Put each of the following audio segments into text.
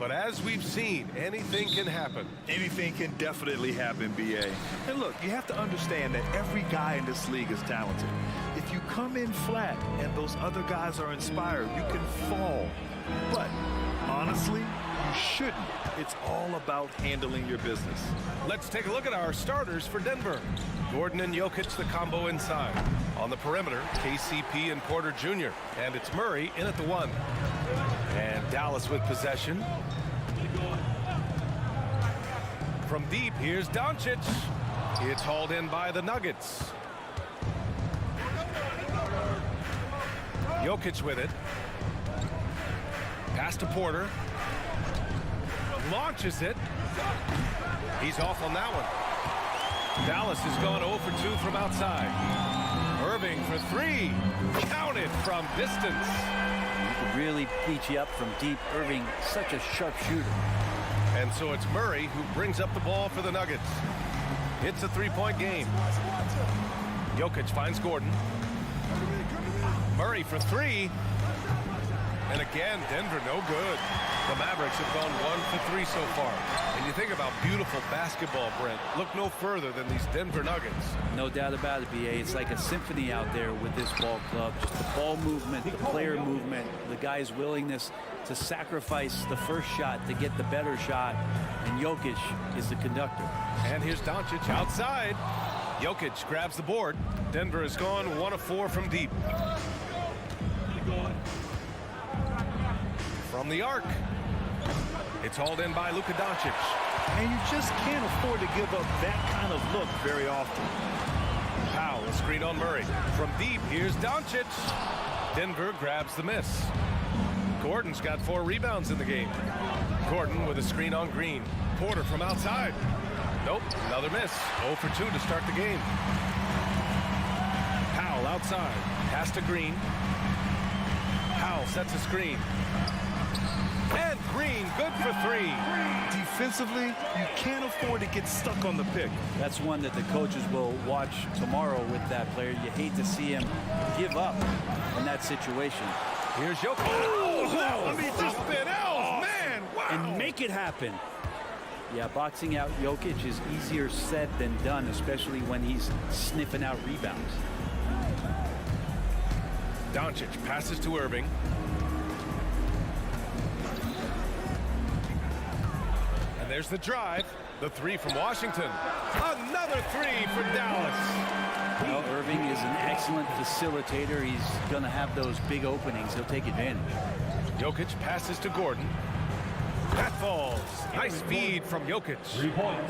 But as we've seen, anything can happen. Anything can definitely happen, B.A. And look, you have to understand that every guy in this league is talented. If you come in flat and those other guys are inspired, you can fall. But honestly, you shouldn't. It's all about handling your business. Let's take a look at our starters for Denver. Gordon and Jokic, the combo inside. On the perimeter, KCP and Porter Jr. And it's Murray in at the 1. And Dallas with possession. From deep, here's Doncic. It's hauled in by the Nuggets. Jokic with it. Pass to Porter. Launches it. He's off on that one. Dallas has gone 0 for 2 from outside. Irving for 3. Counted from distance. He could really beat you up from deep. Irving, such a sharp shooter. And so it's Murray who brings up the ball for the Nuggets. It's a 3-point game. Jokic finds Gordon. Murray for 3. And again, Denver no good. The Mavericks have gone 1 for 3 so far. And you think about beautiful basketball, Brent. Look no further than these Denver Nuggets. No doubt about it, B.A. It's like a symphony out there with this ball club. Just the ball movement, the player movement, the guy's willingness to sacrifice the first shot to get the better shot. And Jokic is the conductor. And here's Doncic outside. Jokic grabs the board. Denver has gone 1 of 4 from deep. From the arc. It's hauled in by Luka Doncic. And you just can't afford to give up that kind of look very often. Powell, a screen on Murray. From deep, here's Doncic. Denver grabs the miss. Gordon's got 4 rebounds in the game. Gordon with a screen on Green. Porter from outside. Nope, another miss. 0 for 2 to start the game. Powell outside. Pass to Green. Powell sets a screen. And Green, good for 3. Defensively, you can't afford to get stuck on the pick. That's one that the coaches will watch tomorrow with that player. You hate to see him give up in that situation. Here's Jokic. Oh, I mean, just been out, man. Wow. And make it happen. Yeah, boxing out Jokic is easier said than done, especially when he's sniffing out rebounds. Doncic passes to Irving. And there's the drive. The 3 from Washington. Another 3 for Dallas. Well, Irving is an excellent facilitator. He's going to have those big openings. He'll take advantage. Jokic passes to Gordon. That falls. Nice feed from Jokic.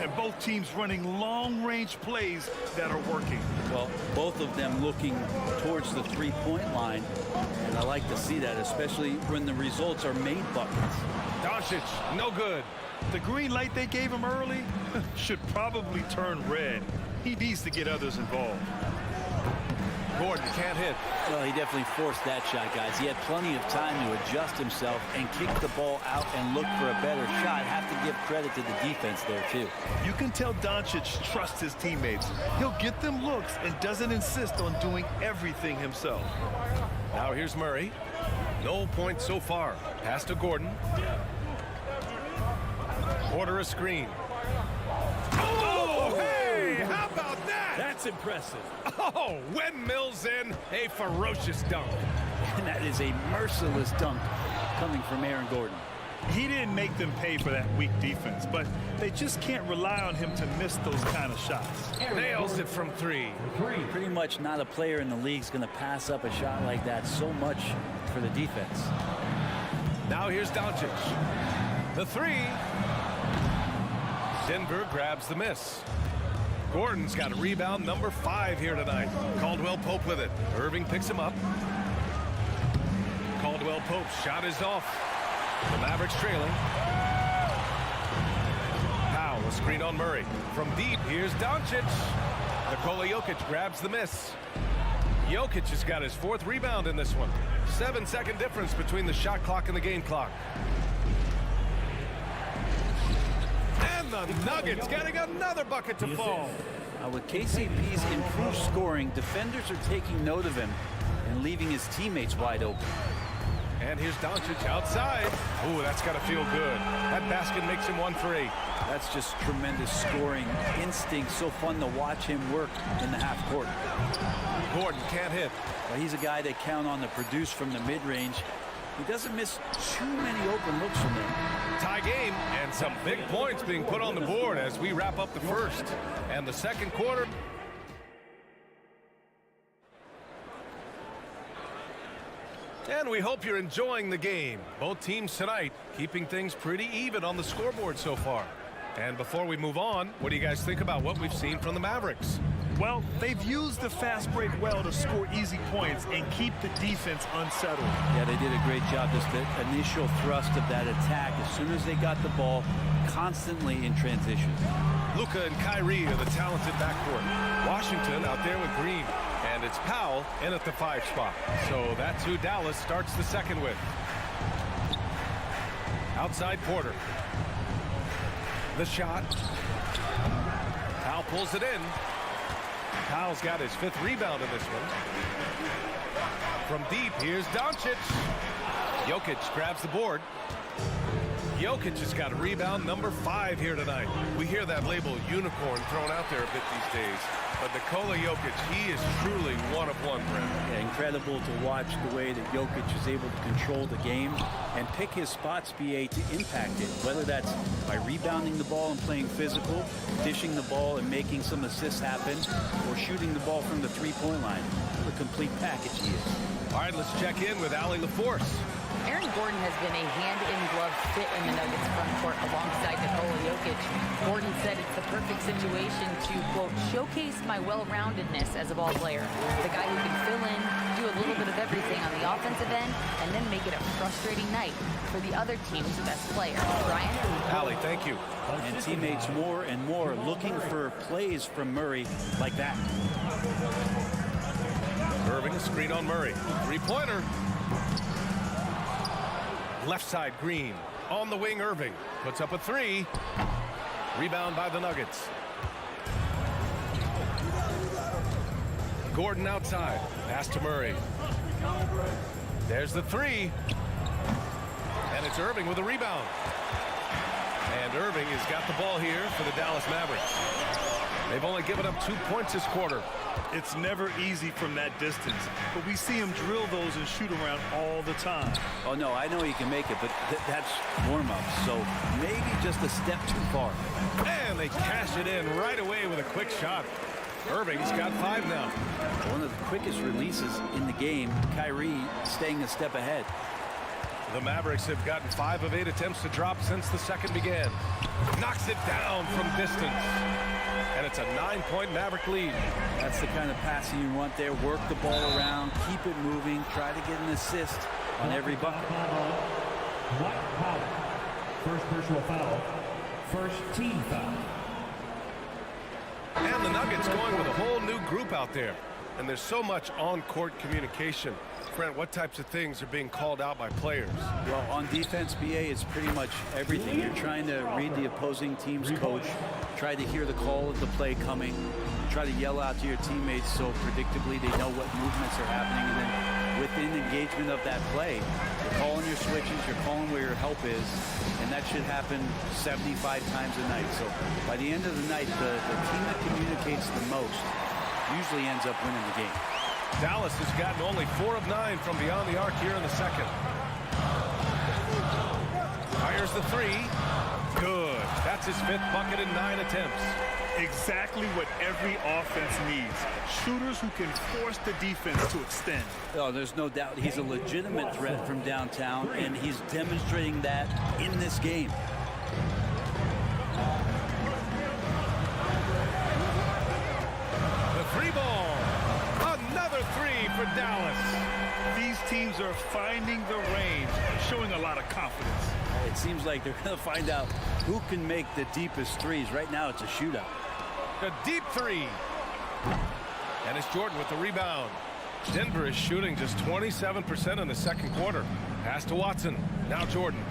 And both teams running long-range plays that are working. Well, both of them looking towards the three-point line. And I like to see that, especially when the results are made buckets. Doncic, no good. The green light they gave him early should probably turn red. He needs to get others involved. Gordon can't hit. Well, he definitely forced that shot, guys. He had plenty of time to adjust himself and kick the ball out and look for a better shot. Have to give credit to the defense there, too. You can tell Doncic trusts his teammates. He'll get them looks and doesn't insist on doing everything himself. Now here's Murray. No points so far. Pass to Gordon. Porter a screen. Oh, hey! How about that? That's impressive. Oh, windmills in a ferocious dunk. And that is a merciless dunk coming from Aaron Gordon. He didn't make them pay for that weak defense, but they just can't rely on him to miss those kind of shots. Nails it from 3. Pretty much not a player in the league is going to pass up a shot like that so much for the defense. Now here's Doncic. The 3. Denver grabs the miss. Gordon's got a rebound number 5 here tonight. Caldwell Pope with it. Irving picks him up. Caldwell Pope's shot is off. The Mavericks trailing. Powell, a screen on Murray. From deep, here's Doncic. Nikola Jokic grabs the miss. Jokic has got his 4th rebound in this one. 7-second difference between the shot clock and the game clock. And the Nuggets getting another bucket to fall. With KCP's improved scoring, defenders are taking note of him and leaving his teammates wide open. And here's Doncic outside. Ooh, that's got to feel good. That basket makes him 1 for 8. That's just tremendous scoring instinct. So fun to watch him work in the half court. Gordon can't hit. Well, he's a guy that count on to produce from the mid-range. He doesn't miss too many open looks from him. Tie game, and some big points being put on the board as we wrap up the first and the second quarter. And we hope you're enjoying the game. Both teams tonight keeping things pretty even on the scoreboard so far. And before we move on, what do you guys think about what we've seen from the Mavericks? Well, they've used the fast break well to score easy points and keep the defense unsettled. Yeah, they did a great job. Just the initial thrust of that attack, as soon as they got the ball, constantly in transition. Luka and Kyrie are the talented backcourt. Washington out there with Green. And it's Powell in at the 5 spot. So that's who Dallas starts the second with. Outside Porter. The shot. Powell pulls it in. Powell's got his 5th rebound in this one. From deep, here's Doncic. Jokic grabs the board. Jokic has got rebound number 5 here tonight. We hear that label unicorn thrown out there a bit these days. But Nikola Jokic, he is truly one of one, Brent. Yeah, incredible to watch the way that Jokic is able to control the game and pick his spots, BA, to impact it. Whether that's by rebounding the ball and playing physical, dishing the ball and making some assists happen, or shooting the ball from the three-point line. What a complete package he is. All right, let's check in with Allie LaForce. Aaron Gordon has been a hand-in-glove fit in the Nuggets front court alongside Nikola Jokic. Gordon said it's the perfect situation to, quote, showcase my well-roundedness as a ball player. The guy who can fill in, do a little bit of everything on the offensive end, and then make it a frustrating night for the other team's best player. Brian? Allie, thank you. And teammates more and more looking for plays from Murray like that. Irving, screen on Murray. Three-pointer. Left side, Green. On the wing, Irving. Puts up a 3. Rebound by the Nuggets. Gordon outside. Pass to Murray. There's the 3. And it's Irving with a rebound. And Irving has got the ball here for the Dallas Mavericks. They've only given up 2 points this quarter. It's never easy from that distance, but we see him drill those and shoot around all the time. Oh, no, I know he can make it, but that's warm-up, so maybe just a step too far. And they cash it in right away with a quick shot. Irving's got 5 now. One of the quickest releases in the game. Kyrie staying a step ahead. The Mavericks have gotten 5 of 8 attempts to drop since the second began. Knocks it down from distance. And it's a 9-point Maverick lead. That's the kind of passing you want there. Work the ball around, keep it moving, try to get an assist on every bucket. First personal foul. First team foul. And the Nuggets going with a whole new group out there. And there's so much on-court communication. Brent, what types of things are being called out by players? Well, on defense, BA, it's pretty much everything. You're trying to read the opposing team's coach, try to hear the call of the play coming, try to yell out to your teammates so predictably they know what movements are happening, and then within engagement of that play, you're calling your switches, you're calling where your help is, and that should happen 75 times a night. So by the end of the night, the team that communicates the most usually ends up winning the game. Dallas has gotten only 4 of 9 from beyond the arc here in the second. Fires the 3. Good. That's his 5th bucket in 9 attempts. Exactly what every offense needs. Shooters who can force the defense to extend. Oh, there's no doubt he's a legitimate threat from downtown, and he's demonstrating that in this game. The 3-ball. Another 3 for Dallas. These teams are finding the range, showing a lot of confidence. It seems like they're going to find out who can make the deepest threes. Right now, it's a shootout. A deep 3. And it's Jordan with the rebound. Denver is shooting just 27% in the second quarter. Pass to Watson. Now Jordan.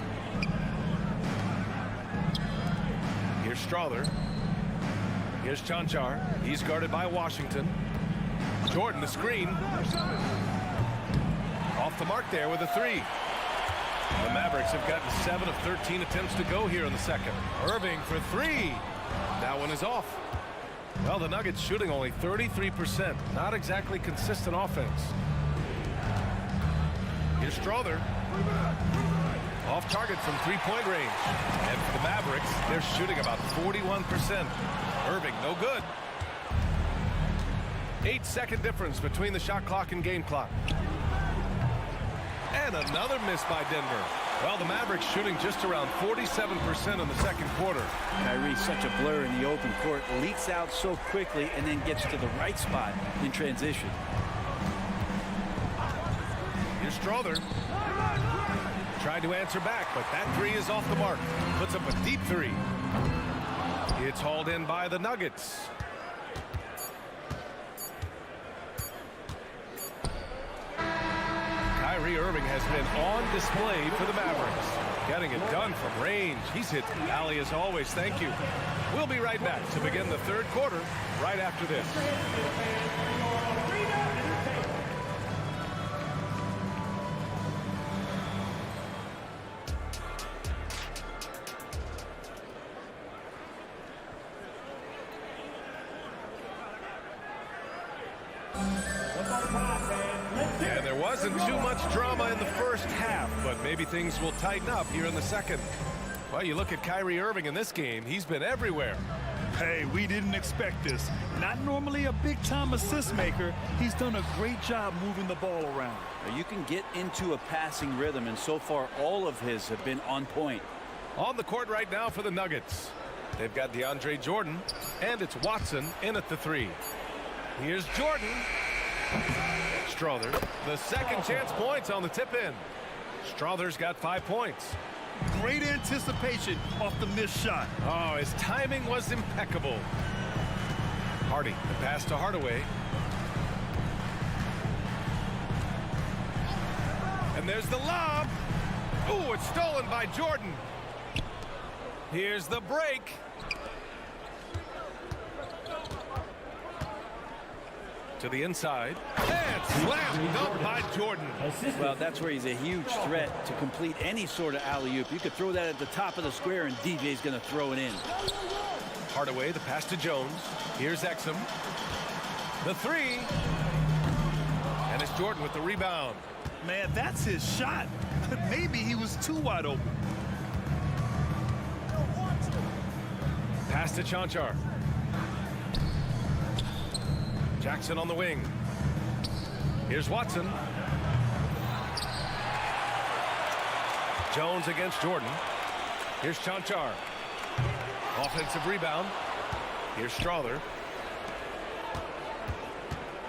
Here's Strother. Here's Chanchar. He's guarded by Washington. Jordan, the screen. Off the mark there with a 3. The Mavericks have gotten 7 of 13 attempts to go here in the second. Irving for 3. That one is off. Well, the Nuggets shooting only 33%. Not exactly consistent offense. Here's Strother. Off target from three-point range. And for the Mavericks, they're shooting about 41%. Irving, no good. 8-second difference between the shot clock and game clock. And another miss by Denver. Well, the Mavericks shooting just around 47% in the second quarter. Kyrie's such a blur in the open court. Leaks out so quickly and then gets to the right spot in transition. Here's Strother. Tried to answer back, but that 3 is off the mark. Puts up a deep 3. It's hauled in by the Nuggets. Kyrie Irving has been on display for the Mavericks. Getting it done from range. He's hit the alley as always. Thank you. We'll be right back to begin the third quarter right after this. Yeah, there wasn't too much drama in the first half, but maybe things will tighten up here in the second. Well, you look at Kyrie Irving in this game, he's been everywhere. Hey, we didn't expect this. Not normally a big-time assist maker. He's done a great job moving the ball around. You can get into a passing rhythm, and so far all of his have been on point. On the court right now for the Nuggets. They've got DeAndre Jordan, and it's Watson in at the 3. Here's Jordan. Strother, the second chance points on the tip-in. Strother's got 5 points. Great anticipation off the missed shot. Oh, his timing was impeccable. Hardy, the pass to Hardaway. And there's the lob. Ooh, it's stolen by Jordan. Here's the break. To the inside. And slam dunk by Jordan. Well, that's where he's a huge threat to complete any sort of alley-oop. You could throw that at the top of the square, and DJ's going to throw it in. Hardaway, the pass to Jones. Here's Exum. The 3. And it's Jordan with the rebound. Man, that's his shot. Maybe he was too wide open. Pass to Chanchar. Jackson on the wing. Here's Watson. Jones against Jordan. Here's Chanchar. Offensive rebound. Here's Strother.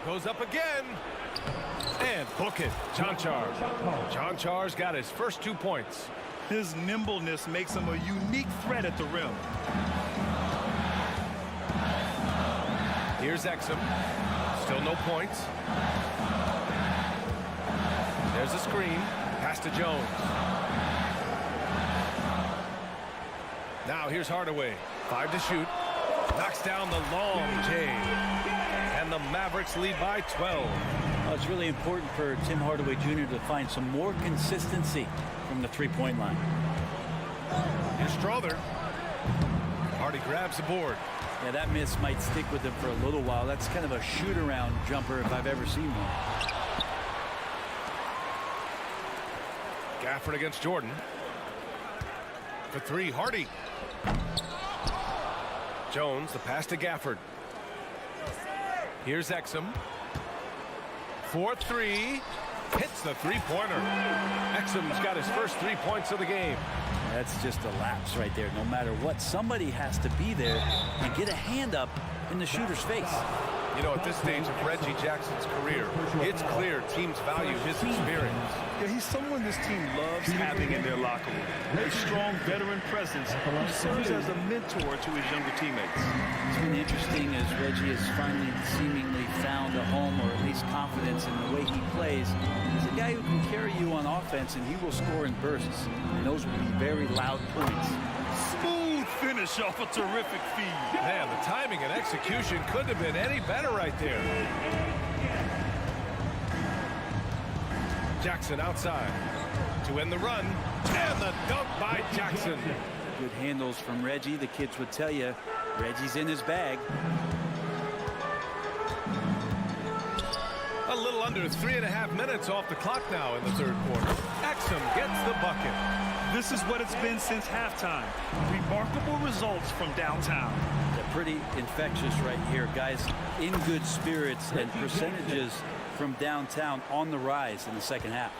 Goes up again. And book it. Chanchar. Chanchar's got his first 2 points. His nimbleness makes him a unique threat at the rim. Here's Exum. Still no points. There's a screen. Pass to Jones. Now here's Hardaway. 5 to shoot. Knocks down the long J. And the Mavericks lead by 12. Well, it's really important for Tim Hardaway Jr. to find some more consistency from the three-point line. Here's Strother. Hardy grabs the board. Yeah, that miss might stick with him for a little while. That's kind of a shoot-around jumper if I've ever seen one. Gafford against Jordan. For 3, Hardy. Jones, the pass to Gafford. Here's Exum. 4-3. Hits the three-pointer. Exum's got his first 3 points of the game. That's just a lapse right there. No matter what, somebody has to be there and get a hand up in the shooter's face. You know, at this stage of Reggie Jackson's career, it's clear teams value his experience. Yeah, he's someone this team loves having in their locker room. A strong veteran presence who serves as a mentor to his younger teammates. It's been interesting as Reggie has finally seemingly found a home, or at least confidence in the way he plays. He's a guy who can carry you on offense, and he will score in bursts. And those will be very loud points. Smooth finish off a terrific feed. Man, the timing and execution couldn't have been any better right there. Jackson outside to end the run. And the dunk by Jackson. Good handles from Reggie. The kids would tell you Reggie's in his bag. A little under 3.5 minutes off the clock now in the third quarter. Exum gets the bucket. This is what it's been since halftime. Remarkable results from downtown. They're pretty infectious right here, guys. In good spirits, and percentages from downtown on the rise in the second half.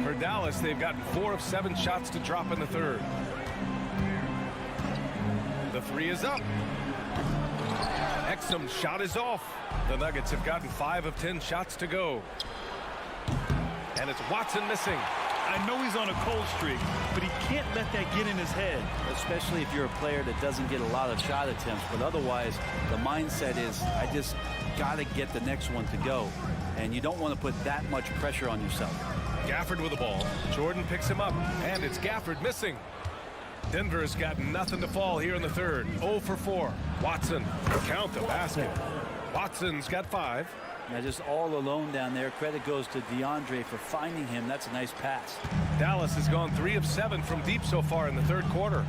For Dallas, they've gotten 4 of 7 shots to drop in the third. The three is up. Exum's shot is off. The Nuggets have gotten 5 of 10 shots to go. And it's Watson missing. I know he's on a cold streak, but he can't let that get in his head. Especially if you're a player that doesn't get a lot of shot attempts. But otherwise, the mindset is, I just got to get the next one to go. And you don't want to put that much pressure on yourself. Gafford with the ball. Jordan picks him up. And it's Gafford missing. Denver's got nothing to fall here in the third. 0 for 4. Watson, count the basket. Watson's got 5. Now just all alone down there. Credit goes to DeAndre for finding him. That's a nice pass. Dallas has gone 3 of 7 from deep so far in the third quarter.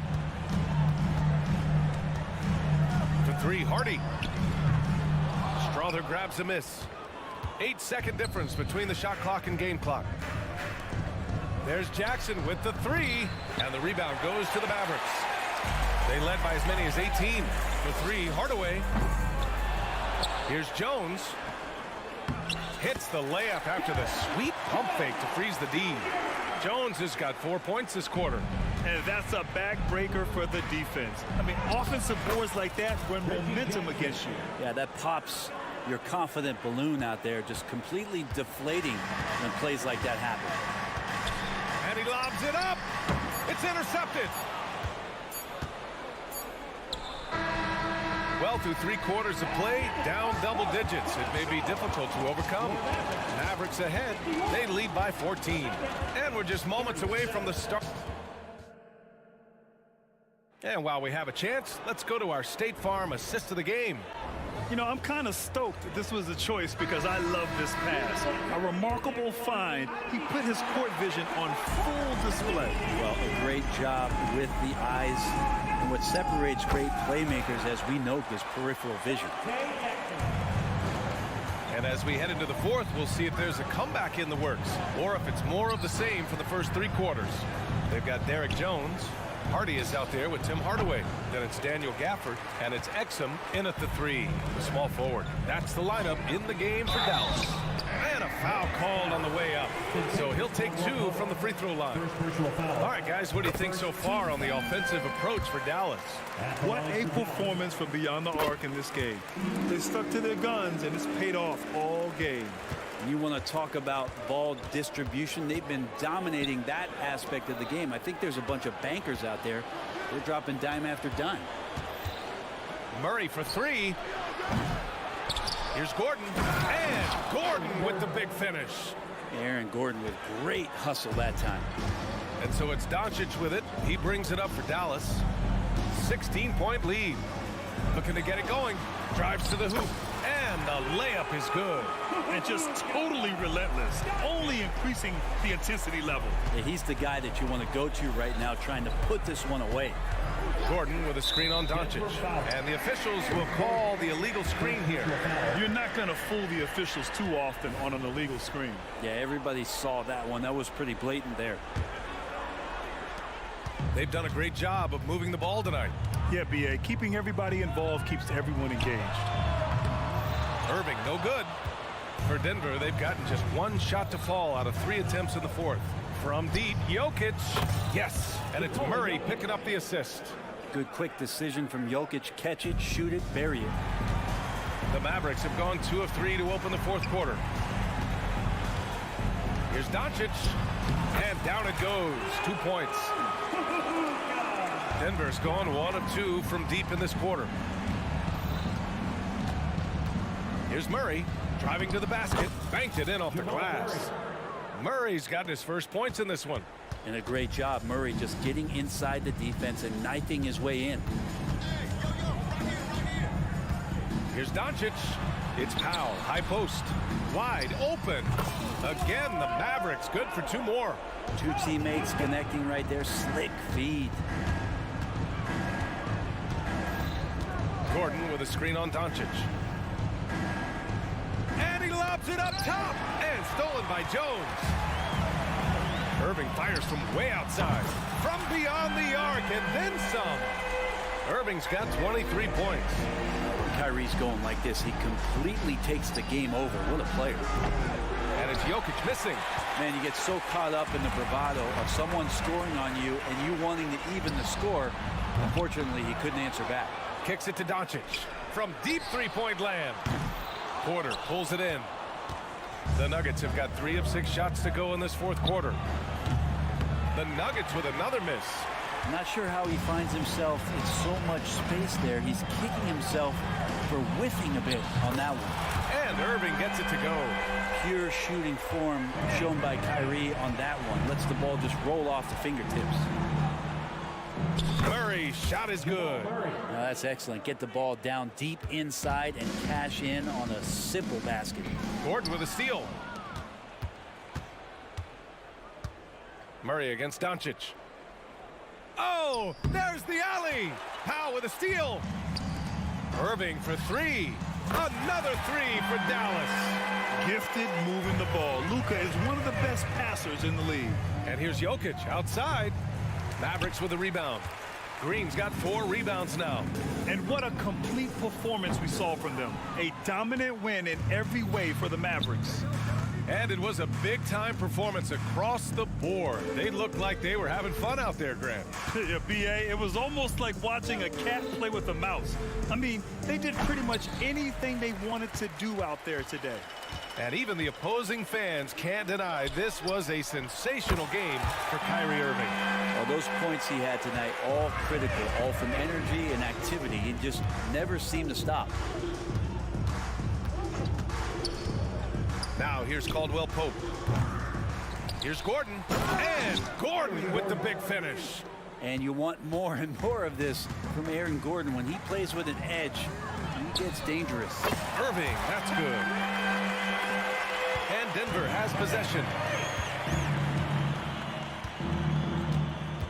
For 3, Hardy. Strother grabs a miss. 8-second difference between the shot clock and game clock. There's Jackson with the 3, and the rebound goes to the Mavericks. They led by as many as 18. For 3, Hardaway. Here's Jones. Hits the layup after the sweet pump fake to freeze the D. Jones has got 4 points this quarter. And that's a backbreaker for the defense. I mean, offensive boards like that run momentum against you. Yeah, that pops your confident balloon out there, just completely deflating when plays like that happen. And he lobs it up. It's intercepted. Well, through 3 quarters of play, down double digits. It may be difficult to overcome. Mavericks ahead. They lead by 14. And we're just moments away from the start. And while we have a chance, let's go to our State Farm assist of the game. You know, I'm kind of stoked that this was a choice because I love this pass. A remarkable find. He put his court vision on full display. Well, a great job with the eyes. And what separates great playmakers, as we know, is peripheral vision. And as we head into the fourth, we'll see if there's a comeback in the works or if it's more of the same for the first 3 quarters. They've got Derek Jones. Hardy is out there with Tim Hardaway. Then it's Daniel Gafford, and it's Exum in at the 3, the small forward. That's the lineup in the game for Dallas. And a foul called on the way up. So he'll take 2 from the free throw line. All right, guys, what do you think so far on the offensive approach for Dallas? What a performance from beyond the arc in this game. They stuck to their guns, and it's paid off all game. You want to talk about ball distribution. They've been dominating that aspect of the game. I think there's a bunch of bankers out there. They're dropping dime after dime. Murray for 3. Here's Gordon. And Gordon with the big finish. Aaron Gordon with great hustle that time. And so it's Doncic with it. He brings it up for Dallas. 16-point lead. Looking to get it going. Drives to the hoop. And the layup is good. And just totally relentless, only increasing the intensity level. Yeah, he's the guy that you want to go to right now, trying to put this one away. Gordon with a screen on Doncic. And the officials will call the illegal screen here. You're not going to fool the officials too often on an illegal screen. Yeah, everybody saw that one. That was pretty blatant there. They've done a great job of moving the ball tonight. Yeah, B.A., keeping everybody involved keeps everyone engaged. Irving, no good. For Denver, they've gotten just 1 shot to fall out of 3 attempts in the fourth. From deep, Jokic. Yes, and it's Murray picking up the assist. Good quick decision from Jokic. Catch it, shoot it, bury it. The Mavericks have gone 2 of 3 to open the fourth quarter. Here's Doncic. And down it goes. 2 points. Denver's gone 1 of 2 from deep in this quarter. Here's Murray driving to the basket, banked it in off the glass. Murray's gotten his first points in this one. And a great job, Murray just getting inside the defense and knifing his way in. Here's Doncic. It's Powell, high post, wide open. Again, the Mavericks good for 2 more. 2 teammates connecting right there. Slick feed. Gordon with a screen on Doncic. And he lobs it up top and stolen by Jones. Irving fires from way outside, from beyond the arc, and then some. Irving's got 23 points. Kyrie's going like this. He completely takes the game over. What a player. And it's Jokic missing. Man, you get so caught up in the bravado of someone scoring on you and you wanting to even the score. Unfortunately, he couldn't answer back. Kicks it to Doncic from deep 3-point land. Porter pulls it in. The Nuggets have got 3 of 6 shots to go in this 4th quarter. The Nuggets with another miss. I'm not sure how he finds himself in so much space there. He's kicking himself for whiffing a bit on that one. And Irving gets it to go. Pure shooting form shown by Kyrie on that one. Lets the ball just roll off the fingertips. Murray's shot is good. Now that's excellent. Get the ball down deep inside and cash in on a simple basket. Gordon with a steal. Murray against Doncic. Oh, there's the alley. Powell with a steal. Irving for 3. Another 3 for Dallas. Gifted moving the ball. Luka is one of the best passers in the league. And here's Jokic outside. Mavericks with a rebound. Green's got 4 rebounds now. And what a complete performance we saw from them. A dominant win in every way for the Mavericks. And it was a big-time performance across the board. They looked like they were having fun out there, Grant. Yeah, B.A., it was almost like watching a cat play with a mouse. I mean, they did pretty much anything they wanted to do out there today. And even the opposing fans can't deny this was a sensational game for Kyrie Irving. Well, those points he had tonight, all critical, all from energy and activity. He just never seemed to stop. Now here's Caldwell Pope. Here's Gordon. And Gordon with the big finish. And you want more and more of this from Aaron Gordon. When he plays with an edge, he gets dangerous. Irving, that's good. And Denver has possession.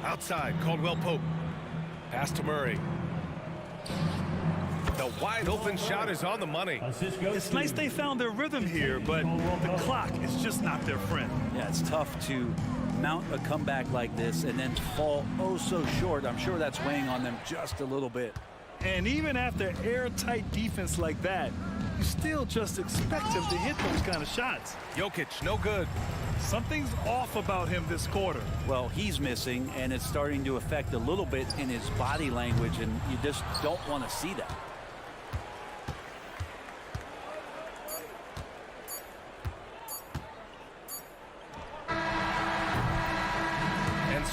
Outside, Caldwell Pope. Pass to Murray. The wide open shot is on the money. It's nice they found their rhythm here, but the clock is just not their friend. Yeah, it's tough to mount a comeback like this and then fall oh so short. I'm sure that's weighing on them just a little bit. And even after airtight defense like that, you still just expect him to hit those kind of shots. Jokic, no good. Something's off about him this quarter. Well, he's missing, and it's starting to affect a little bit in his body language, and you just don't want to see that.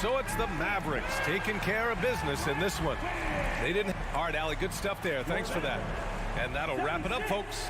So it's the Mavericks taking care of business in this one. They didn't. All right, Allie, good stuff there. Thanks for that. And that'll wrap it up, folks.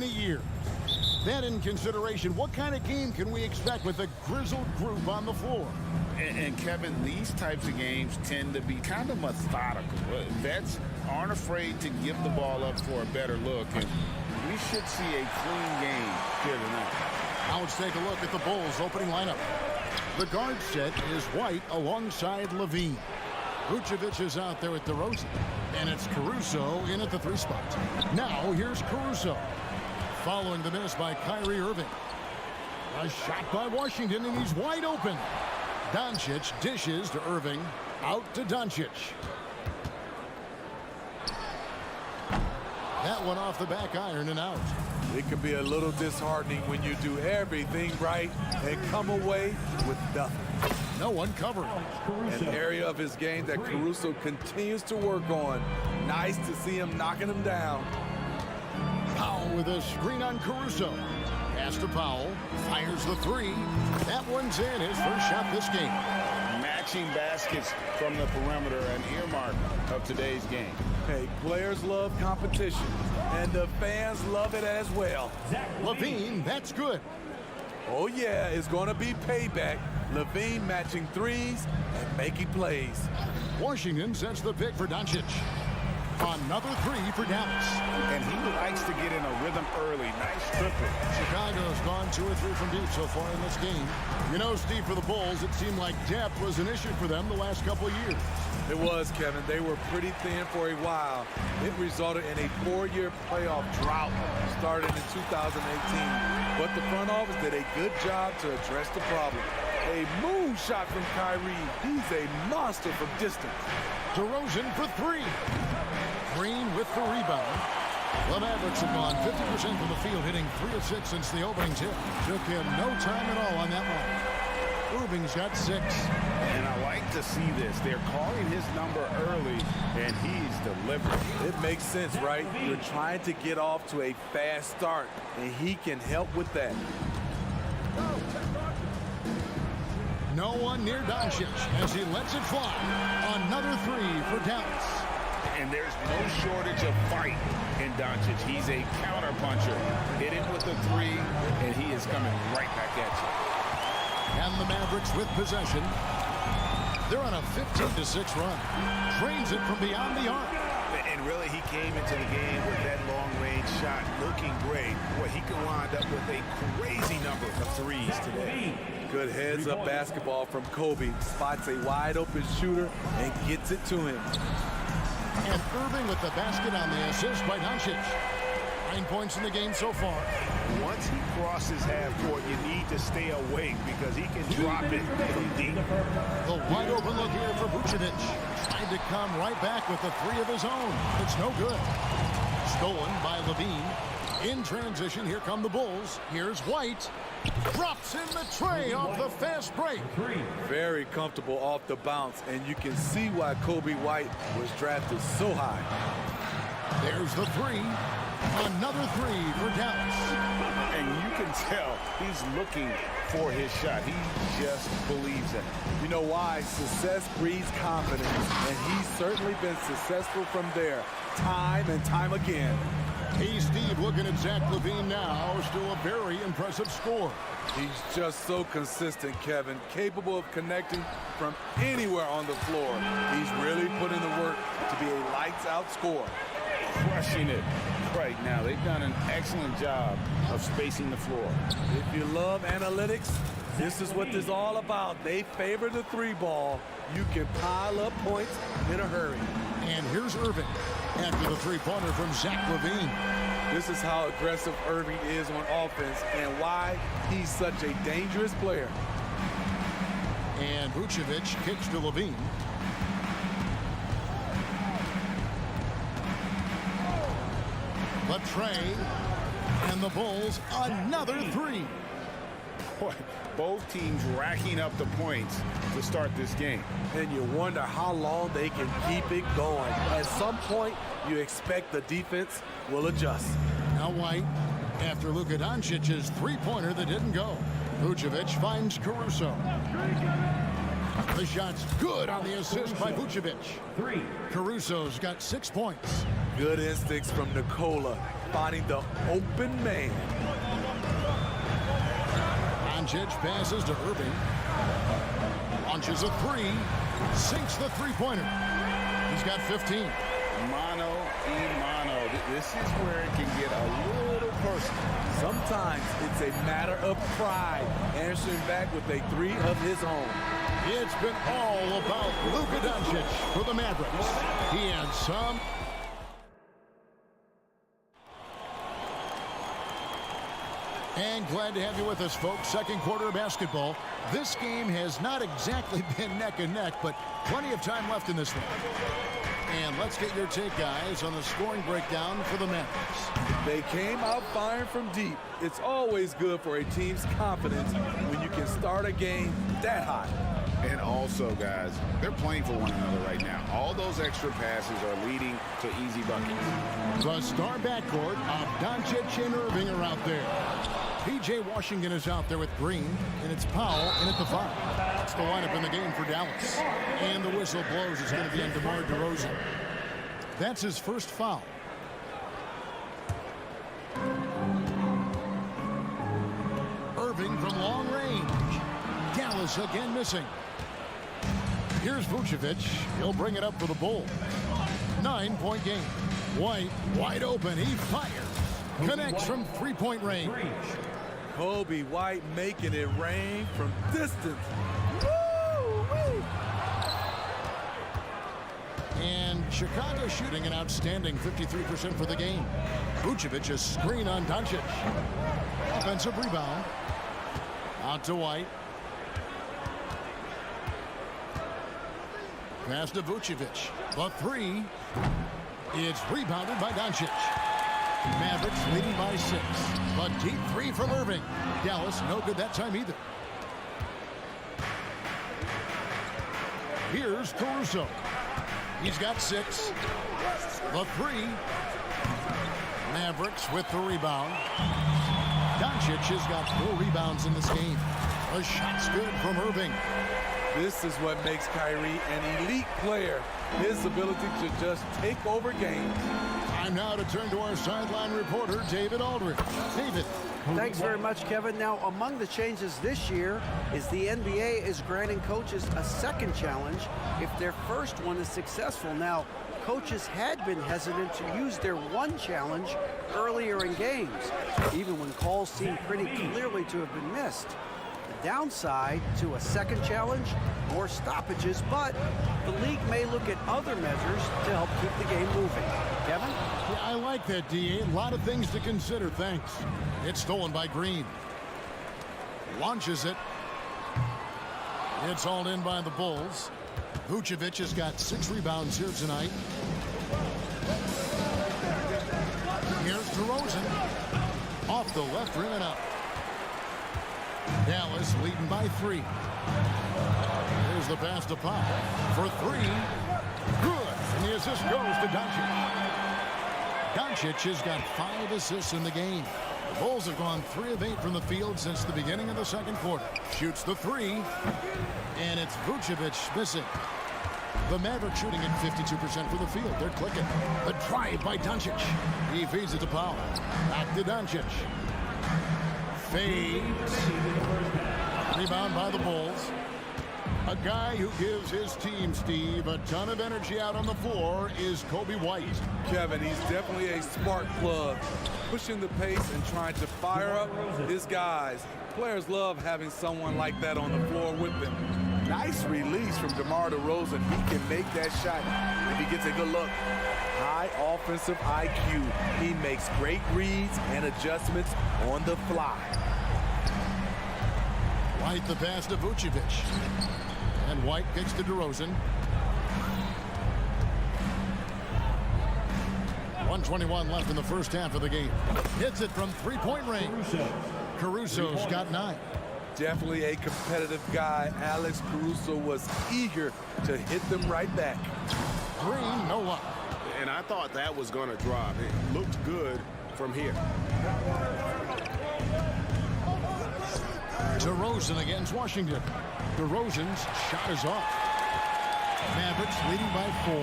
many years. That in consideration, what kind of game can we expect with a grizzled group on the floor? And Kevin, these types of games tend to be kind of methodical. Vets aren't afraid to give the ball up for a better look, and we should see a clean game here tonight. Now let's take a look at the Bulls' opening lineup. The guard set is White alongside Levine. Vucevic is out there at DeRozan, and it's Caruso in at the 3 spot. Now here's Caruso, following the miss by Kyrie Irving. A shot by Washington, and he's wide open. Doncic dishes to Irving, out to Doncic. That one off the back iron and out. It can be a little disheartening when you do everything right and come away with nothing. No one covering. An area of his game that Caruso continues to work on. Nice to see him knocking him down. Powell with a screen on Caruso. Pass to Powell. Fires the 3. That one's in. His first shot this game. Matching baskets from the perimeter, an earmark of today's game. Hey, players love competition, and the fans love it as well. Levine, that's good. Oh yeah, it's going to be payback. Levine matching threes and making plays. Washington sets the pick for Doncic. Another 3 for Dallas. And he likes to get in a rhythm early. Nice triple. Chicago's gone 2 or 3 from deep so far in this game. You know, Steve, for the Bulls, it seemed like depth was an issue for them the last couple of years. It was, Kevin. They were pretty thin for a while. It resulted in a 4-year playoff drought starting in 2018. But the front office did a good job to address the problem. A moonshot from Kyrie. He's a monster from distance. DeRozan for 3. Green with the rebound. The Mavericks have gone 50% from the field, hitting 3 of 6 since the opening tip. Took him no time at all on that one. Irving's got 6. And I like to see this. They're calling his number early, and he's delivering. It makes sense, right? You're trying to get off to a fast start, and he can help with that. No one near Doncic as he lets it fly. Another 3 for Dallas. And there's no shortage of fight in Doncic. He's a counterpuncher. Hit him with a 3, and he is coming right back at you. And the Mavericks with possession. They're on a 15-6 run. Trains it from beyond the arc. And really, he came into the game with that long-range shot looking great. Boy, he can wind up with a crazy number of threes today. Good heads-up basketball from Kobe. Spots a wide-open shooter and gets it to him. And Irving with the basket on the assist by Doncic. 9 points in the game so far. Once he crosses half court, you need to stay awake because he can drop it from deep. The wide open look here for Vucevic. Tried to come right back with the 3 of his own. It's no good. Stolen by Levine. In transition, here come the Bulls. Here's White. Drops in the tray off the fast break. Very comfortable off the bounce, and you can see why Kobe White was drafted so high. There's the 3. Another 3 for Dallas. And you can tell he's looking for his shot. He just believes it. You know why? Success breeds confidence, and he's certainly been successful from there, time and time again. Hey, Steve, looking at Zach LaVine now. Still a very impressive score. He's just so consistent, Kevin, capable of connecting from anywhere on the floor. He's really put in the work to be a lights-out scorer. Crushing it right now. They've done an excellent job of spacing the floor. If you love analytics, this is what this is all about. They favor the 3-ball. You can pile up points in a hurry. And here's Irving after the 3-pointer from Zach LaVine. This is how aggressive Irving is on offense and why he's such a dangerous player. And Vucevic kicks to LaVine. The tray, and the Bulls another 3. Boy, both teams racking up the points to start this game. And you wonder how long they can keep it going. At some point, you expect the defense will adjust. Now White, after Luka Doncic's 3-pointer that didn't go. Vucevic finds Caruso. The shot's good on the assist by Vucevic. 3. Caruso's got 6 points. Good instincts from Nikola, finding the open man. Doncic passes to Irving. Launches a three. Sinks the three-pointer. He's got 15. Mano y mano. This is where it can get a little personal. Sometimes it's a matter of pride, answering back with a three of his own. It's been all about Luka Doncic for the Mavericks. He had some. And glad to have you with us, folks. Second quarter of basketball. This game has not exactly been neck and neck, but plenty of time left in this one. And let's get your take, guys, on the scoring breakdown for the Mavericks. They came out firing from deep. It's always good for a team's confidence when you can start a game that high. And also, guys, they're playing for one another right now. All those extra passes are leading to easy buckets. The star backcourt of Doncic and Irving are out there. P.J. Washington is out there with Green, and it's Powell in at the 5. That's the lineup in the game for Dallas. And the whistle blows. It's going to be on DeMar DeRozan. That's his first foul. Irving from long range. Dallas again missing. Here's Vucevic. He'll bring it up for the Bulls. 9-point game. White wide open. He fires. Connects from three-point range. Kobe White making it rain from distance. Woo-wee. And Chicago shooting an outstanding 53% for the game. Vucevic a screen on Doncic. Offensive rebound. Out to White. Pass to Vucevic. The three. It's rebounded by Doncic. Mavericks leading by 6. A deep three from Irving. Dallas no good that time either. Here's Caruso. He's got 6. The three. Mavericks with the rebound. Doncic has got 4 rebounds in this game. The shot's good from Irving. This is what makes Kyrie an elite player. His ability to just take over games. Time now to turn to our sideline reporter, David Aldridge. David. Thanks very much, Kevin. Now, among the changes this year is the NBA is granting coaches a second challenge if their first one is successful. Now, coaches had been hesitant to use their one challenge earlier in games, even when calls seemed pretty clearly to have been missed. The downside to a second challenge, more stoppages, but the league may look at other measures to help keep the game moving. Kevin? Yeah, I like that, D.A. A lot of things to consider, thanks. It's stolen by Green. Launches it. It's hauled in by the Bulls. Vucevic has got 6 rebounds here tonight. Here's DeRozan. Off the left rim and out. Dallas leading by 3. Here's the pass to Powell for 3. Good. And the assist goes to Doncic. Doncic has got 5 assists in the game. The Bulls have gone 3 of 8 from the field since the beginning of the second quarter. Shoots the 3. And it's Vucevic missing. The Mavericks shooting at 52% for the field. They're clicking. The drive by Doncic. He feeds it to Powell. Back to Doncic. Fades. Rebound by the Bulls. A guy who gives his team, Steve, a ton of energy out on the floor is Kobe White. Kevin, he's definitely a spark plug, pushing the pace and trying to fire up his guys. Players love having someone like that on the floor with them. Nice release from DeMar DeRozan. He can make that shot if he gets a good look. High offensive IQ. He makes great reads and adjustments on the fly. White the pass to Vucevic. And White kicks to DeRozan. 1:21 left in the first half of the game. Hits it from three-point range. Caruso's got 9. Definitely a competitive guy. Alex Caruso was eager to hit them right back. Green, no luck. And I thought that was going to drop. It looked good from here. DeRozan against Washington. DeRozan's shot is off. Mavericks leading by 4.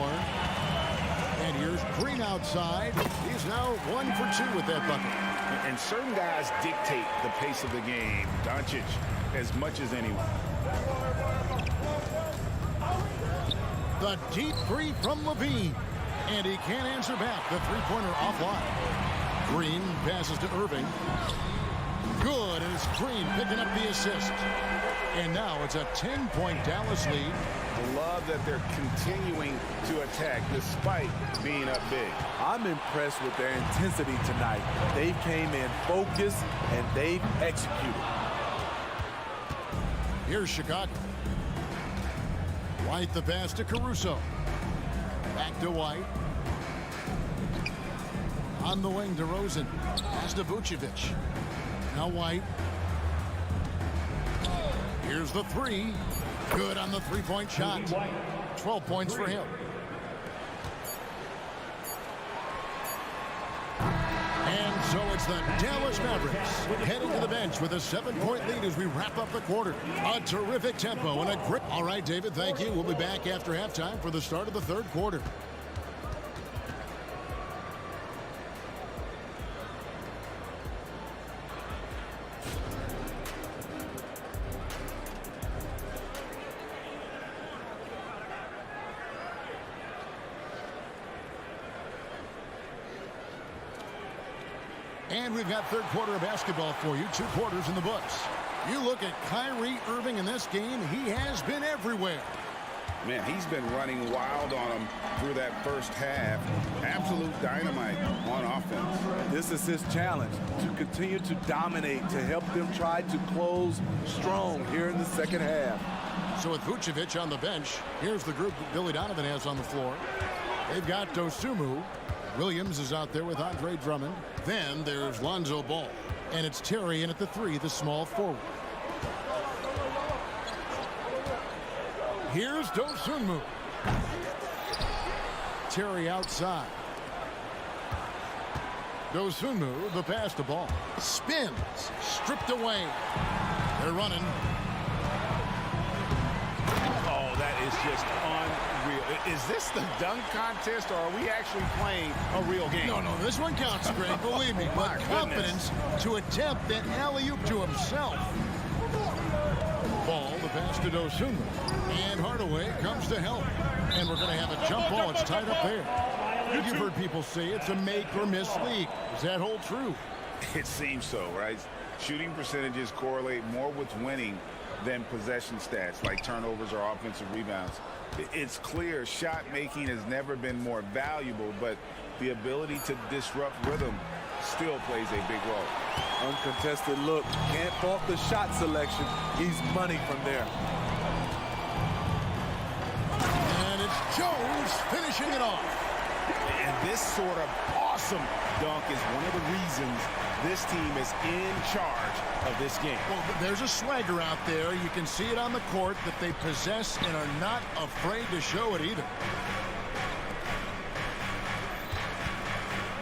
And here's Green outside. He's now 1 for 2 with that bucket. And certain guys dictate the pace of the game. Doncic as much as anyone. The deep three from Levine. And he can't answer back. The three-pointer offline. Green passes to Irving. Good, and it's Green picking up the assist. And now it's a 10-point Dallas lead. Love that they're continuing to attack despite being up big. I'm impressed with their intensity tonight. They came in focused and they've executed. Here's Chicago. White the pass to Caruso. Back to White. On the wing, DeRozan. Pass to Vucevic. Now White. Here's the three. Good on the three-point shot. 12 points for him. And so it's the Dallas Mavericks heading to the bench with a 7-point lead as we wrap up the quarter. A terrific tempo and a grip. All right, David, thank you. We'll be back after halftime for the start of the third quarter. And we've got third quarter of basketball for you. 2 quarters in the books. You look at Kyrie Irving in this game. He has been everywhere. Man, he's been running wild on them through that first half. Absolute dynamite on offense. This is his challenge, to continue to dominate, to help them try to close strong here in the second half. So with Vucevic on the bench, here's the group that Billy Donovan has on the floor. They've got Dosunmu. Williams is out there with Andre Drummond. Then there's Lonzo Ball. And it's Terry in at the 3, the small forward. Here's Dosunmu. Terry outside. Dosunmu, the pass to Ball. Spins. Stripped away. They're running. Oh, that is just unreal. Is this the dunk contest, or are we actually playing a real game? No, this one counts, Greg, believe me. But confidence to attempt that alley-oop to himself. Ball, the pass to Dosunmu. And Hardaway comes to help. And we're going to have a jump ball. It's tied up there. You've heard people say it's a make-or-miss league. Does that hold true? It seems so, right? Shooting percentages correlate more with winning than possession stats like turnovers or offensive rebounds. It's clear shot making has never been more valuable, but the ability to disrupt rhythm still plays a big role. Uncontested look. Can't fault the shot selection. He's money from there. And it's Jones finishing it off. And this sort of awesome dunk is one of the reasons this team is in charge of this game. Well, there's a swagger out there. You can see it on the court that they possess and are not afraid to show it either.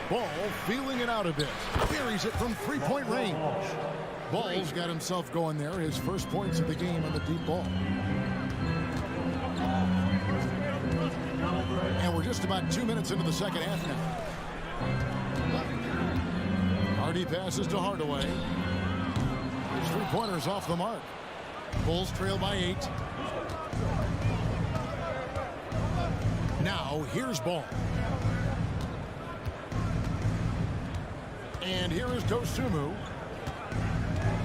Ball feeling it out a bit. Buries it from three-point range. Ball's got himself going there. His first points of the game on the deep ball. And we're just about 2 minutes into the second half now. Hardy passes to Hardaway. His three-pointers off the mark. Bulls trail by 8. Now here's Ball. And here is Dosunmu.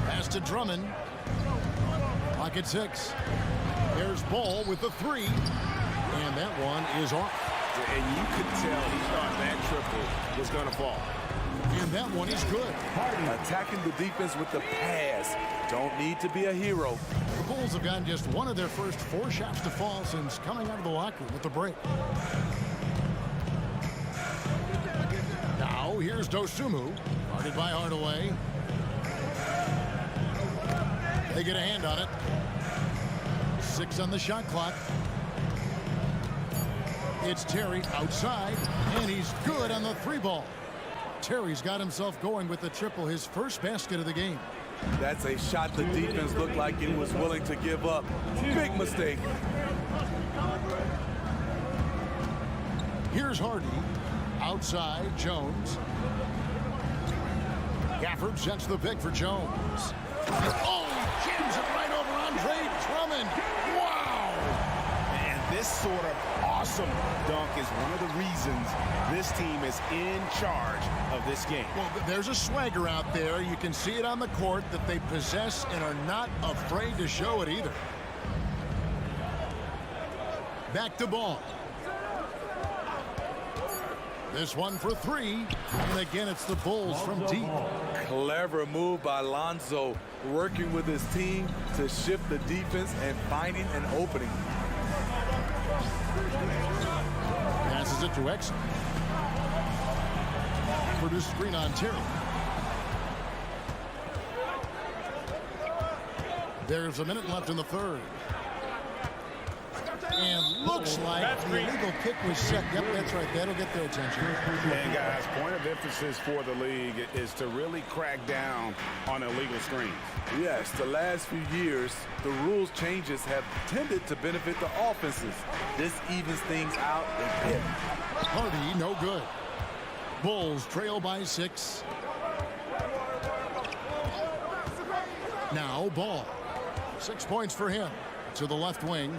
Pass to Drummond. Pocket 6. There's Ball with the 3. And that one is off. And you could tell he thought that triple was going to fall. And that one is good. Attacking the defense with the pass. Don't need to be a hero. The Bulls have gotten just one of their first 4 shots to fall since coming out of the locker room with the break. Now here's Dosunmu, guarded by Hardaway. They get a hand on it. 6 on the shot clock. It's Terry outside, and he's good on the 3 ball. Terry's got himself going with the triple, his first basket of the game. That's a shot the defense looked like it was willing to give up. Big mistake. Here's Hardy. Outside, Jones. Gafford sets the pick for Jones. Oh, he jams it right over Andre Drummond. Wow! And this sort of awesome dunk is one of the reasons this team is in charge of this game. Well, there's a swagger out there. You can see it on the court that they possess and are not afraid to show it either. Back to Ball. This one for three. And again, it's the Bulls from deep. Clever move by Lonzo, working with his team to shift the defense and finding an opening. Passes it to Exum. Produce screen on Terry. There's a minute left in the third. And looks like the illegal kick was set. Yep, that's right. That'll get their attention. And guys, point of emphasis for the league is to really crack down on illegal screens. Yes, the last few years, the rules changes have tended to benefit the offenses. This evens things out a bit. Hardy, no good. Bulls trail by 6. Now Ball. 6 points for him. To the left wing.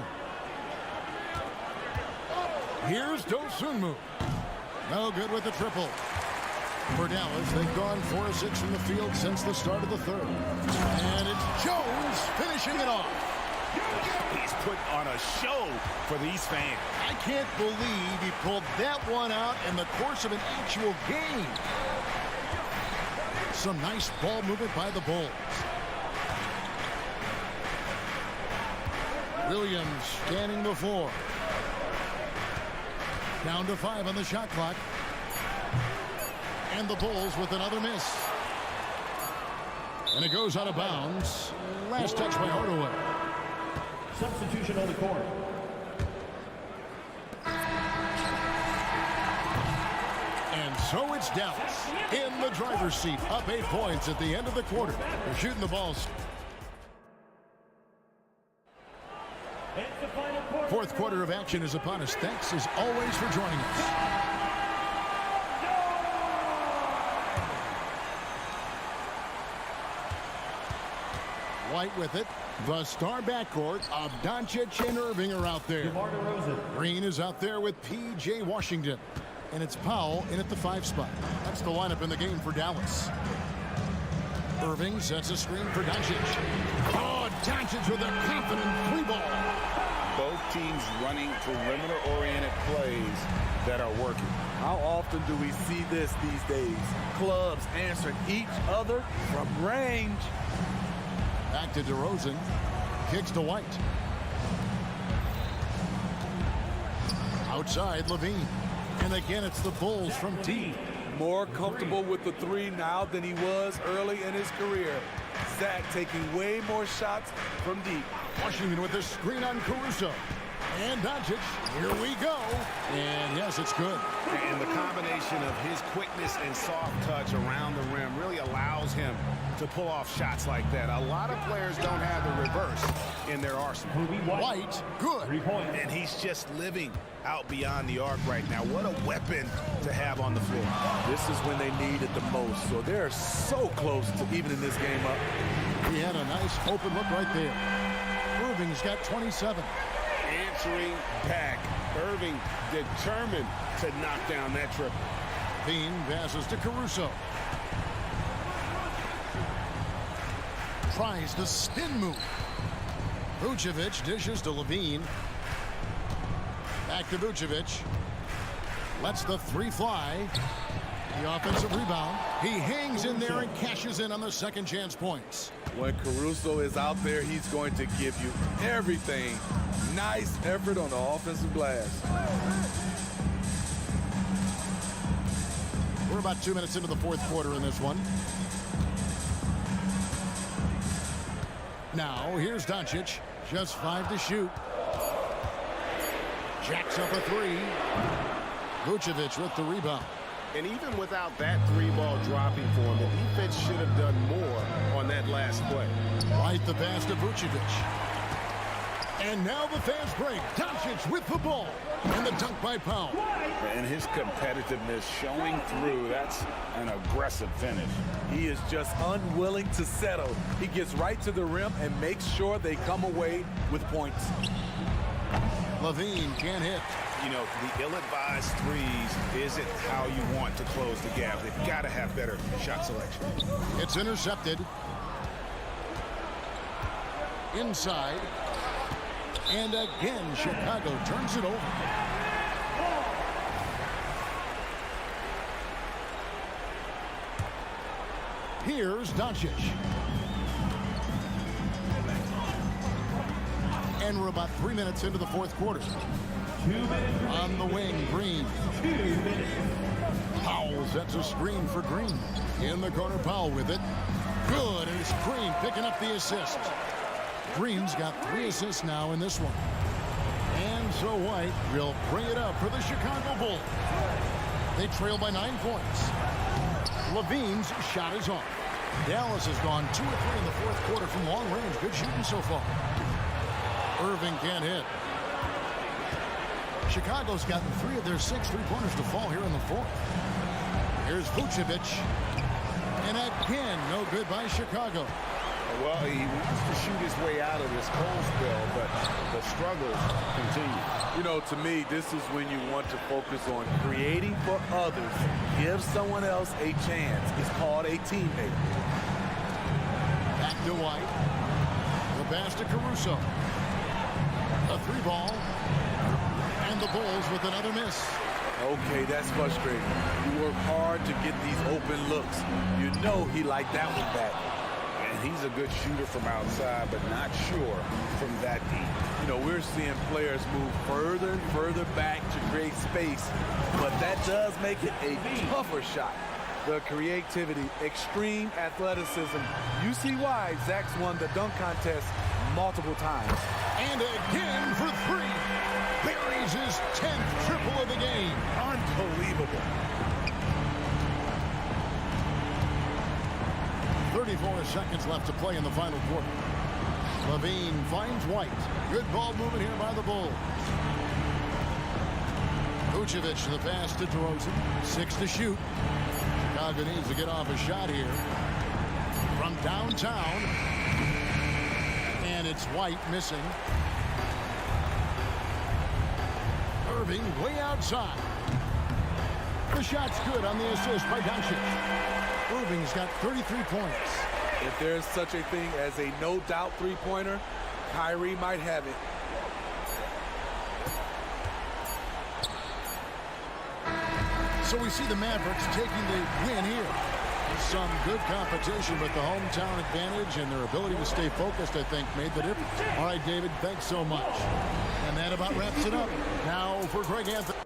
Here's Dosunmu. No good with the triple. For Dallas, they've gone 4 of 6 from the field since the start of the third. And it's Jones finishing it off. He's put on a show for these fans. I can't believe he pulled that one out in the course of an actual game. Some nice ball movement by the Bulls. Williams scanning the floor. Down to 5 on the shot clock. And the Bulls with another miss. And it goes out of bounds. Last touch by Hardaway. Substitution on the court. And so it's Dallas in the driver's seat, up 8 points at the end of the quarter. They're shooting the balls. Fourth quarter of action is upon us. Thanks as always for joining us. White with it. The star backcourt of Doncic and Irving are out there. Green is out there with P.J. Washington. And it's Powell in at the 5 spot. That's the lineup in the game for Dallas. Irving sets a screen for Doncic. Oh, Doncic with a confident 3 ball. Both teams running perimeter-oriented plays that are working. How often do we see this these days? Clubs answering each other from range. Back to DeRozan. Kicks to White. Outside, Levine. And again, it's the Bulls from deep. More comfortable with the 3 now than he was early in his career. Zach taking way more shots from deep. Washington with a screen on Caruso. And Doncic, here we go. And yes, it's good. And the combination of his quickness and soft touch around the rim really allows him to pull off shots like that. A lot of players don't have the reverse in their arsenal. White, good. 3 points. And he's just living out beyond the arc right now. What a weapon to have on the floor. This is when they need it the most. So they're so close to evening this game up. He had a nice open look right there. Irving's got 27. Answering back. Irving determined to knock down that triple. Bean passes to Caruso. Tries the spin move. Vucevic dishes to Levine. Back to Vucevic. Lets the 3 fly. The offensive rebound. He hangs in there and cashes in on the second chance points. When Caruso is out there, he's going to give you everything. Nice effort on the offensive glass. We're about 2 minutes into the fourth quarter in this one. Now, here's Doncic. Just 5 to shoot. Jacks up a 3. Vucevic with the rebound. And even without that 3-ball dropping for him, the defense should have done more on that last play. Right the pass to Vucevic. And now the fast break. Doncic with the ball. And the dunk by Powell. And his competitiveness showing through. That's an aggressive finish. He is just unwilling to settle. He gets right to the rim and makes sure they come away with points. Levine can't hit. You know, the ill-advised threes isn't how you want to close the gap. They've got to have better shot selection. It's intercepted. Inside. And again, Chicago turns it over. Here's Doncic. And we're about 3 minutes into the fourth quarter. 2 minutes. On the wing, Green. 2 minutes. Powell sets a screen for Green. In the corner, Powell with it. Good, and it's Green picking up the assist. Green's got 3 assists now in this one. And so White will bring it up for the Chicago Bulls. They trail by 9 points. Levine's shot is off. Dallas has gone 2 or 3 in the fourth quarter from long range. Good shooting so far. Irving can't hit. Chicago's gotten 3 of their 6 3-pointers to fall here in the fourth. Here's Vucevic. And again, no good by Chicago. Well, he wants to shoot his way out of this cold spell, but the struggles continue. You know, to me, this is when you want to focus on creating for others. Give someone else a chance. It's called a teammate. Back to White. The pass to Caruso. A 3-ball. And the Bulls with another miss. Okay, that's frustrating. You work hard to get these open looks. You know he liked that one back. And he's a good shooter from outside, but not sure from that deep. You know, we're seeing players move further and further back to create space, but that does make it a tougher shot. The creativity, extreme athleticism. You see why Zach's won the dunk contest multiple times. And again for 3. Buries his 10th triple of the game. Unbelievable. 34 seconds left to play in the final quarter. Levine finds White. Good ball movement here by the Bulls. Vucevic the pass to DeRozan. 6 to shoot. Chicago needs to get off a shot here. From downtown. And it's White missing. Irving way outside. The shot's good on the assist by Doncic. Irving's got 33 points. If there's such a thing as a no-doubt three-pointer, Kyrie might have it. So we see the Mavericks taking the win here. Some good competition, but the hometown advantage and their ability to stay focused, I think, made the difference. All right, David, thanks so much. And that about wraps it up. Now for Greg Anthony.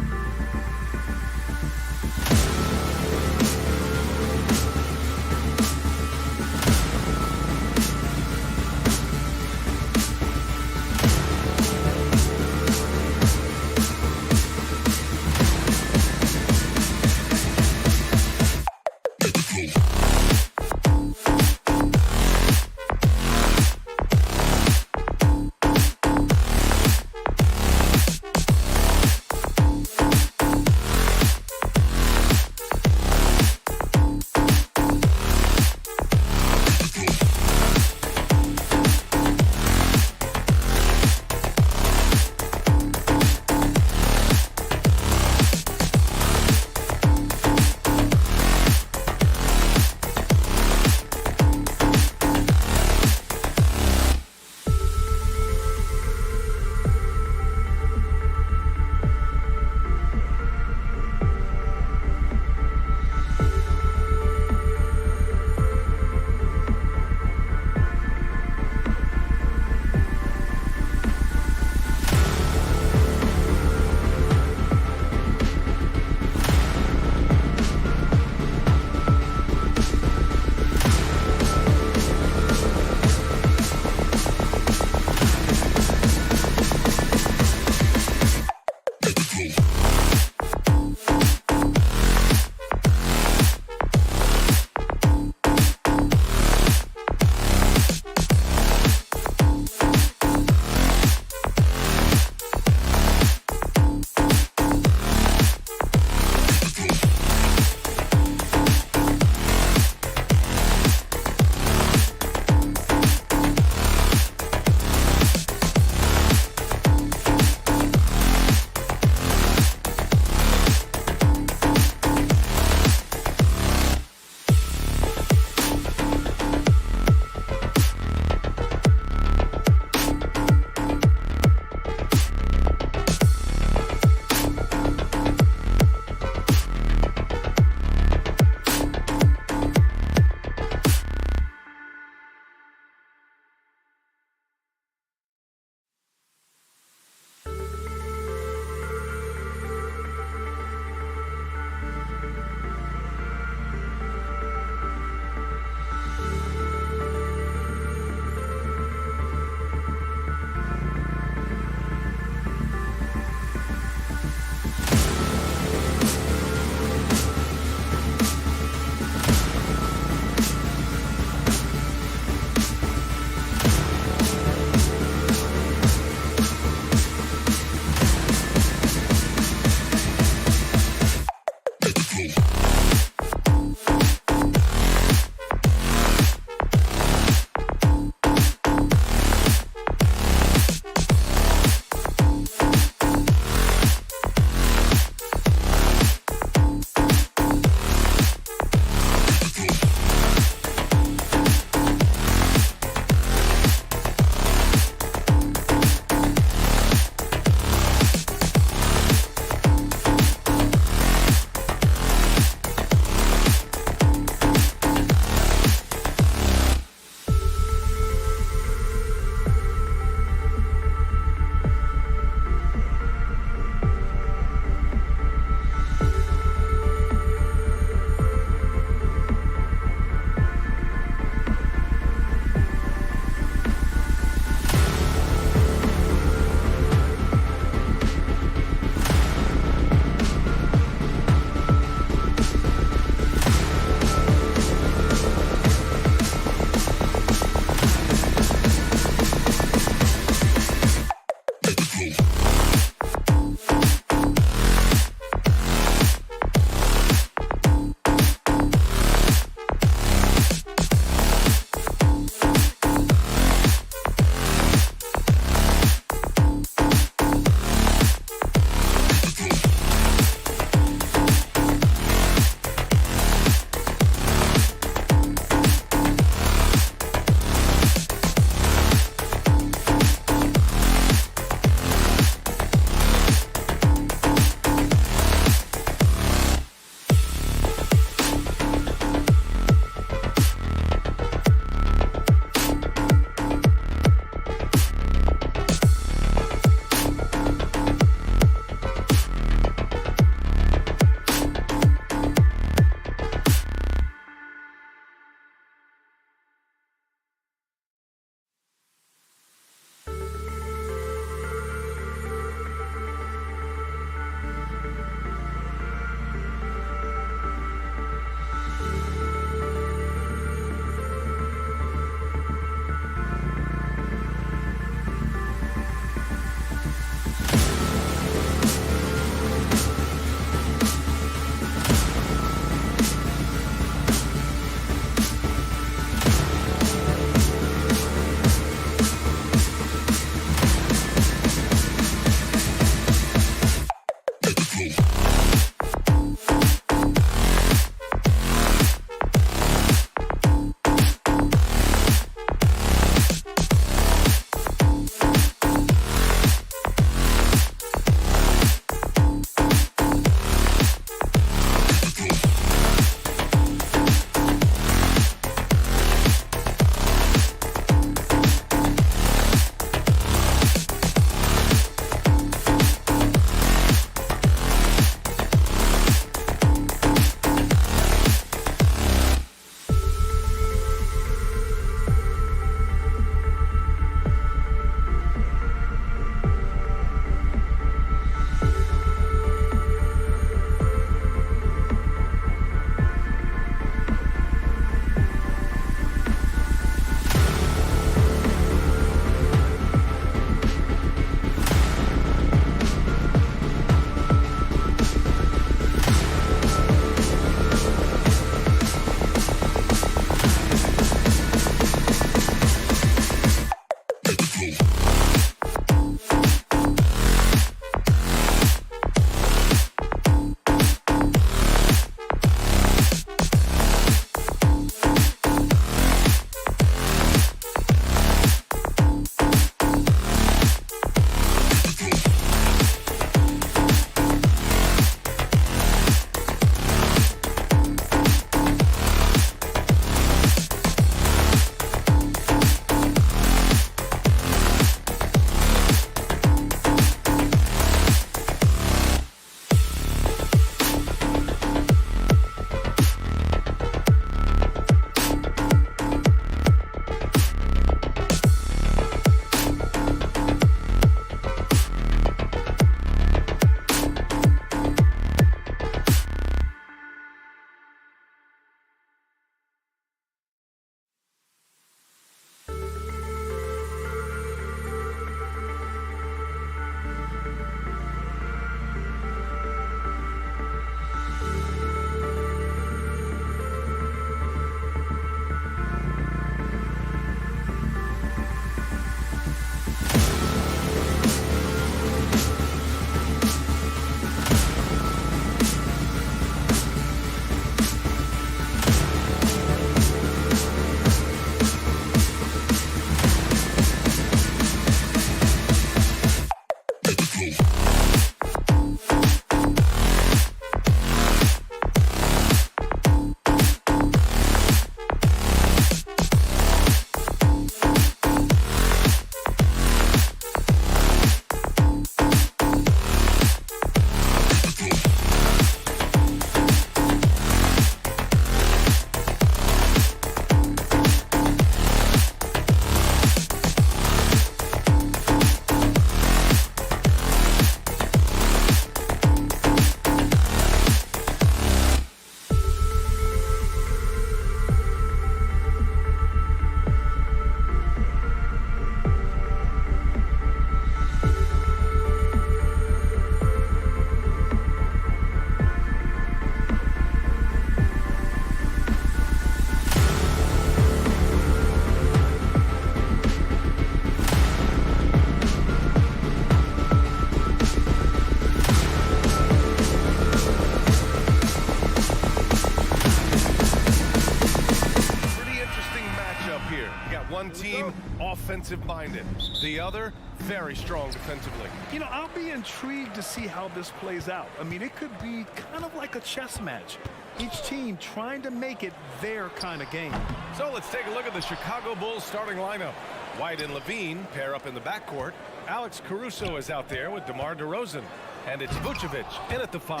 offensive-minded. The other, very strong defensively. You know, I'll be intrigued to see how this plays out. I mean, it could be kind of like a chess match. Each team trying to make it their kind of game. So let's take a look at the Chicago Bulls starting lineup. White and Levine pair up in the backcourt. Alex Caruso is out there with DeMar DeRozan. And it's Vucevic in at the 5.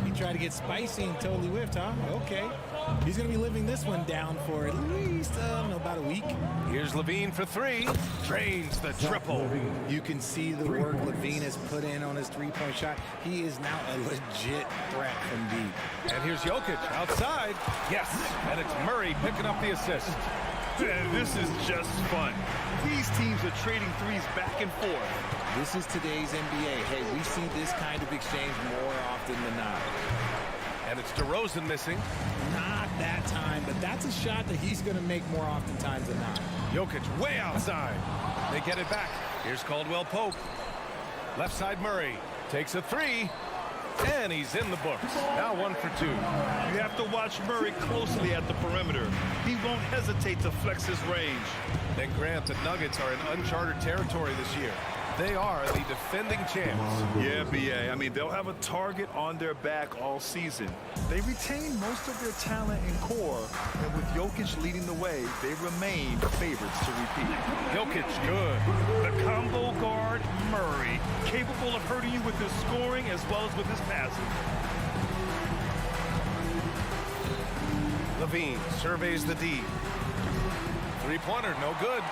He tried to get spicy and totally whiffed, huh? Okay. He's going to be living this one down for at least about a week. Here's Levine for 3. Drains the triple. You can see the work Levine has put in on his three-point shot. He is now a legit threat from deep. And here's Jokic outside. Yes. And it's Murray picking up the assist. And this is just fun. These teams are trading threes back and forth. This is today's NBA. Hey, we see this kind of exchange more often than not. And it's DeRozan missing. Not that time, but that's a shot that he's going to make more oftentimes than not. Jokic way outside. They get it back. Here's Caldwell Pope. Left side Murray takes a 3. And he's in the books. Now 1 for 2. You have to watch Murray closely at the perimeter. He won't hesitate to flex his range. Then Grant, the Nuggets are in uncharted territory this year. They are the defending champs. Yeah, BA. I mean, they'll have a target on their back all season. They retain most of their talent and core, and with Jokic leading the way, they remain favorites to repeat. Jokic, good. The combo guard, Murray, capable of hurting you with his scoring as well as with his passing. Levine surveys the D. Three-pointer, no good.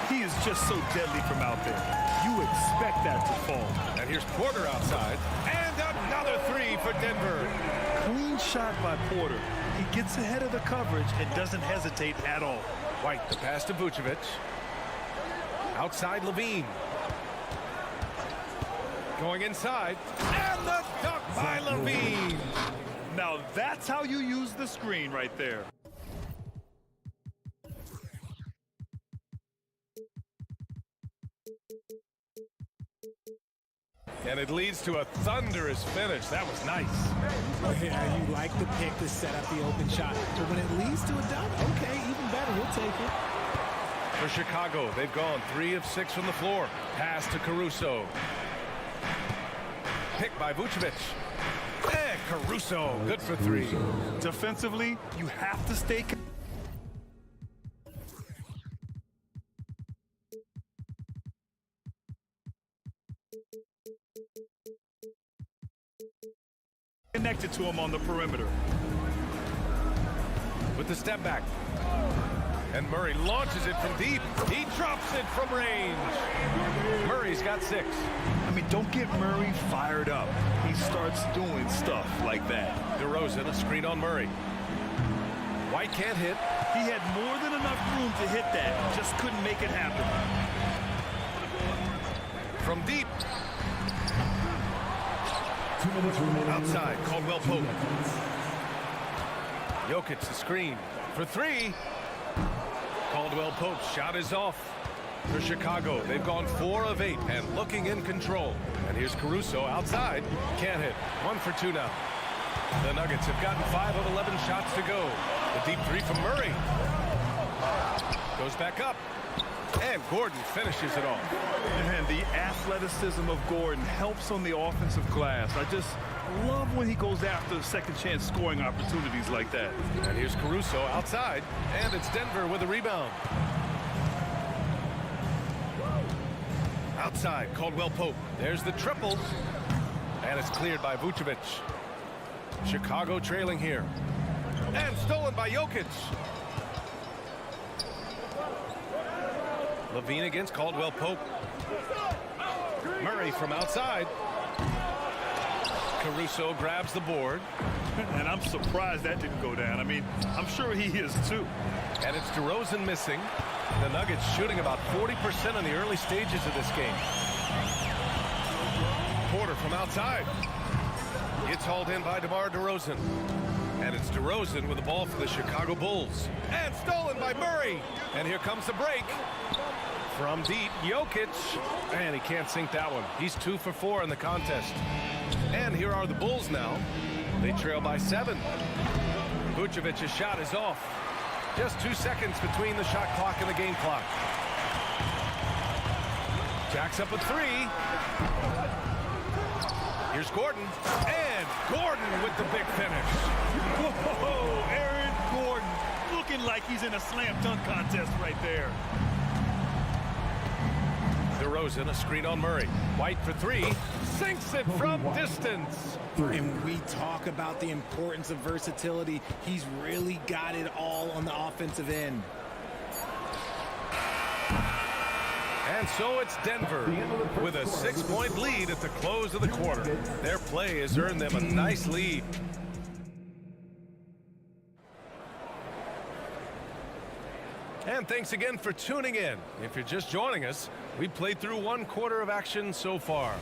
He is just so deadly from out there. You expect that to fall. And here's Porter outside. And another 3 for Denver. Clean shot by Porter. He gets ahead of the coverage and doesn't hesitate at all. White, the pass to Vucevic. Outside Levine. Going inside. And the dunk by Levine. Now that's how you use the screen right there. And it leads to a thunderous finish. That was nice. Yeah, you like the pick to set up the open shot. But when it leads to a dunk, okay, even better, we'll take it. For Chicago, they've gone 3 of 6 from the floor. Pass to Caruso. Pick by Vucevic. And Caruso, good for 3. Defensively, you have to stay connected to him on the perimeter. With the step back. And Murray launches it from deep. He drops it from range. Murray's got 6. I mean, don't get Murray fired up. He starts doing stuff like that. DeRozan, a screen on Murray. White can't hit. He had more than enough room to hit that. Just couldn't make it happen. From deep. Outside, Caldwell Pope. Jokic, the screen for 3. Caldwell Pope's shot is off. For Chicago, they've gone 4 of 8 and looking in control. And here's Caruso outside. Can't hit. 1 for 2 now. The Nuggets have gotten 5 of 11 shots to go. The deep 3 from Murray. Goes back up. And Gordon finishes it off. And the athleticism of Gordon helps on the offensive glass. I just love when he goes after second chance scoring opportunities like that. And here's Caruso outside. And it's Denver with a rebound. Outside, Caldwell Pope. There's the triple. And it's cleared by Vucevic. Chicago trailing here. And stolen by Jokic. Levine against Caldwell Pope. Murray from outside. Caruso grabs the board. And I'm surprised that didn't go down. I mean, I'm sure he is too. And it's DeRozan missing. The Nuggets shooting about 40% in the early stages of this game. Porter from outside. It's hauled in by DeMar DeRozan. And it's DeRozan with the ball for the Chicago Bulls. And stolen by Murray. And here comes the break. From deep, Jokic. And he can't sink that one. He's 2 for 4 in the contest. And here are the Bulls now. They trail by 7. Vucevic's shot is off. Just 2 seconds between the shot clock and the game clock. Jacks up a three. Here's Gordon. And Gordon with the big finish. Whoa, Aaron Gordon looking like he's in a slam dunk contest right there. DeRozan, a screen on Murray. White for three. Sinks it from distance. And we talk about the importance of versatility. He's really got it all on the offensive end. And so it's Denver with a 6-point lead at the close of the quarter. Their play has earned them a nice lead. And thanks again for tuning in. If you're just joining us, we've played through 1 quarter of action so far.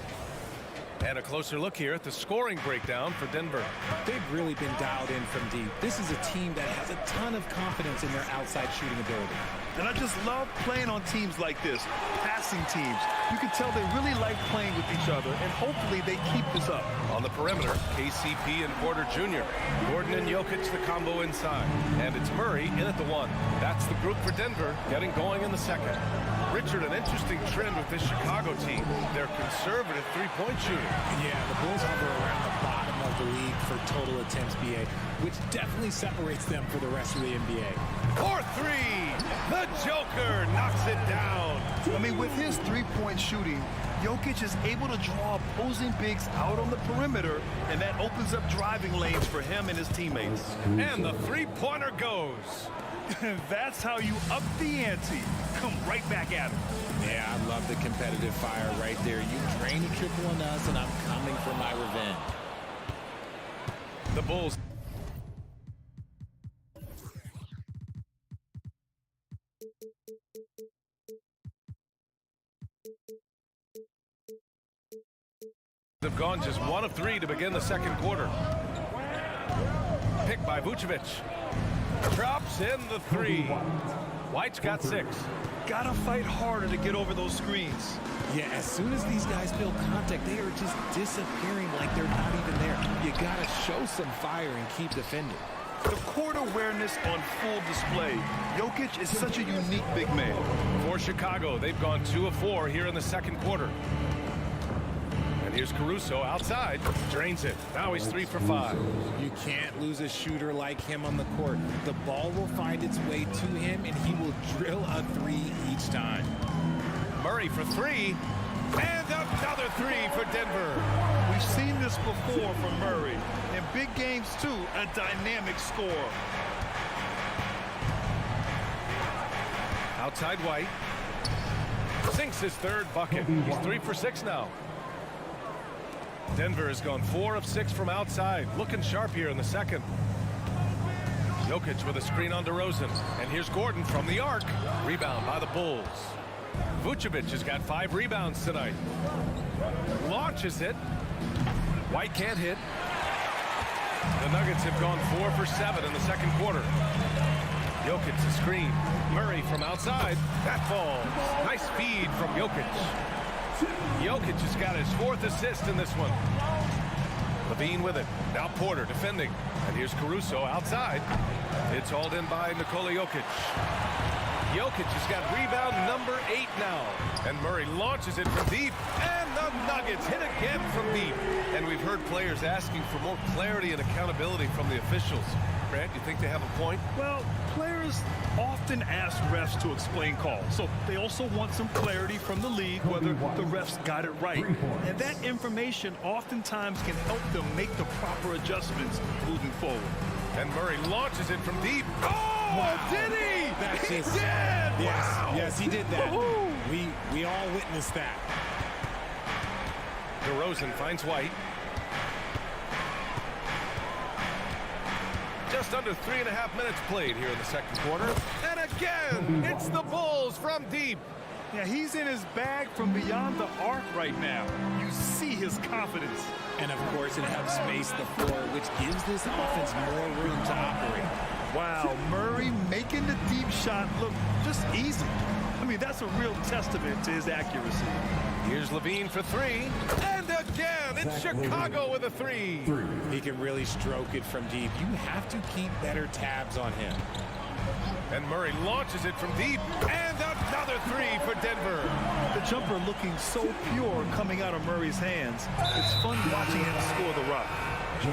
And a closer look here at the scoring breakdown for Denver. They've really been dialed in from deep. This is a team that has a ton of confidence in their outside shooting ability. And I just love playing on teams like this, passing teams. You can tell they really like playing with each other, and hopefully they keep this up. On the perimeter, KCP and Porter Jr. Gordon and Jokic the combo inside. And it's Murray in at the 1. That's the group for Denver getting going in the second. Richard, an interesting trend with this Chicago team. They're conservative three-point shooting. Yeah, the Bulls hover around the bottom of the league for total attempts, BA, which definitely separates them for the rest of the NBA. For three, the Joker knocks it down. I mean, with his three-point shooting, Jokic is able to draw opposing bigs out on the perimeter, and that opens up driving lanes for him and his teammates. And the three-pointer goes. That's how you up the ante. Come right back at him. Yeah, I love the competitive fire right there. You drain a triple on us, and I'm coming for my revenge. The Bulls. Have gone just 1 of 3 to begin the second quarter. Picked by Vucevic. Drops in the 3. White's got 6. Gotta fight harder to get over those screens. Yeah, as soon as these guys feel contact, they are just disappearing like they're not even there. You gotta show some fire and keep defending. The court awareness on full display. Jokic is such a unique big man. For Chicago, they've gone 2 of 4 here in the second quarter. And here's Caruso outside, drains it. Now he's 3 for 5. You can't lose a shooter like him on the court. The ball will find its way to him, and he will drill a 3 each time. Murray for 3, and another 3 for Denver. We've seen this before from Murray. In big games, too, a dynamic score. Outside White. Sinks his 3rd bucket. He's 3 for 6 now. Denver has gone 4 of 6 from outside. Looking sharp here in the second. Jokic with a screen on DeRozan. And here's Gordon from the arc. Rebound by the Bulls. Vucevic has got 5 rebounds tonight. Launches it. White can't hit. The Nuggets have gone 4 for 7 in the second quarter. Jokic a screen. Murray from outside. That falls. Nice feed from Jokic. Jokic has got his 4th assist in this one. Levine with it. Now Porter defending. And here's Caruso outside. It's hauled in by Nikola Jokic. Jokic has got rebound number 8 now. And Murray launches it from deep. And the Nuggets hit again from deep. And we've heard players asking for more clarity and accountability from the officials. Grant, you think they have a point? Well, players often ask refs to explain calls. So they also want some clarity from the league whether the refs got it right. And that information oftentimes can help them make the proper adjustments moving forward. And Murray launches it from deep. Oh! Wow. Did he? That's He just, did! Yes, Wow. yes, he did that. We all witnessed that. DeRozan finds White. Just under 3.5 minutes played here in the second quarter. And again, it's the Bulls from deep. Yeah, he's in his bag from beyond the arc right now. You see his confidence. And of course, it helps space the floor, which gives this offense more room to operate. Wow, Murray making the deep shot look just easy. I mean, that's a real testament to his accuracy. Here's Levine for 3. And again, it's Chicago with a 3. He can really stroke it from deep. You have to keep better tabs on him. And Murray launches it from deep. And another 3 for Denver. The jumper looking so pure coming out of Murray's hands. It's fun watching him score the rock.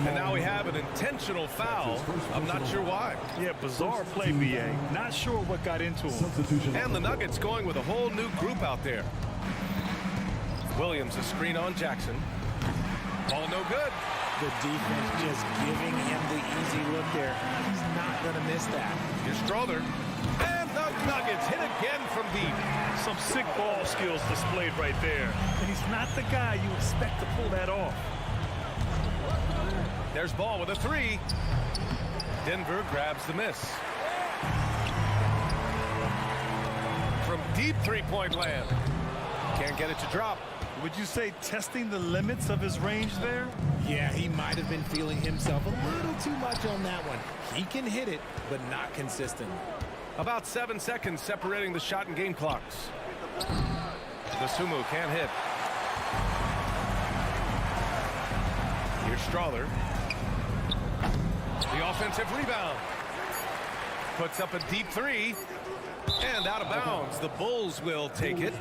And now we have an intentional foul. I'm not sure why. Yeah, bizarre play, BA. Not sure what got into him. And the Nuggets going with a whole new group out there. Williams, a screen on Jackson. Ball no good. The defense just giving him the easy look there. He's not going to miss that. Here's Strother. And the Nuggets hit again from deep. Some sick ball skills displayed right there. And he's not the guy you expect to pull that off. There's Ball with a three. Denver grabs the miss. From deep three-point land. Can't get it to drop. Would you say testing the limits of his range there? Yeah, he might have been feeling himself a little too much on that one. He can hit it, but not consistent. About 7 seconds separating the shot and game clocks. The Sumu can't hit. Here's Strother. The offensive rebound. Puts up a deep three. And out of bounds. The Bulls will take it.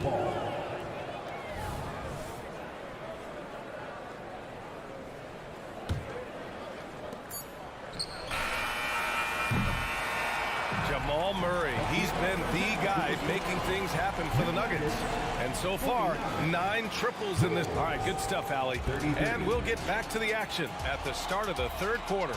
Jamal Murray, he's been the guy making things happen for the Nuggets. And so far, 9 triples in this. All right, good stuff, Allie. And we'll get back to the action at the start of the third quarter.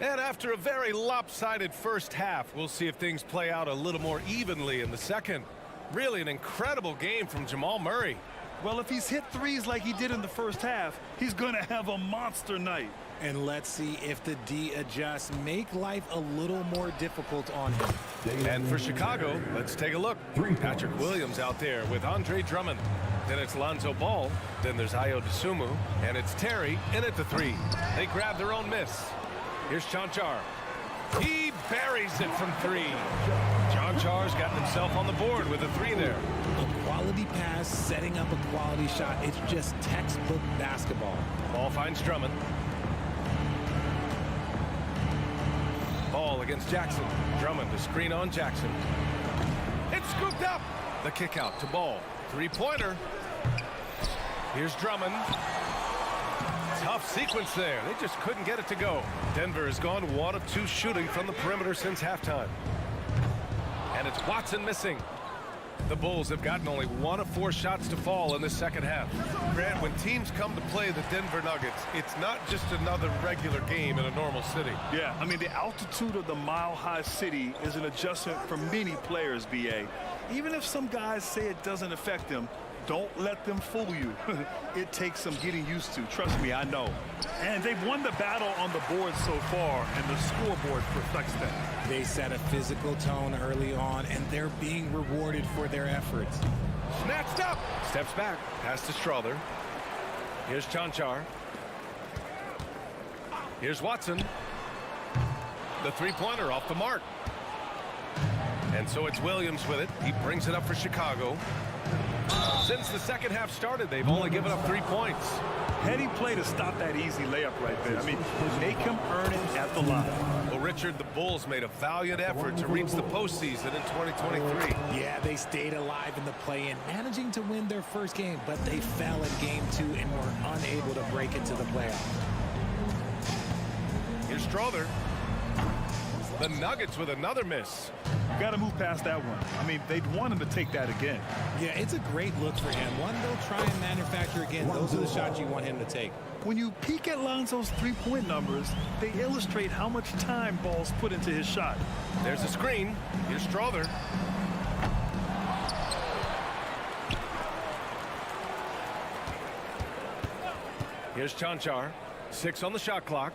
And after a very lopsided first half, we'll see if things play out a little more evenly in the second. Really an incredible game from Jamal Murray. Well, if he's hit threes like he did in the first half, he's going to have a monster night. And let's see if the D adjusts, make life a little more difficult on him. And for Chicago, let's take a look. Patrick Williams out there with Andre Drummond. Then it's Lonzo Ball. Then there's Ayo Dosunmu. And it's Terry in at the three. They grab their own miss. Here's Chanchar. He buries it from three. Chanchar's gotten himself on the board with a three there. A quality pass, setting up a quality shot. It's just textbook basketball. Ball finds Drummond. Ball against Jackson. Drummond to screen on Jackson. It's scooped up. The kick out to Ball. Three-pointer. Here's Drummond. Tough sequence there. They just couldn't get it to go. Denver has gone 1 of 2 shooting from the perimeter since halftime. And it's Watson missing. The Bulls have gotten only 1 of 4 shots to fall in the second half. Grant, when teams come to play the Denver Nuggets, it's not just another regular game in a normal city. Yeah, I mean, the altitude of the mile-high city is an adjustment for many players, BA. Even if some guys say it doesn't affect them, don't let them fool you. It takes some getting used to. Trust me, I know. And they've won the battle on the board so far, and the scoreboard reflects that. They set a physical tone early on, and they're being rewarded for their efforts. Snatched up. Steps back. Pass to Strother. Here's Chanchar. Here's Watson. The three-pointer off the mark. And so it's Williams with it. He brings it up for Chicago. Since the second half started, they've only given up 3 points. Heady play to stop that easy layup right there. I mean, make him earn it at the line. Well, Richard, the Bulls made a valiant effort to reach the postseason in 2023. Yeah, they stayed alive in the play-in, managing to win their first game, but they fell in game 2 and were unable to break into the playoffs. Here's Strother. The Nuggets with another miss. You got to move past that one. I mean, they'd want him to take that again. Yeah, it's a great look for him. One they'll try and manufacture again. Those are the shots you want him to take. When you peek at Lonzo's three-point numbers, they illustrate how much time Ball's put into his shot. There's a screen. Here's Strother. Here's Chanchar. 6 on the shot clock.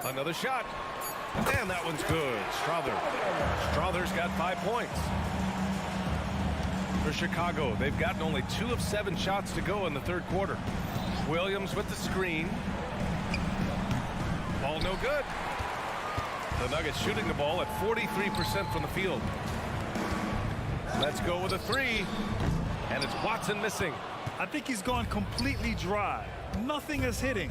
Another shot. And that one's good. Strother's got 5 points. For Chicago, they've gotten only 2 of 7 shots to go in the third quarter. Williams with the screen. Ball no good. The Nuggets shooting the ball at 43% from the field. Let's go with a three. And it's Watson missing. I think he's gone completely dry. Nothing is hitting.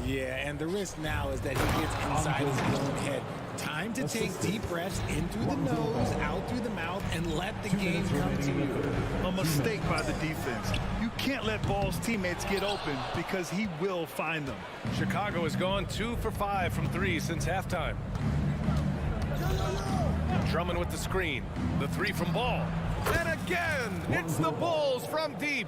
Yeah, and the risk now is that he gets inside his own head. Time to take deep breaths in through the nose, out through the mouth, and let the game come to you. A mistake by the defense. You can't let Ball's teammates get open because he will find them. Chicago has gone 2 for 5 from 3 since halftime. Drummond with the screen. The three from Ball. And again, it's the Bulls from deep.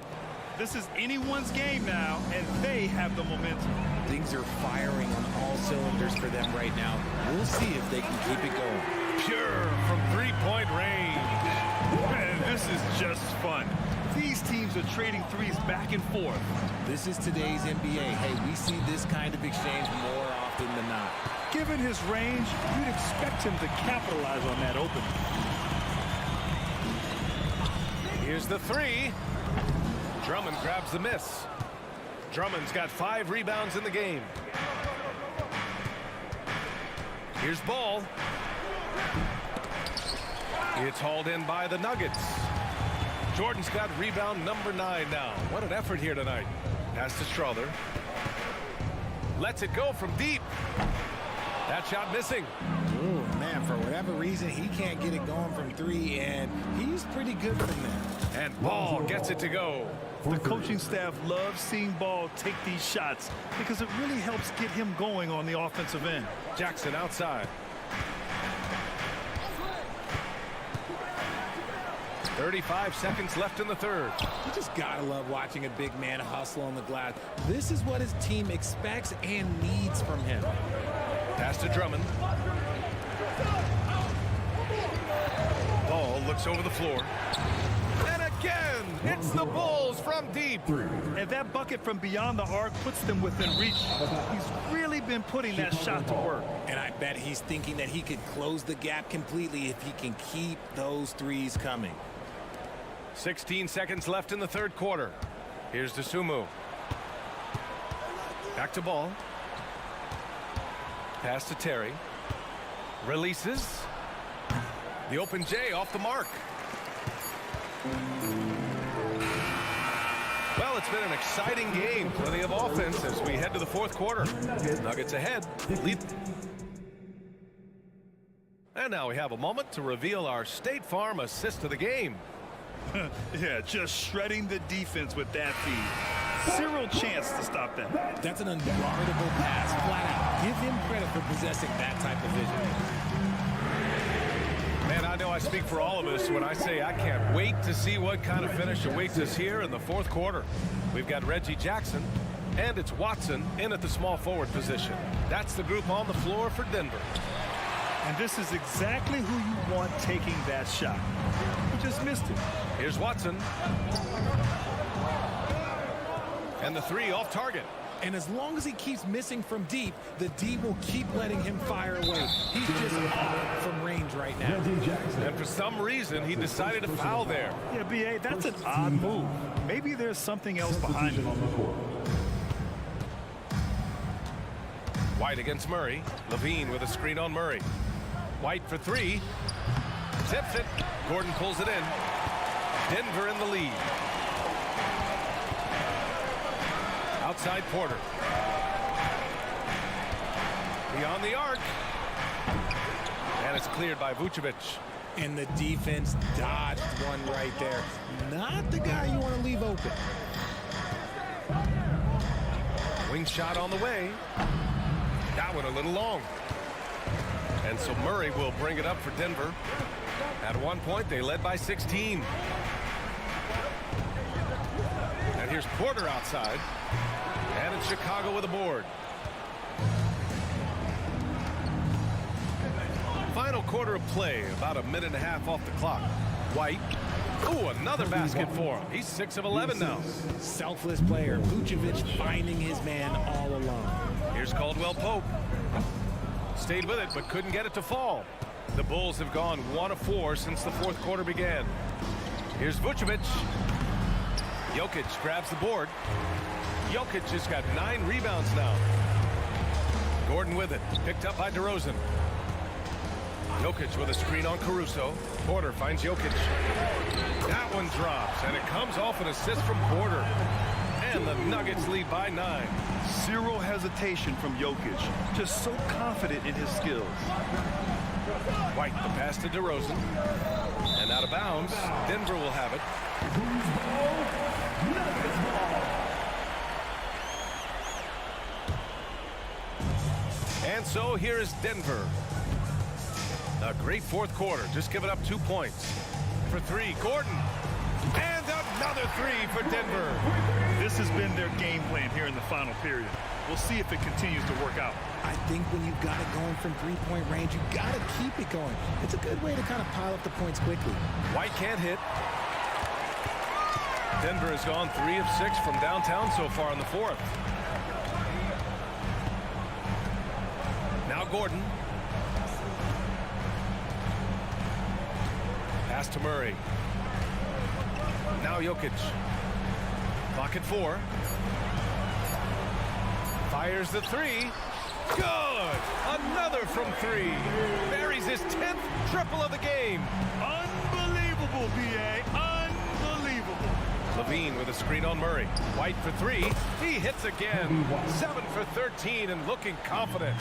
This is anyone's game now, and they have the momentum. Things are firing on all cylinders for them right now. We'll see if they can keep it going. Pure from three-point range. And this is just fun. These teams are trading threes back and forth. This is today's NBA. Hey, we see this kind of exchange more often than not. Given his range, you'd expect him to capitalize on that opening. Here's the three. Drummond grabs the miss. Drummond's got 5 rebounds in the game. Here's Ball. It's hauled in by the Nuggets. Jordan's got rebound number 9 now. What an effort here tonight. Pass to Strother. Lets it go from deep. That shot missing. Ooh, man, for whatever reason, he can't get it going from 3, and he's pretty good from there. And Ball gets it to go. The coaching staff loves seeing Ball take these shots because it really helps get him going on the offensive end. Jackson outside. 35 seconds left in the third. You just gotta love watching a big man hustle on the glass. This is what his team expects and needs from him. Pass to Drummond. Ball looks over the floor. And again, it's the Bulls from deep. And that bucket from beyond the arc puts them within reach. He's really been putting that shot to work. And I bet he's thinking that he could close the gap completely if he can keep those threes coming. 16 seconds left in the third quarter. Here's Dosunmu. Back to Ball. Pass to Terry. Releases. The open J off the mark. Well, it's been an exciting game. Plenty of offense as we head to the fourth quarter. Nuggets ahead. Lead. And now we have a moment to reveal our State Farm assist of the game. Yeah, just shredding the defense with that feed. Zero chance to stop that. That's an unguardable pass, flat out. Give him credit for possessing that type of vision. Man, I know I speak for all of us when I say I can't wait to see what kind of finish awaits us here in the fourth quarter. We've got Reggie Jackson, and it's Watson in at the small forward position. That's the group on the floor for Denver. And this is exactly who you want taking that shot. He just missed it. Here's Watson. And the three off target. And as long as he keeps missing from deep, the D will keep letting him fire away. He's just off from range right now. And for some reason, he decided to foul there. Yeah, B.A., that's an odd move. Maybe there's something else behind it. White against Murray. Levine with a screen on Murray. White for three. Tips it. Gordon pulls it in. Denver in the lead. Outside Porter. Beyond the arc. And it's cleared by Vucevic. And the defense dodged one right there. Not the guy you want to leave open. Wing shot on the way. That one a little long. And so Murray will bring it up for Denver. At one point, they led by 16. And here's Porter outside. And it's Chicago with a board. Final quarter of play, about a minute and a half off the clock. White. Ooh, another basket for him. He's 6 of 11 now. Selfless player. Vucevic finding his man all alone. Here's Caldwell Pope. Stayed with it, but couldn't get it to fall. The Bulls have gone 1 of 4 since the fourth quarter began. Here's Vucevic. Jokic grabs the board. Jokic has got 9 rebounds now. Gordon with it. Picked up by DeRozan. Jokic with a screen on Caruso. Porter finds Jokic. That one drops, and it comes off an assist from Porter. And the Nuggets lead by 9. Zero hesitation from Jokic. Just so confident in his skills. White, the pass to DeRozan. And out of bounds. Denver will have it. And so here is Denver. A great fourth quarter. Just giving up 2 points. For 3, Gordon. And another 3 for Denver. This has been their game plan here in the final period. We'll see if it continues to work out. I think when you've got it going from three-point range, you've got to keep it going. It's a good way to kind of pile up the points quickly. White can't hit. Denver has gone 3 of 6 from downtown so far in the fourth. Now Gordon. Pass to Murray. Now Jokic. Clock at 4. Fires the 3. Good! Another from 3. Buries his 10th triple of the game. Unbelievable, B.A. Unbelievable. Levine with a screen on Murray. White for 3. He hits again. 7 for 13 and looking confident.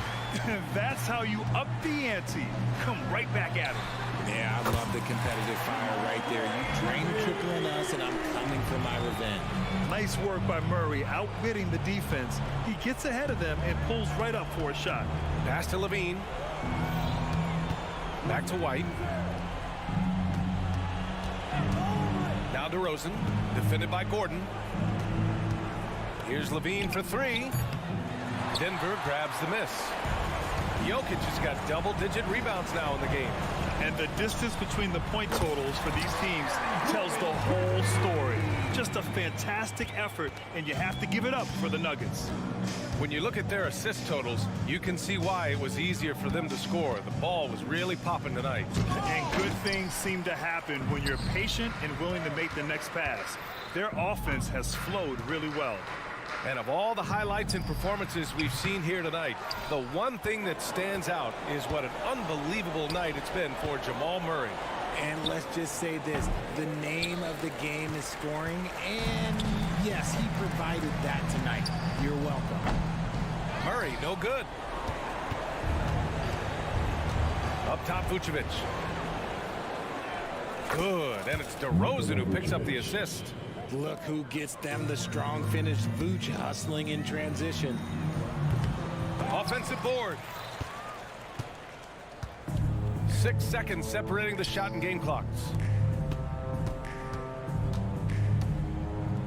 That's how you up the ante. Come right back at it. Yeah, I love the competitive fire right there. You drain a triple on us, and I'm coming for my revenge. Nice work by Murray, outwitting the defense. He gets ahead of them and pulls right up for a shot. Pass to Levine. Back to White. Now DeRozan, defended by Gordon. Here's Levine for 3. Denver grabs the miss. Jokic has got double-digit rebounds now in the game. And the distance between the point totals for these teams tells the whole story. Just a fantastic effort, and you have to give it up for the Nuggets. When you look at their assist totals, you can see why it was easier for them to score. The ball was really popping tonight. And good things seem to happen when you're patient and willing to make the next pass. Their offense has flowed really well. And of all the highlights and performances we've seen here tonight, the one thing that stands out is what an unbelievable night it's been for Jamal Murray. And let's just say this, the name of the game is scoring, and yes, he provided that tonight. You're welcome. Murray, no good. Up top, Vucevic. Good, and it's DeRozan who picks up the assist. Look who gets them the strong finish. Vooch hustling in transition. Offensive board. 6 seconds separating the shot and game clocks.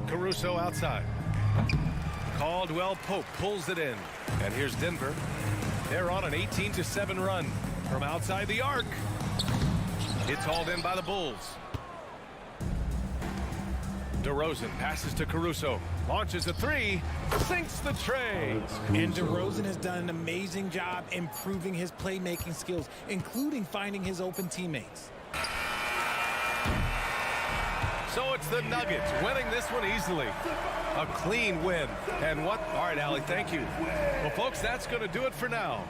Caruso outside. Caldwell Pope pulls it in. And here's Denver. They're on an 18-7 run from outside the arc. It's hauled in by the Bulls. DeRozan passes to Caruso, launches a 3, sinks the tray. And DeRozan has done an amazing job improving his playmaking skills, including finding his open teammates. So it's the Nuggets winning this one easily. A clean win. And what? All right, Allie, thank you. Well, folks, that's going to do it for now.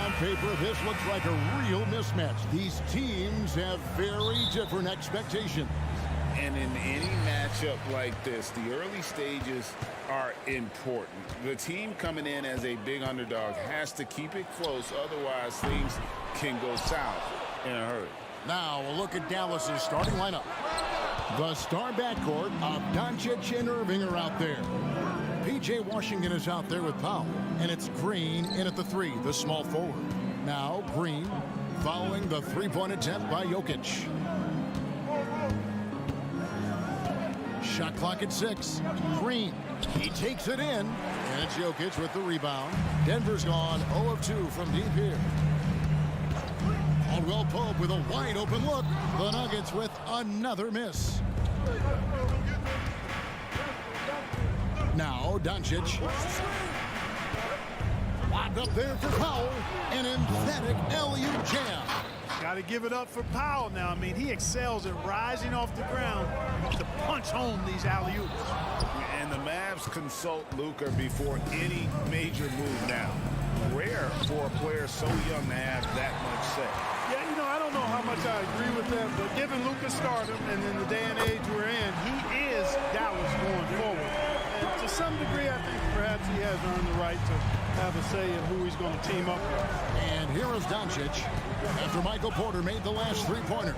On paper, this looks like a real mismatch. These teams have very different expectations. And in any matchup like this, the early stages are important. The team coming in as a big underdog has to keep it close, otherwise things can go south in a hurry. Now a look at Dallas's starting lineup. The star backcourt of Doncic and Irving are out there. P.J. Washington is out there with Powell, and it's Green in at the 3, the small forward. Now Green following the three-point attempt by Jokic. Shot clock at 6. Green, he takes it in, and it's Jokic with the rebound. Denver's gone 0 of 2 from deep here. Caldwell Pope with a wide open look. The Nuggets with another miss. Now Doncic. Locked up there for Powell. An emphatic alley-oop jam. Got to give it up for Powell now. I mean, he excels at rising off the ground to punch home these alley-oops. And the Mavs consult Luka before any major move now. Rare for a player so young to have that much say. Yeah, you know, I don't know how much I agree with that, but given Luka stardom and in the day and age we're in, he is Dallas going forward. And to some degree, I think perhaps he has earned the right to have a say in who he's going to team up with. And here is Doncic after Michael Porter made the last three-pointer.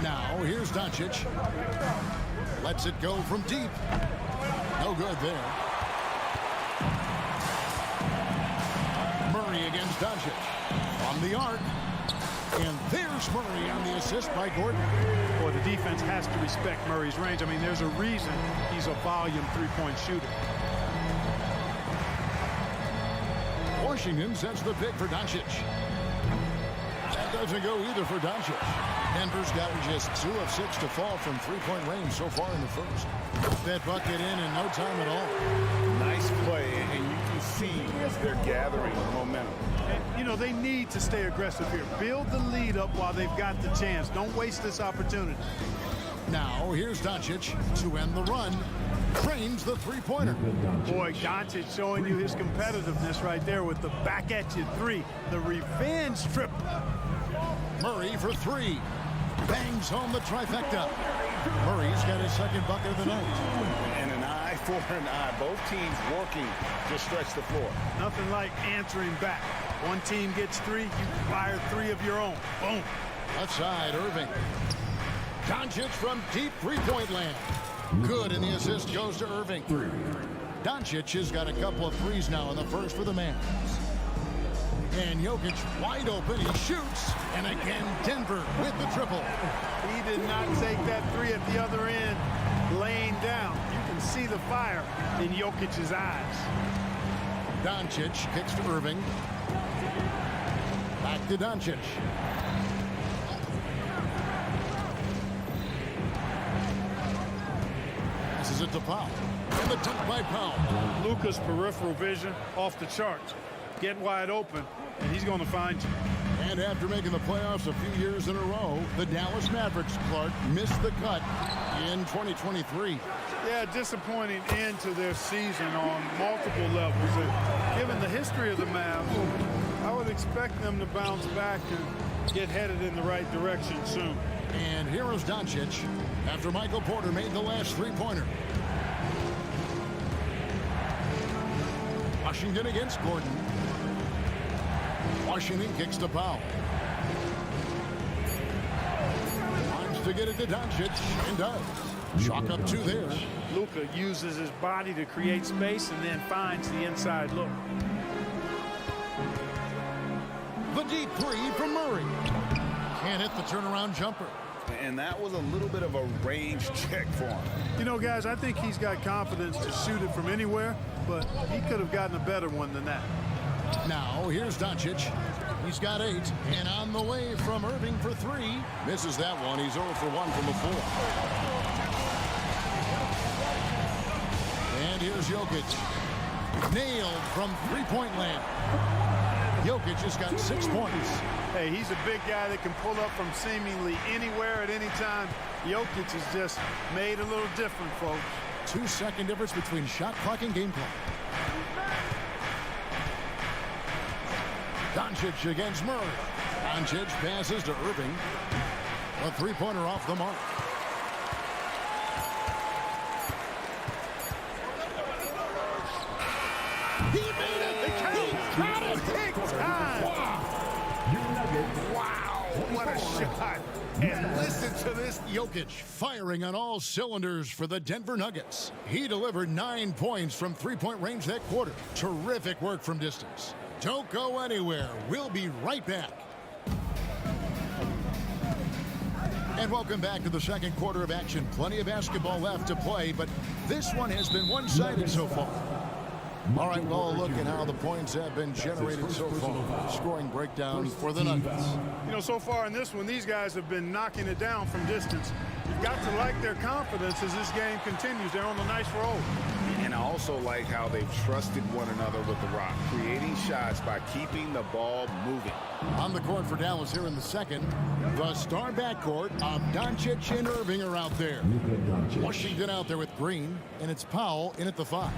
Now here's Doncic. Lets it go from deep. No good there. Murray against Doncic. On the arc. And there's Murray on the assist by Gordon. Boy, the defense has to respect Murray's range. I mean, there's a reason he's a volume three-point shooter. Washington sets the pick for Doncic. That doesn't go either for Doncic. Denver's gotten just 2 of 6 to fall from three-point range so far in the first. That bucket in no time at all. Nice play, and you can see they're gathering momentum. And, you know, they need to stay aggressive here. Build the lead up while they've got the chance. Don't waste this opportunity. Now here's Doncic to end the run. Trains the three-pointer. Boy, Doncic showing you his competitiveness right there with the back-at-you 3. The revenge trip. Murray for 3. Bangs home the trifecta. Murray's got his second bucket of the night. And an eye for an eye. Both teams working to stretch the floor. Nothing like answering back. One team gets 3, you fire 3 of your own. Boom. Left side, Irving. Doncic from deep three-point land. Good, and the assist goes to Irving. Doncic has got a couple of threes now in the first for the Mavs. And Jokic wide open, he shoots, and again Denver with the triple. He did not take that 3 at the other end, laying down. You can see the fire in Jokic's eyes. Doncic kicks to Irving. Back to Doncic. Passes it to Powell. And the dunk by Powell. Luka's peripheral vision off the charts. Get wide open, and he's going to find you. And after making the playoffs a few years in a row, the Dallas Mavericks, Clark, missed the cut in 2023. Yeah, disappointing end to their season on multiple levels. And given the history of the Mavs, I would expect them to bounce back and get headed in the right direction soon. And here is Doncic after Michael Porter made the last three-pointer. Washington against Gordon. Washington kicks to Powell. Wants to get it to Doncic, and does. Chalk up 2 there. Luka uses his body to create space and then finds the inside look. The deep 3 from Murray. Can't hit the turnaround jumper. And that was a little bit of a range check for him. You know, guys, I think he's got confidence to shoot it from anywhere, but he could have gotten a better one than that. Now, here's Doncic. He's got 8, and on the way from Irving for 3. Misses that one. He's 0 for 1 from the floor. And here's Jokic. Nailed from three-point land. Jokic has got 6 points. Hey, he's a big guy that can pull up from seemingly anywhere at any time. Jokic is just made a little different, folks. 2-second difference between shot clock and game clock. Doncic against Murray. Doncic passes to Irving. A three-pointer off the mark. He made it. The Kings got it. Big time. Wow, what a shot. And listen to this. Jokic firing on all cylinders for the Denver Nuggets. He delivered 9 points from three-point range that quarter. Terrific work from distance. Don't go anywhere. We'll be right back. And welcome back to the second quarter of action. Plenty of basketball left to play, but this one has been one-sided so far. All right, well, look at how the points have been generated so far. Scoring breakdown for the Nuggets. You know, so far in this one, these guys have been knocking it down from distance. You've got to like their confidence as this game continues. They're on a nice roll. And I also like how they've trusted one another with the rock, creating shots by keeping the ball moving. On the court for Dallas here in the second, the star backcourt of Doncic and Irving are out there. Washington out there with Green, and it's Powell in at the 5.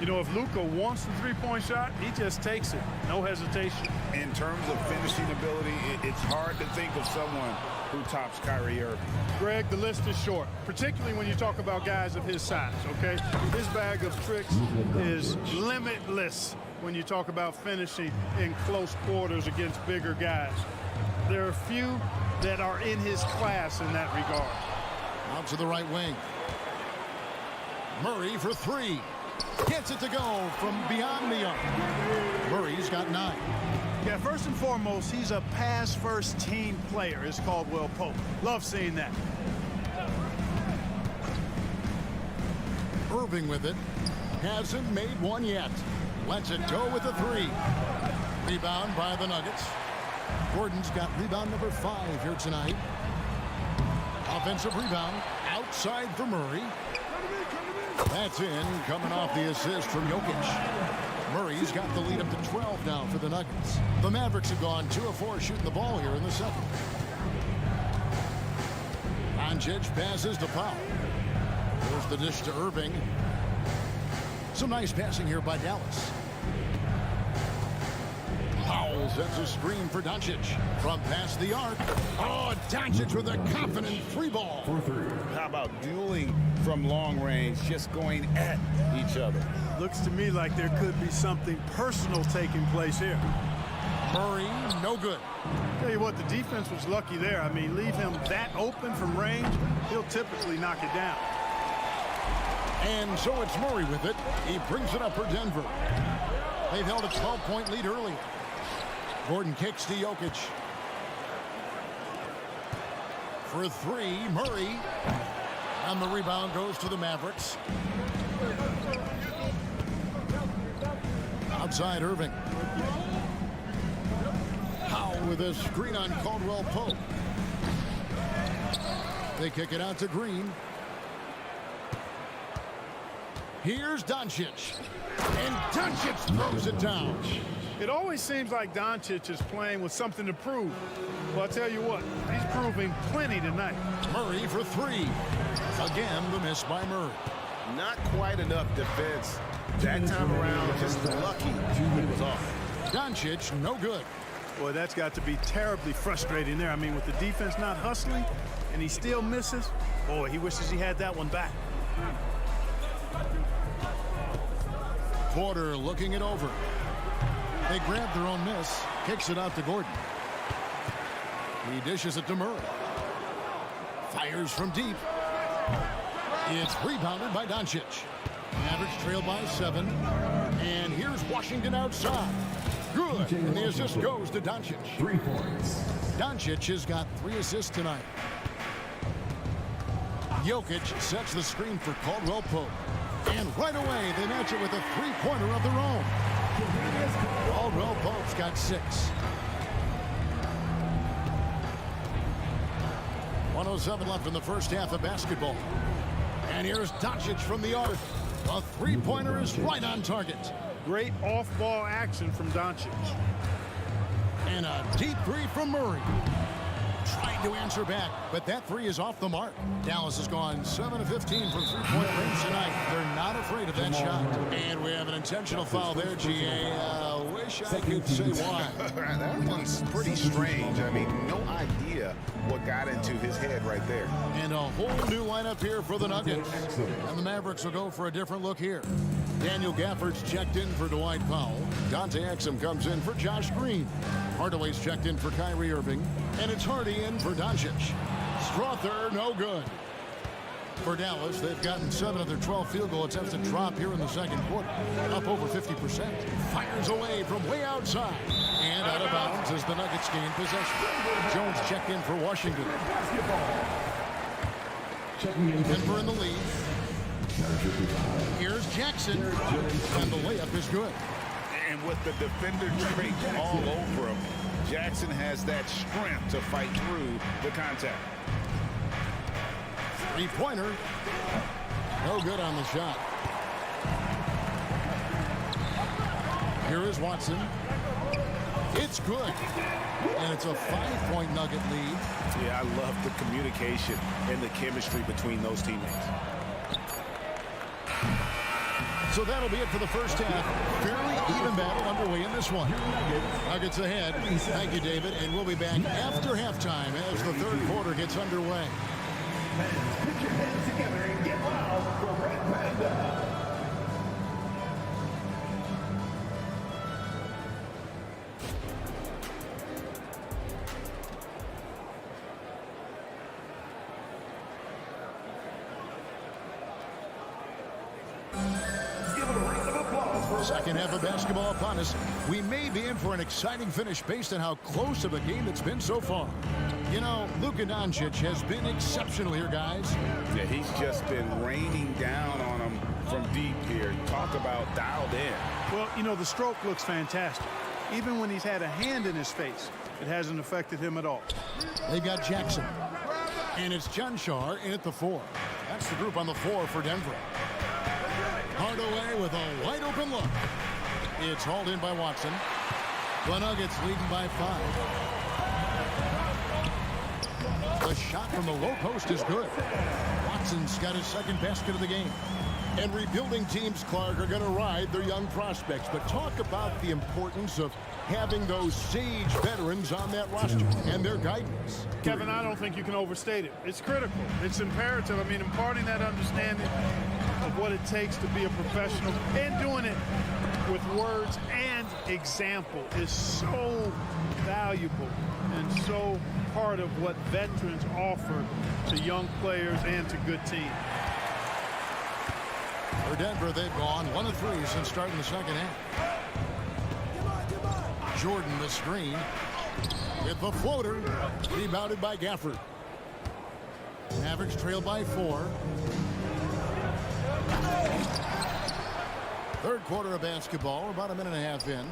You know, if Luka wants the three-point shot, he just takes it. No hesitation. In terms of finishing ability, it's hard to think of someone who tops Kyrie Irving. Greg, the list is short, particularly when you talk about guys of his size, okay? His bag of tricks is limitless when you talk about finishing in close quarters against bigger guys. There are few that are in his class in that regard. Out to the right wing. Murray for 3. Gets it to go from beyond the arc. Murray's got 9. Yeah, first and foremost, he's a pass-first team player, is Caldwell Pope. Love seeing that. Irving with it. Hasn't made one yet. Lets it go with a 3. Rebound by the Nuggets. Gordon's got rebound number 5 here tonight. Offensive rebound outside for Murray. That's in, coming off the assist from Jokic. Murray's got the lead up to 12 now for the Nuggets. The Mavericks have gone 2 of 4 shooting the ball here in the second. Doncic passes to Powell. There's the dish to Irving. Some nice passing here by Dallas. Powell sets a screen for Doncic. From past the arc. Oh, Doncic with a confident 3 ball. How about dueling from long range, just going at each other? Looks to me like there could be something personal taking place here. Murray, no good. Tell you what, the defense was lucky there. I mean, leave him that open from range, he'll typically knock it down. And so it's Murray with it. He brings it up for Denver. They've held a 12-point lead early. Gordon kicks to Jokic. For 3, Murray. And the rebound goes to the Mavericks. Outside Irving. Powell with a screen on Caldwell Pope. They kick it out to Green. Here's Doncic. And Doncic throws it down. It always seems like Doncic is playing with something to prove. Well, I'll tell you what, he's proving plenty tonight. Murray for 3. Again, the miss by Murray. Not quite enough defense. That time around, just lucky he was off. Doncic, no good. Boy, that's got to be terribly frustrating there. I mean, with the defense not hustling and he still misses, boy, he wishes he had that one back. Porter looking it over. They grab their own miss. Kicks it out to Gordon. He dishes it to Murray. Fires from deep. It's rebounded by Doncic. Mavericks trail by 7. And here's Washington outside. Good. And the assist goes to Doncic. 3 points. Doncic has got 3 assists tonight. Jokic sets the screen for Caldwell Pope. And right away, they match it with a 3-pointer of their own. Caldwell Pope's got 6. 1:07 left in the first half of basketball. And here's Doncic from the arc. A 3-pointer is right on target. Great off-ball action from Doncic. And a deep 3 from Murray. Trying to answer back, but that three is off the mark. Dallas has gone 7 of 15 from three-point range tonight. They're not afraid of that shot. And we have an intentional foul there, GA. Wish I could say why. That one's pretty strange. I mean, no idea what got into his head right there. And a whole new lineup here for the Nuggets. And the Mavericks will go for a different look here. Daniel Gafford's checked in for Dwight Powell. Dante Exum comes in for Josh Green. Hardaway's checked in for Kyrie Irving. And it's Hardy in for Doncic. Strother, no good. For Dallas, they've gotten 7 of their 12 field goal attempts to drop here in the second quarter. Up over 50%. Fires away from way outside. And out of bounds as the Nuggets gain possession. Jones checked in for Washington. Denver in the lead. Here's Jackson. And the layup is good. And with the defender draped all over him, Jackson has that strength to fight through the contact. Three-pointer. No good on the shot. Here is Watson. It's good. And it's a 5-point Nugget lead. Yeah, I love the communication and the chemistry between those teammates. So that'll be it for the first half. Fairly even battle underway in this one. Nuggets ahead. Thank you, David. And we'll be back after halftime as the third quarter gets underway. Put your hands together and get loud for Red Panda. Second half of basketball upon us. We may be in for an exciting finish based on how close of a game it's been so far. You know, Luka Doncic has been exceptional here, guys. Yeah, he's just been raining down on him from deep here. Talk about dialed in. Well, you know, the stroke looks fantastic. Even when he's had a hand in his face, it hasn't affected him at all. They've got Jackson. And it's Janshar in at the 4. That's the group on the 4 for Denver. Hardaway with a wide open look. It's hauled in by Watson. The Nuggets leading by 5. The shot from the low post is good. Watson's got his second basket of the game. And rebuilding teams, Clark, are going to ride their young prospects. But talk about the importance of having those sage veterans on that roster and their guidance. Kevin, I don't think you can overstate it. It's critical. It's imperative. I mean, imparting that understanding of what it takes to be a professional and doing it with words and example is so valuable and so part of what veterans offer to young players and to good teams. For Denver, they've gone 1 of 3 since starting the second half. Jordan the screen with the floater, rebounded by Gafford. Mavericks trail by 4. Third quarter of basketball. We're about a minute and a half in.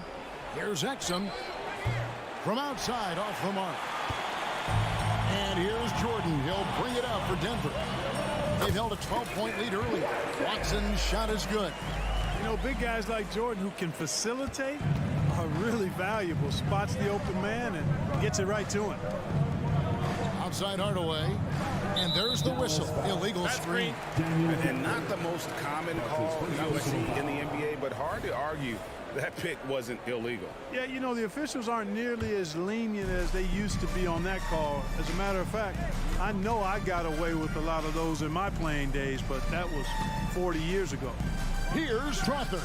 Here's Exum from outside off the mark. And here's Jordan. He'll bring it up for Denver. They've held a 12-point lead earlier. Watson's shot is good. You know, big guys like Jordan who can facilitate are really valuable. Spots the open man and gets it right to him. Outside Hardaway. And there's the whistle. Illegal screen. And not the most common call you see in the NBA, but hard to argue that pick wasn't illegal. Yeah, you know, the officials aren't nearly as lenient as they used to be on that call. As a matter of fact, I know I got away with a lot of those in my playing days, but that was 40 years ago. Here's Strother.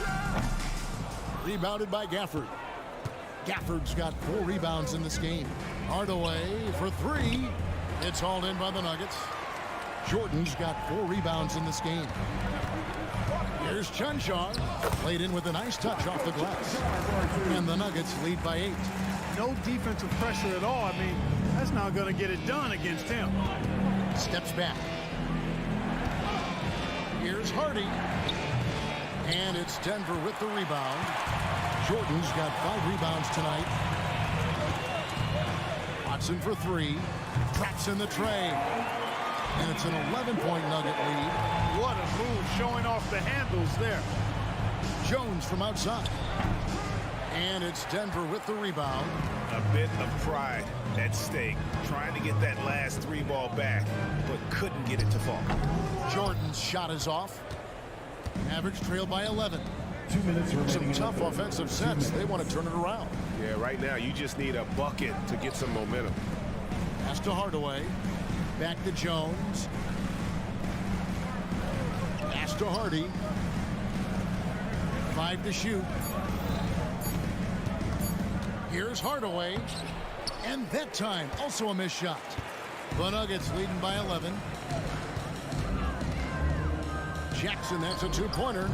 Rebounded by Gafford. Gafford's got 4 rebounds in this game. Hardaway for 3. It's hauled in by the Nuggets. Jordan's got 4 rebounds in this game. Here's Janshar. Played in with a nice touch off the glass. And the Nuggets lead by 8. No defensive pressure at all. I mean, that's not going to get it done against him. Steps back. Here's Hardy. And it's Denver with the rebound. Jordan's got 5 rebounds tonight. Watson for 3. Traps in the tray. And it's an 11-point Nugget lead. What a move, showing off the handles there. Jones from outside. And it's Denver with the rebound. A bit of pride at stake, trying to get that last three ball back, but couldn't get it to fall. Jordan's shot is off. Mavericks trail by 11. 2 minutes remaining. Some tough offensive sets. They want to turn it around. Yeah, right now you just need a bucket to get some momentum. Pass to Hardaway. Back to Jones. Pass to Hardy. 5 to shoot. Here's Hardaway. And that time, also a missed shot. The Nuggets leading by 11. Jackson, that's a two-pointer.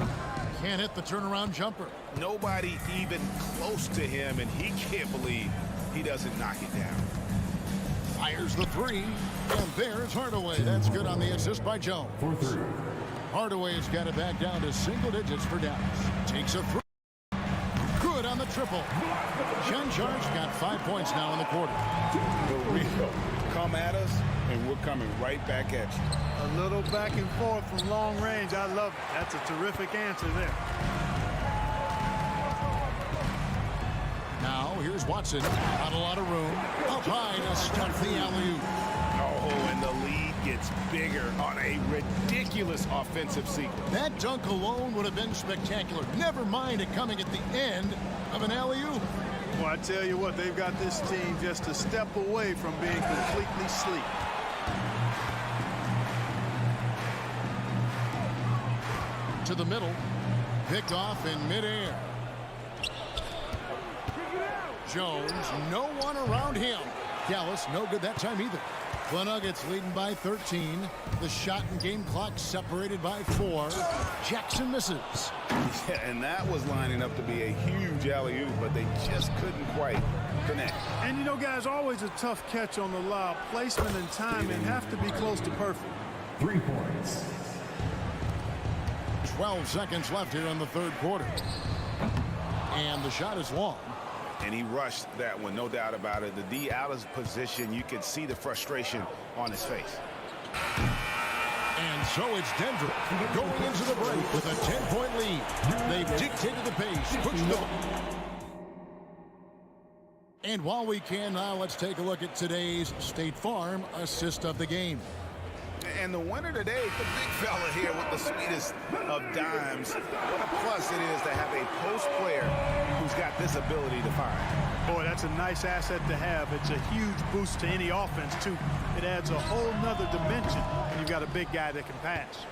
Can't hit the turnaround jumper. Nobody even close to him, and he can't believe he doesn't knock it down. Fires the three. And there's Hardaway. That's good on the assist by Jones. 4-3. Hardaway's got it back down to single digits for Dallas. Takes a three. Good on the triple. John Jar's got 5 points now in the quarter. Come at us, and we're coming right back at you. A little back and forth from long range. I love it. That's a terrific answer there. Now here's Watson. Not a lot of room. Up high to stuff the alley-oop. Oh, and the lead gets bigger on a ridiculous offensive sequence. That dunk alone would have been spectacular. Never mind it coming at the end of an alley-oop. Well, I tell you what, they've got this team just a step away from being completely sleep. To the middle. Picked off in midair. Jones, no one around him. Dallas, no good that time either. The Nuggets leading by 13. The shot and game clock separated by 4. Jackson misses. Yeah, and that was lining up to be a huge alley-oop, but they just couldn't quite connect. And you know, guys, always a tough catch on the lob. Placement and timing have to be close to perfect. 3 points. 12 seconds left here in the third quarter. And the shot is long. And he rushed that one, no doubt about it. The D out of position, you could see the frustration on his face. And so it's Denver going into the break with a 10-point lead. They've dictated the pace, pushed them. And while we can now, let's take a look at today's State Farm assist of the game. And the winner today, the big fella here with the sweetest of dimes. What a plus it is to have a post player who's got this ability to fire. Boy, that's a nice asset to have. It's a huge boost to any offense, too. It adds a whole nother dimension when you've got a big guy that can pass.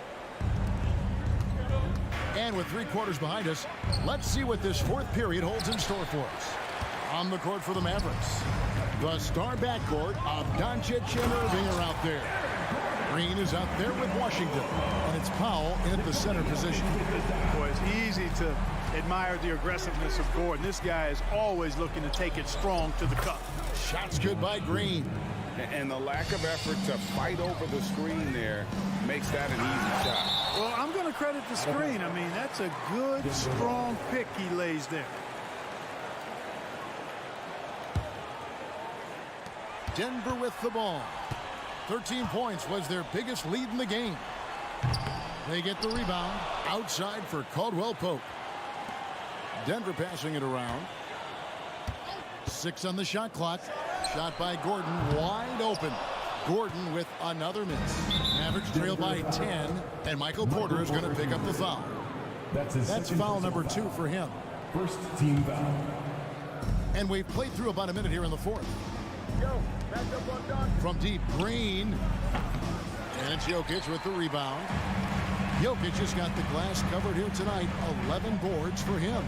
And with 3 quarters behind us, let's see what this fourth period holds in store for us. On the court for the Mavericks, the star backcourt of Doncic and Irving are out there. Green is out there with Washington, and it's Powell in the center position. Boy, it's easy to admire the aggressiveness of Gordon. This guy is always looking to take it strong to the cup. Shots good by Green. And the lack of effort to fight over the screen there makes that an easy shot. Well, I'm going to credit the screen. I mean, that's a good, strong pick he lays there. Denver with the ball. 13 points was their biggest lead in the game. They get the rebound outside for Caldwell Pope. Denver passing it around. 6 on the shot clock. Shot by Gordon, wide open. Gordon with another miss. Mavericks trail by 10, and Michael Porter is going to pick up the foul. That's foul number 2 for him. First team foul. And we've played through about a minute here in the fourth. From deep, Green. And it's Jokic with the rebound. Jokic has got the glass covered here tonight. 11 boards for him.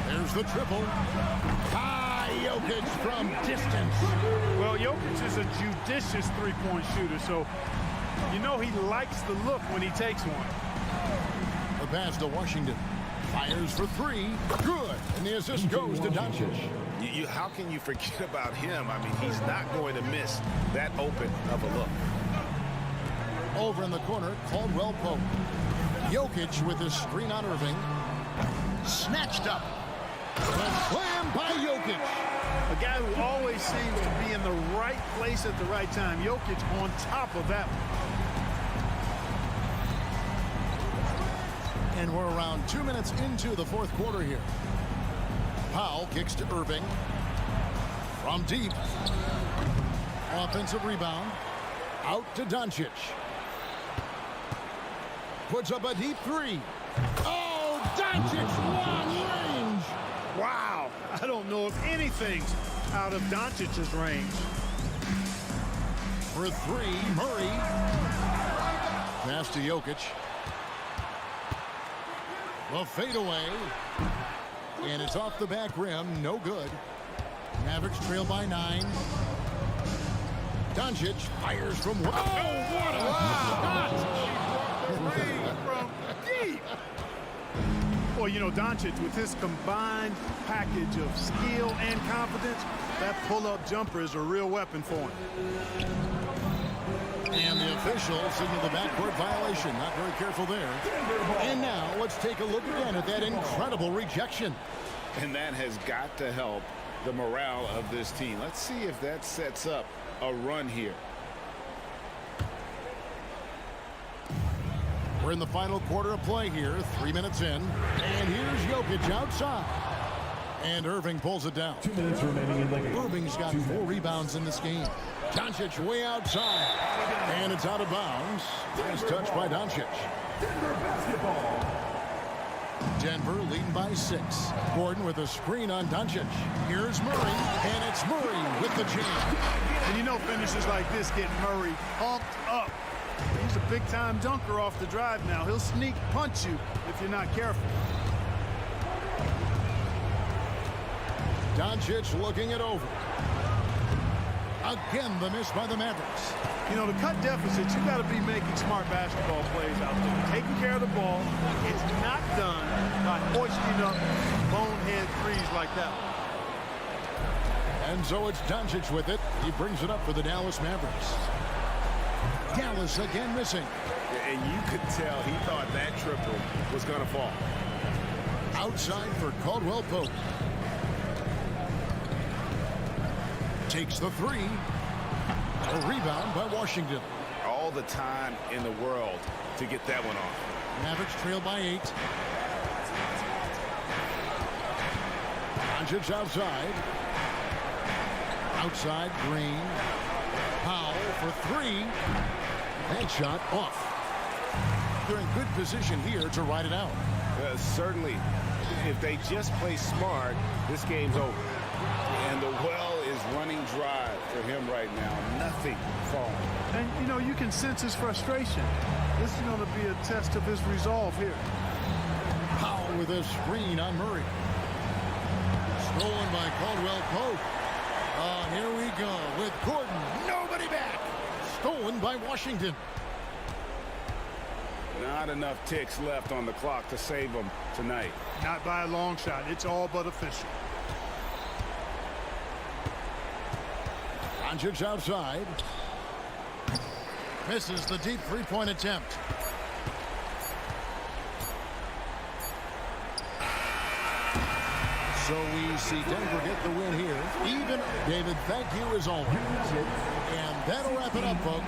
There's the triple. Jokic from distance. Well, Jokic is a judicious three-point shooter, so you know he likes the look when he takes one. The pass to Washington. Fires for 3. Good. And the assist goes to Doncic. How can you forget about him? I mean, he's not going to miss that open of a look. Over in the corner, Caldwell Pope. Jokic with his screen on Irving. Snatched up. The slam by Jokic. A guy who always seems to be in the right place at the right time. Jokic on top of that one. And we're around 2 minutes into the fourth quarter here. Powell kicks to Irving. From deep. Offensive rebound. Out to Doncic. Puts up a deep three. Oh, Doncic, long range. Wow. I don't know if anything's out of Doncic's range. For three, Murray. Pass to Jokic. The fadeaway. And it's off the back rim. No good. Mavericks trail by 9. Doncic fires from... Oh, what a shot! From deep. Well, you know, Doncic, with his combined package of skill and confidence, that pull-up jumper is a real weapon for him. And the official signaled the backcourt violation. Not very careful there. And now let's take a look again at that incredible rejection. And that has got to help the morale of this team. Let's see if that sets up a run here. We're in the final quarter of play here. 3 minutes in. And here's Jokic outside. And Irving pulls it down. 2 minutes remaining in the game. Irving's got 4 rebounds in this game. Doncic way outside. And it's out of bounds. Last touch by Doncic. Denver basketball. Denver leading by 6. Gordon with a screen on Doncic. Here's Murray. And it's Murray with the jam. And you know finishes like this get Murray pumped up. He's a big-time dunker off the drive now. He'll sneak punch you if you're not careful. Doncic looking it over. Again, the miss by the Mavericks. You know, to cut deficits, you got to be making smart basketball plays out there. Taking care of the ball. It's not done by hoisting up bonehead threes like that one. And so it's Doncic with it. He brings it up for the Dallas Mavericks. Dallas again missing. And you could tell he thought that triple was going to fall. Outside for Caldwell Pope. Takes the three. A rebound by Washington. All the time in the world to get that one off. Mavericks trail by 8. Doncic outside. Outside, Green. Powell for 3. That shot off. They're in good position here to ride it out. Certainly, if they just play smart, this game's over. And the well is running dry for him right now. Nothing falling. And, you know, you can sense his frustration. This is going to be a test of his resolve here. Powell with a screen on Murray. Stolen by Caldwell Pope. Here we go with Gordon. Nobody back. Stolen by Washington. Not enough ticks left on the clock to save them tonight. Not by a long shot. It's all but official. Doncic outside. Misses the deep three-point attempt. So we see Denver get the win here. Even, David, thank you as always. And that'll wrap it up, folks.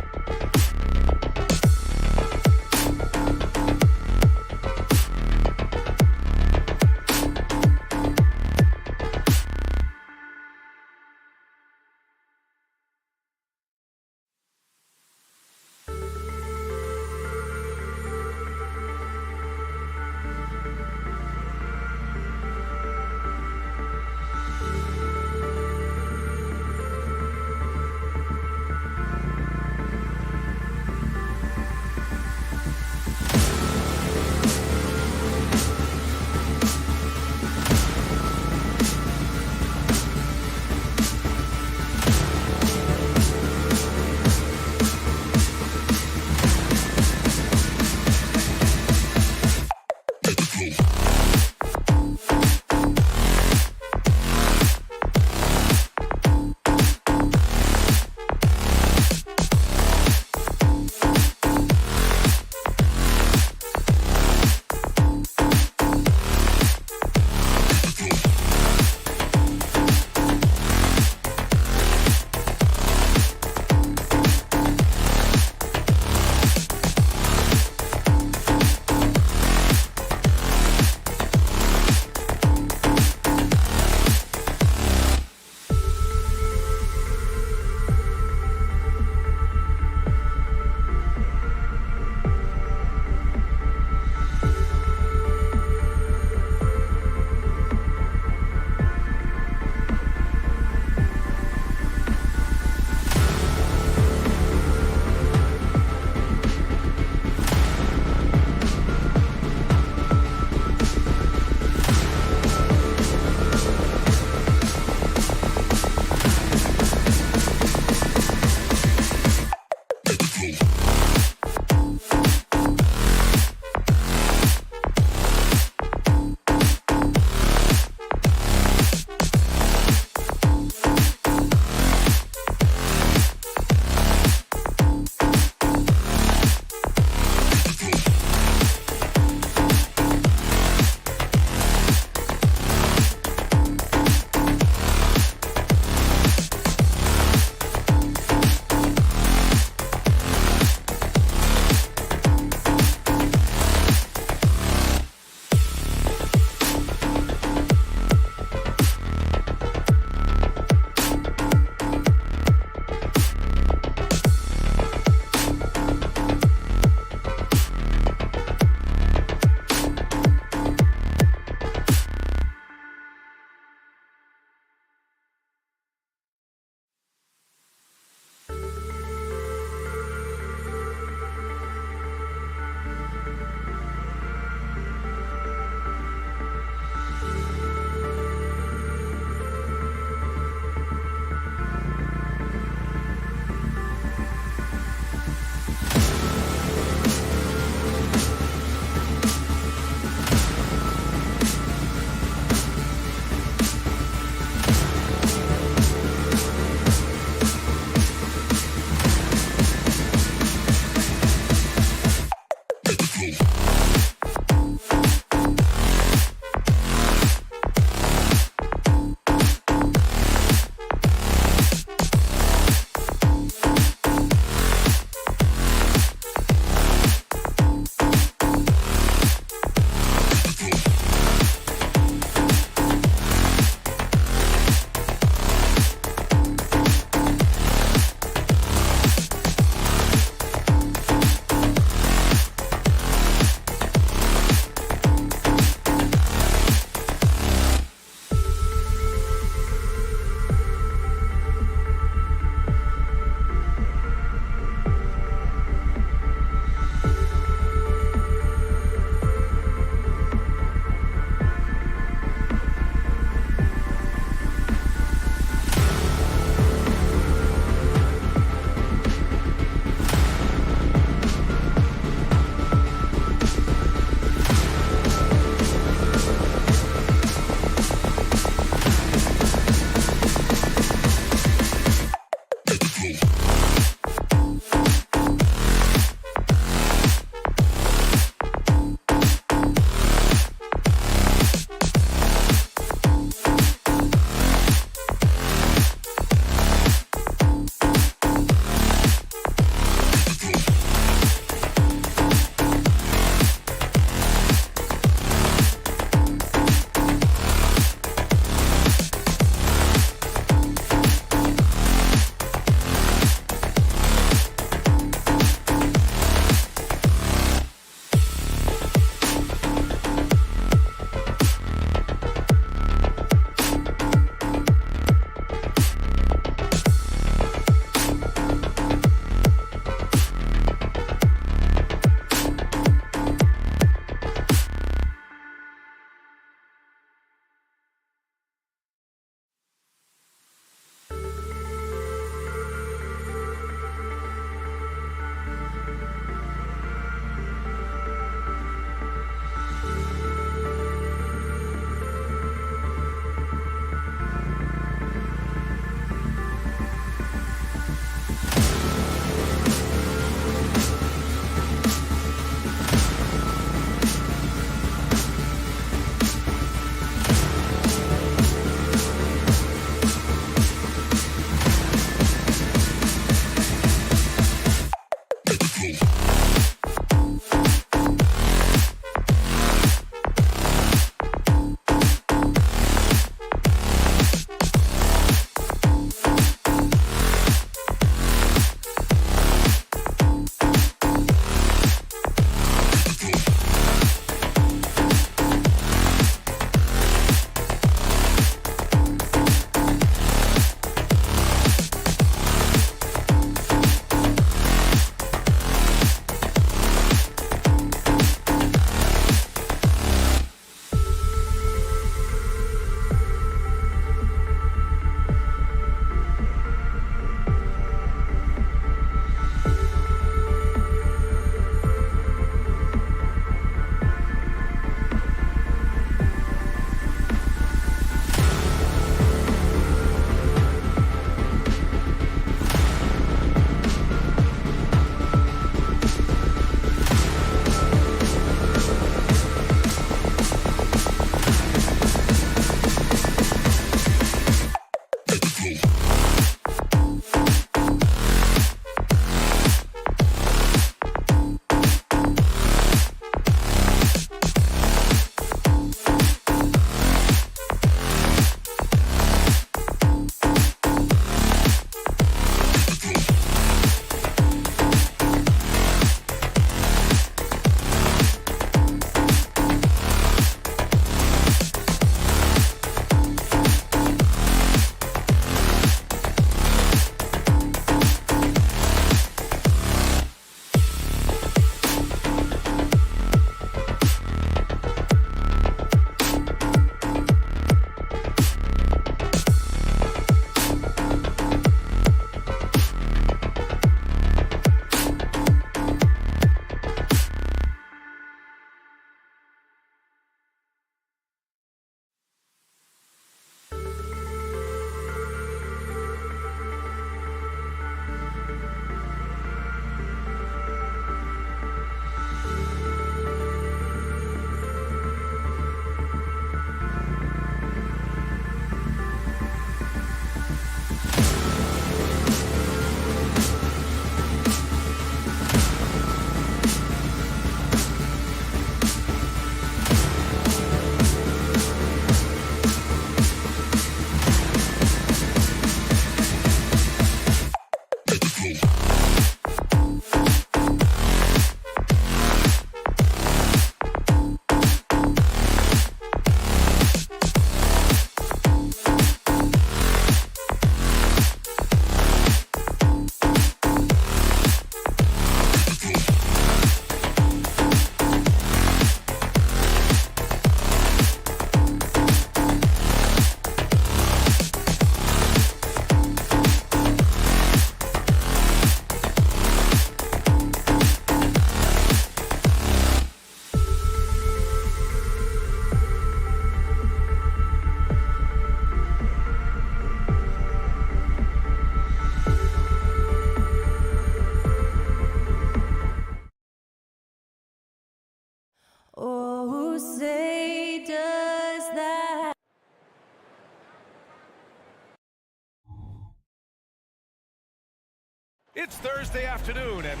It's Thursday afternoon, and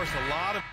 a lot of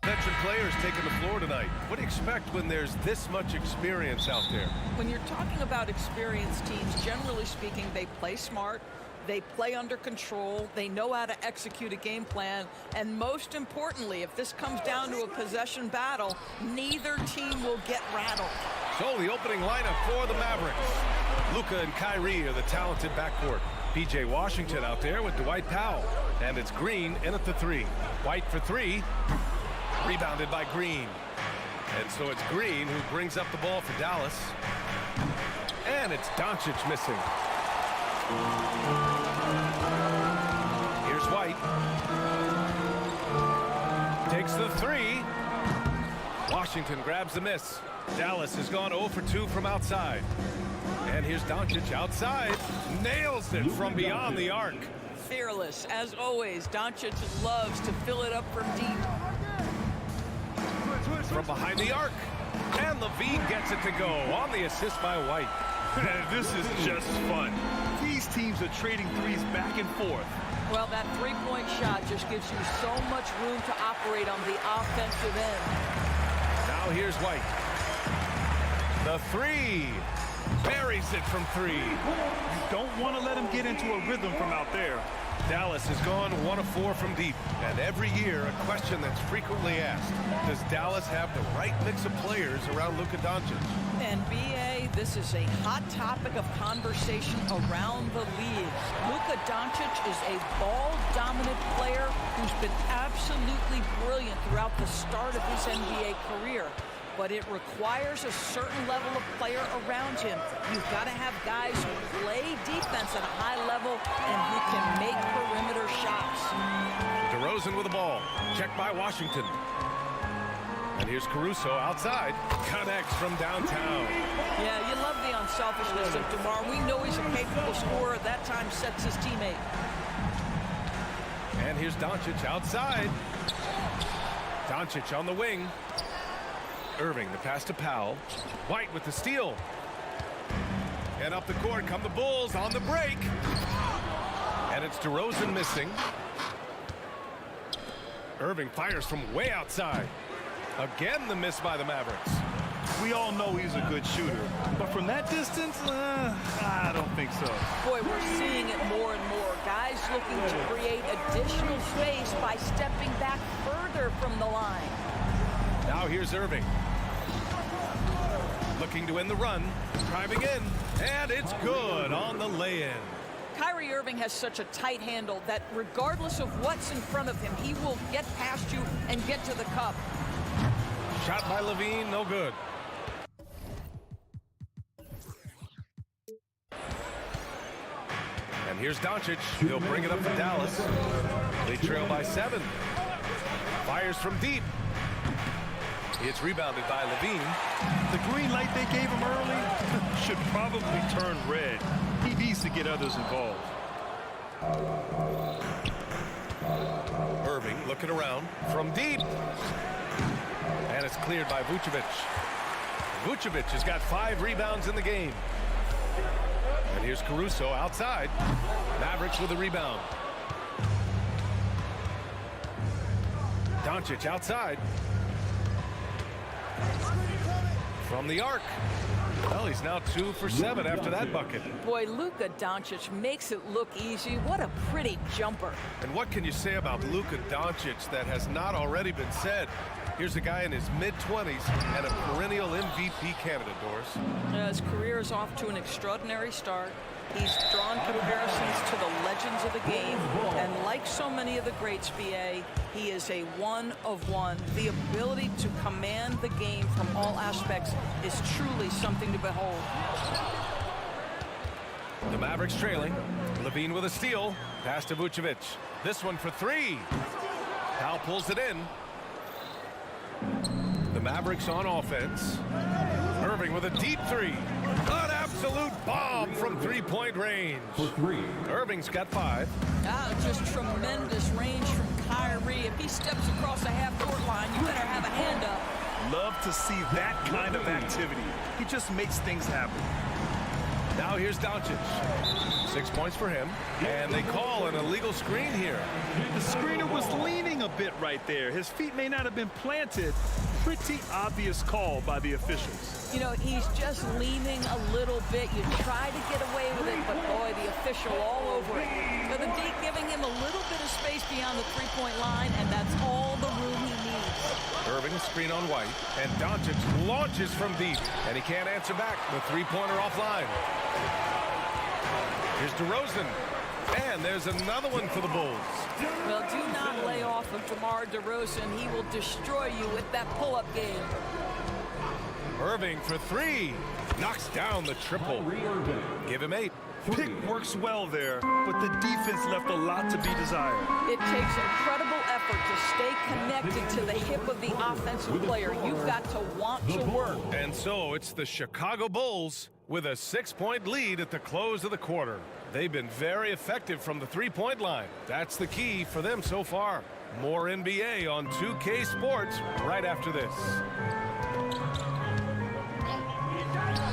veteran players taking the floor tonight. What do you expect when there's this much experience out there? When you're talking about experienced teams, generally speaking, they play smart. They play under control. They know how to execute a game plan. And most importantly, if this comes down to a possession battle, neither team will get rattled. So the opening lineup for the Mavericks. Luka and Kyrie are the talented backcourt. P.J. Washington out there with Dwight Powell. And it's Green in at the three. White for three. Rebounded by Green. And so it's Green who brings up the ball for Dallas. And it's Doncic missing. Here's White. Takes the three. Washington grabs the miss. Dallas has gone 0 for 2 from outside. And here's Doncic outside. Nails it from beyond the arc. Fearless, as always. Doncic loves to fill it up from deep. From behind the arc. And Levine gets it to go on the assist by White. This is just fun. These teams are trading threes back and forth. Well, that three-point shot just gives you so much room to operate on the offensive end. Now here's White. The three. Buries it from three. You don't want to let him get into a rhythm from out there. Dallas has gone 1 of 4 from deep. And every year, a question that's frequently asked. Does Dallas have the right mix of players around Luka Doncic? And BA, this is a hot topic of conversation around the league. Luka Doncic is a ball-dominant player who's been absolutely brilliant throughout the start of his NBA career. But it requires a certain level of player around him. You've got to have guys who play defense at a high level and who can make perimeter shots. DeRozan with the ball. Checked by Washington. And here's Caruso outside. Connects from downtown. Yeah, you love the unselfishness of DeMar. We know he's a capable scorer. At that time, sets his teammate. And here's Doncic outside. Doncic on the wing. Irving, the pass to Powell. White with the steal. And up the court come the Bulls on the break. And it's DeRozan missing. Irving fires from way outside. Again, the miss by the Mavericks. We all know he's a good shooter. But from that distance, I don't think so. Boy, we're seeing it more and more. Guys looking to create additional space by stepping back further from the line. Now here's Irving. Looking to end the run. Driving in. And it's good on the lay-in. Kyrie Irving has such a tight handle that regardless of what's in front of him, he will get past you and get to the cup. Shot by Levine, no good. And here's Doncic. He'll bring it up to Dallas. They trail by 7. Fires from deep. It's rebounded by Levine. The green light they gave him early should probably turn red. He needs to get others involved. Irving looking around from deep. And it's cleared by Vucevic. Vucevic has got 5 rebounds in the game. And here's Caruso outside. Mavericks with a rebound. Doncic outside. From the arc. Well, he's now 2 for 7 after that bucket. Boy, Luka Doncic makes it look easy. What a pretty jumper. And what can you say about Luka Doncic that has not already been said? Here's a guy in his mid-20s and a perennial MVP candidate, Doris. His career is off to an extraordinary start. He's drawn comparisons to the legends of the game, and like so many of the greats, BA, he is a one of one. The ability to command the game from all aspects is truly something to behold. The Mavericks trailing. Levine with a steal. Pass to Vucevic. This one for three. Powell pulls it in. The Mavericks on offense. Irving with a deep three. An absolute bomb from three-point range. Irving's got 5. Just tremendous range from Kyrie. If he steps across the half-court line, you better have a hand up. Love to see that kind of activity. He just makes things happen. Now here's Doncic. 6 points for him. And they call an illegal screen here. The screener was leaning a bit right there. His feet may not have been planted. Pretty obvious call by the officials. You know, he's just leaning a little bit. You try to get away with it, but boy, the official all over it. But the D giving him a little bit of space beyond the three-point line, and that's all the room he needs. Irving a screen on White, and Doncic launches from deep, and he can't answer back. The three-pointer offline. Here's DeRozan, and there's another one for the Bulls. Well, do not lay off of DeMar DeRozan. He will destroy you with that pull-up game. Irving for three. Knocks down the triple. Give him 8. Pick works well there, but the defense left a lot to be desired. It takes incredible effort to stay connected to the hip of the offensive player. You've got to want to work. And so it's the Chicago Bulls with a 6-point lead at the close of the quarter. They've been very effective from the three-point line. That's the key for them so far. More NBA on 2K Sports right after this.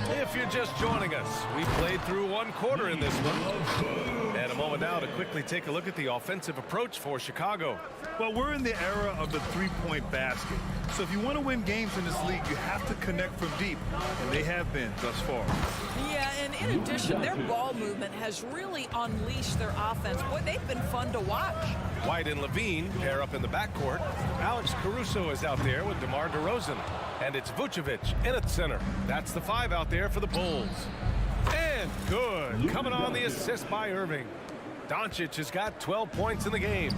If you're just joining us, we played through one quarter in this one. And a moment now to quickly take a look at the offensive approach for Chicago. Well, we're in the era of the three-point basket. So if you want to win games in this league, you have to connect from deep. And they have been thus far. Yeah, and in addition, their ball movement has really unleashed their offense. Boy, they've been fun to watch. White and Levine pair up in the backcourt. Alex Caruso is out there with DeMar DeRozan. And it's Vucevic in at center. That's the 5 out there for the Bulls. And good. Coming on the assist by Irving. Doncic has got 12 points in the game.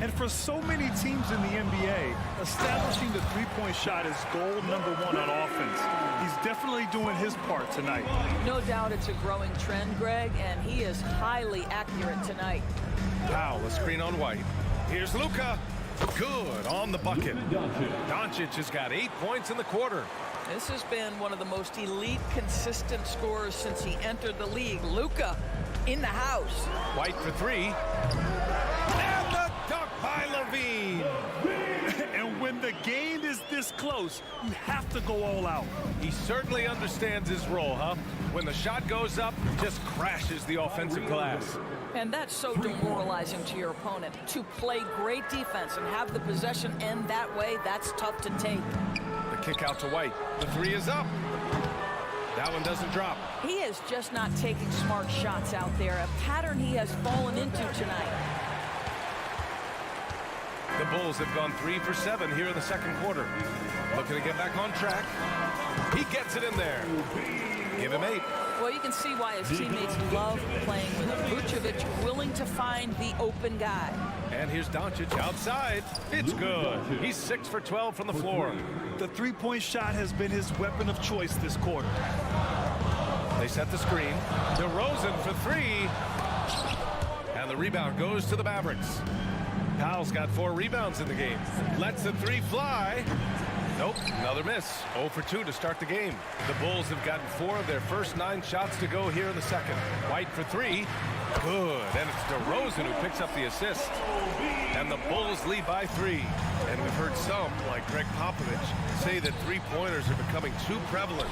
And for so many teams in the NBA, establishing the three-point shot is goal number 1 on offense. He's definitely doing his part tonight. No doubt it's a growing trend, Greg, and he is highly accurate tonight. Powell, a screen on White. Here's Luka. Good on the bucket. Doncic has got 8 points in the quarter. This has been one of the most elite, consistent scorers since he entered the league. Luka in the house. White for 3. And the dunk by Levine. And when the game is this close, you have to go all out. He certainly understands his role, huh? When the shot goes up, just crashes the offensive glass. And that's so demoralizing to your opponent. To play great defense and have the possession end that way, that's tough to take. The kick out to White. The 3 is up. That one doesn't drop. He is just not taking smart shots out there, a pattern he has fallen into tonight. The Bulls have gone 3 for 7 here in the second quarter. Looking to get back on track. He gets it in there. Give him 8. Well, you can see why his teammates love playing with him. Vucevic willing to find the open guy. And here's Doncic outside. It's good. He's 6 for 12 from the floor. The three-point shot has been his weapon of choice this quarter. They set the screen. DeRozan for 3. And the rebound goes to the Mavericks. Powell's got 4 rebounds in the game. Lets the 3 fly. Nope, another miss. 0 for 2 to start the game. The Bulls have gotten 4 of their first 9 shots to go here in the second. White for 3. Good. And it's DeRozan who picks up the assist. And the Bulls lead by 3. And we've heard some, like Greg Popovich, say that three-pointers are becoming too prevalent.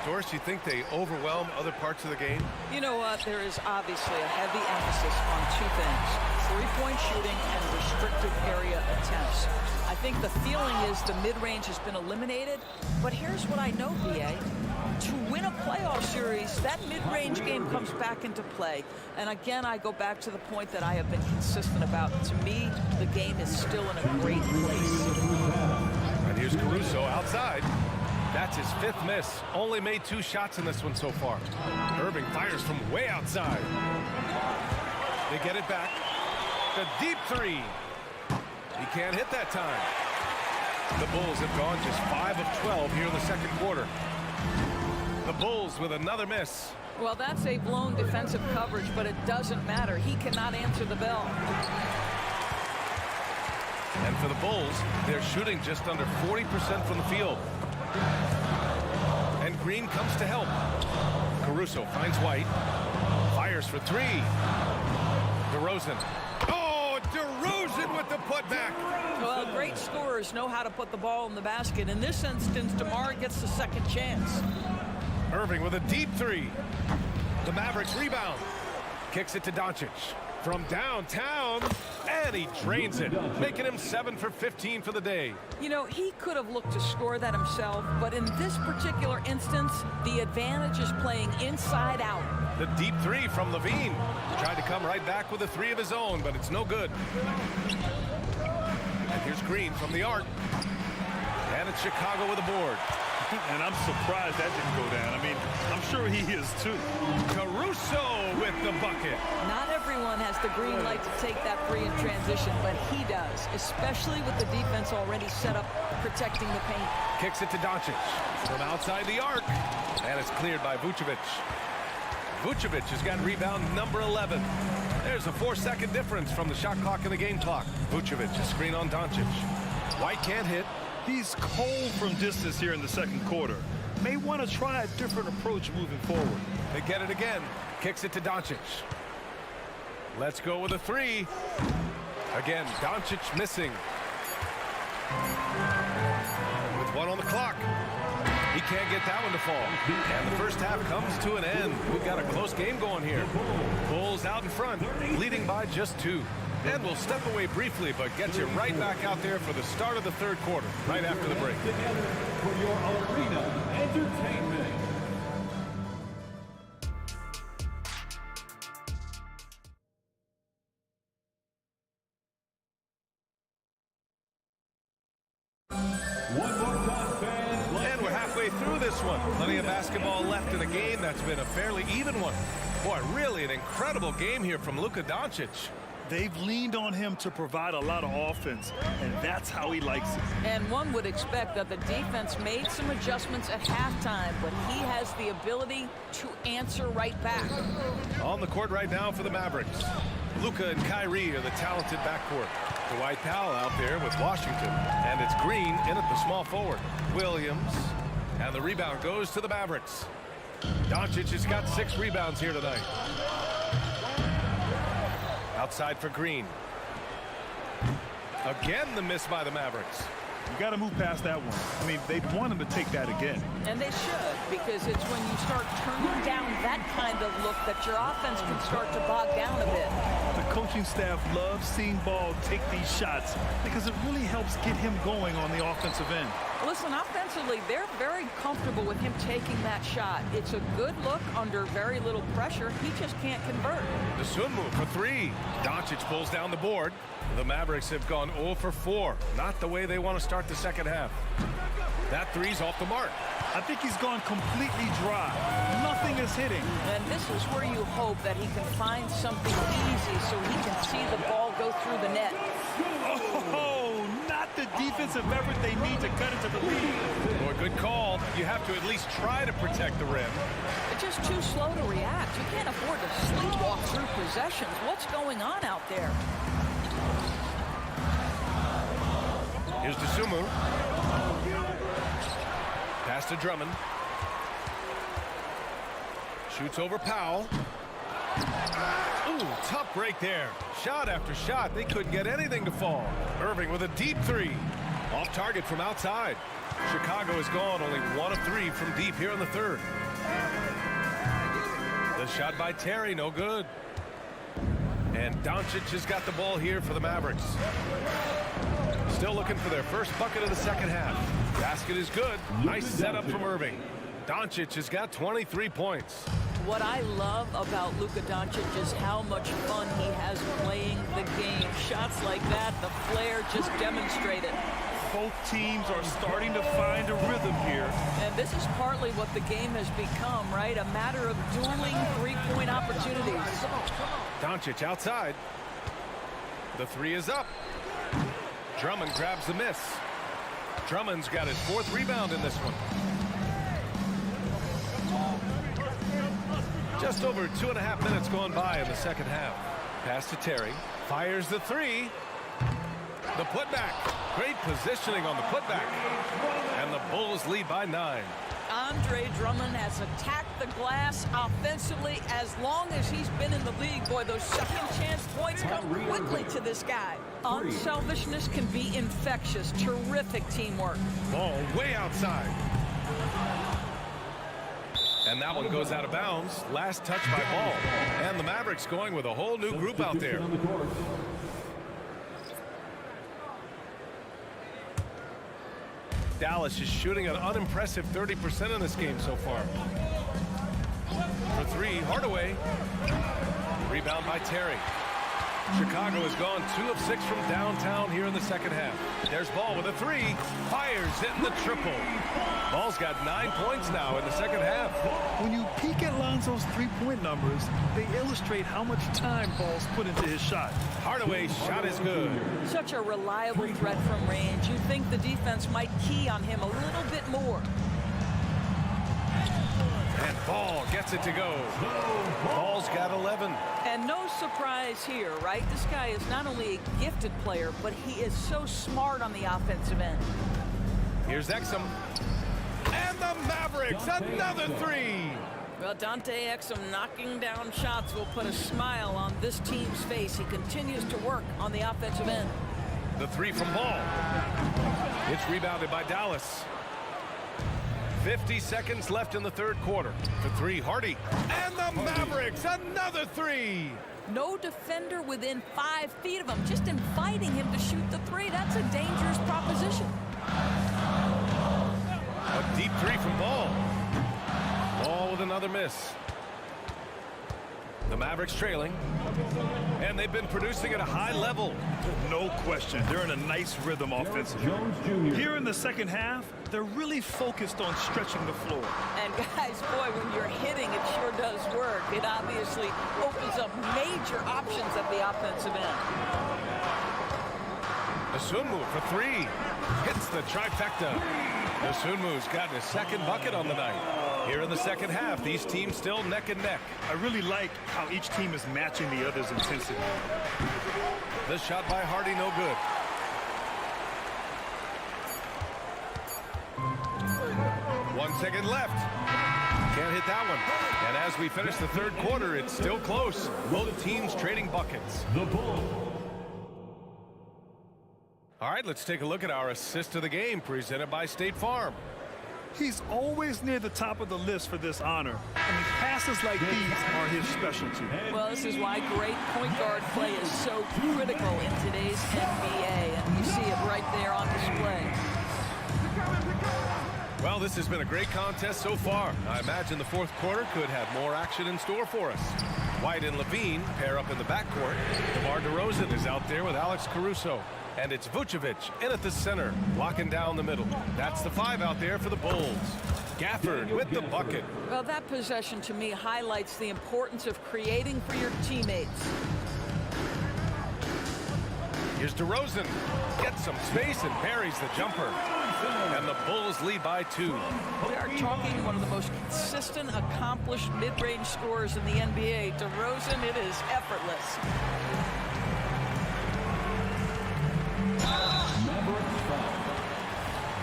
Doris, you think they overwhelm other parts of the game? You know what? There is obviously a heavy emphasis on 2 things. Three-point shooting and restricted area attempts. I think the feeling is the mid-range has been eliminated, but here's what I know, BA. To win a playoff series, that mid-range game comes back into play. And again, I go back to the point that I have been consistent about. To me, the game is still in a great place. And here's Caruso outside. That's his 5th miss. Only made 2 shots in this one so far. Irving fires from way outside. They get it back. The deep 3. He can't hit that time. The Bulls have gone just 5 of 12 here in the second quarter. The Bulls with another miss. Well, that's a blown defensive coverage, but it doesn't matter. He cannot answer the bell. And for the Bulls, they're shooting just under 40% from the field. And Green comes to help. Caruso finds White. Fires for three. DeRozan. Oh, DeRozan with the putback. Well, great scorers know how to put the ball in the basket. In this instance, DeMar gets the second chance. Irving with a deep three. The Mavericks rebound. Kicks it to Doncic. From downtown, and he drains it, making him 7 for 15 for the day. You know, he could have looked to score that himself, but in this particular instance, the advantage is playing inside out. The deep three from Levine. Tried to come right back with a three of his own, but it's no good. And here's Green from the arc. And it's Chicago with a board. And I'm surprised that didn't go down. I mean, I'm sure he is too. Caruso with the bucket. Not everyone has the green light to take that three in transition, but he does, especially with the defense already set up protecting the paint. Kicks it to Doncic from outside the arc. And it's cleared by Vucevic. Vucevic has got rebound number 11. There's a 4-second difference from the shot clock and the game clock. Vucevic, a screen on Doncic. White can't hit. He's cold from distance here in the second quarter. May want to try a different approach moving forward. They get it again. Kicks it to Doncic. Let's go with a three. Again, Doncic missing. With one on the clock. He can't get that one to fall. And the first half comes to an end. We've got a close game going here. Bulls out in front, leading by just 2. And we'll step away briefly, but get you right back out there for the start of the third quarter, right after the break. For your arena entertainment. One more time, fans. And we're halfway through this one. Plenty of basketball left in a game that's been a fairly even one. Boy, really an incredible game here from Luka Doncic. They've leaned on him to provide a lot of offense, and that's how he likes it. And one would expect that the defense made some adjustments at halftime, but he has the ability to answer right back. On the court right now for the Mavericks. Luka and Kyrie are the talented backcourt. Dwight Powell out there with Washington. And it's Green in at the small forward. Williams. And the rebound goes to the Mavericks. Doncic has got 6 rebounds here tonight. Outside for Green. Again, the miss by the Mavericks. You got to move past that one. I mean, they'd want him to take that again. And they should, because it's when you start turning down that kind of look that your offense can start to bog down a bit. The coaching staff loves seeing Ball take these shots because it really helps get him going on the offensive end. Listen, offensively, they're very comfortable with him taking that shot. It's a good look under very little pressure. He just can't convert. The swim move for 3. Doncic pulls down the board. The Mavericks have gone 0 for 4. Not the way they want to start the second half. That three's off the mark. I think he's gone completely dry. Nothing is hitting. And this is where you hope that he can find something easy so he can see the ball go through the net. Oh, not the defensive effort they need to cut into the lead. Boy, good call. You have to at least try to protect the rim. They're just too slow to react. You can't afford to sleepwalk through possessions. What's going on out there? Here's Dosunmu. Pass to Drummond. Shoots over Powell. Ooh, tough break there. Shot after shot. They couldn't get anything to fall. Irving with a deep 3. Off target from outside. Chicago has gone only 1 of 3 from deep here in the third. The shot by Terry, no good. And Doncic has got the ball here for the Mavericks. Still looking for their first bucket of the second half. Basket is good. Nice setup from Irving. Doncic has got 23 points. What I love about Luka Doncic is how much fun he has playing the game. Shots like that, the flair just demonstrated. Both teams are starting to find a rhythm here. And this is partly what the game has become, right? A matter of dueling three-point opportunities. Doncic outside. The 3 is up. Drummond grabs the miss. Drummond's got his 4th rebound in this one. Just over 2.5 minutes gone by in the second half. Pass to Terry. Fires the three. The putback. Great positioning on the putback. And the Bulls lead by 9. Andre Drummond has attacked the glass offensively as long as he's been in the league. Boy, those second chance points come quickly to this guy. Unselfishness can be infectious. Terrific teamwork. Ball way outside. And that one goes out of bounds. Last touch by Ball. And the Mavericks going with a whole new group out there. Dallas is shooting an unimpressive 30% in this game so far. For three, Hardaway. Rebound by Terry. Chicago has gone 2 of 6 from downtown here in the second half. There's Ball with a three. Fires, hitting the triple. Ball's got 9 points now in the second half. When you peek at Lonzo's three-point numbers, they illustrate how much time Ball's put into his shot. Hardaway's shot is good. Such a reliable threat from range. You'd think the defense might key on him a little bit more. And Ball gets it to go. Ball's got 11. And no surprise here, right? This guy is not only a gifted player, but he is so smart on the offensive end. Here's Exum. And the Mavericks, another three. Well, Dante Exum knocking down shots will put a smile on this team's face. He continues to work on the offensive end. The three from Ball. It's rebounded by Dallas. 50 seconds left in the third quarter. For three, Hardy. And the Mavericks, another three. No defender within 5 feet of him, just inviting him to shoot the three. That's a dangerous proposition. A deep three from Ball. Ball with another miss. The Mavericks trailing. And they've been producing at a high level. No question. They're in a nice rhythm offensively. Here in the second half, they're really focused on stretching the floor. And guys, boy, when you're hitting, it sure does work. It obviously opens up major options at the offensive end. Dosunmu for three. Hits the trifecta. Dosunmu's gotten his second bucket on the night. Here in the second half, these teams still neck and neck. I really like how each team is matching the other's intensity. The shot by Hardy, no good. One second left. Can't hit that one. And as we finish the third quarter, it's still close. Both teams trading buckets. All right, let's take a look at our assist of the game presented by State Farm. He's always near the top of the list for this honor. And passes like these are his specialty. Well, this is why great point guard play is so critical in today's NBA. And you see it right there on display. Well, this has been a great contest so far. I imagine the fourth quarter could have more action in store for us. White and Levine pair up in the backcourt. DeMar DeRozan is out there with Alex Caruso. And it's Vucevic in at the center, locking down the middle. That's the 5 out there for the Bulls. Gafford with the bucket. Well, that possession to me highlights the importance of creating for your teammates. Here's DeRozan. Gets some space and buries the jumper. And the Bulls lead by 2. We are talking one of the most consistent, accomplished mid-range scorers in the NBA. DeRozan, it is effortless.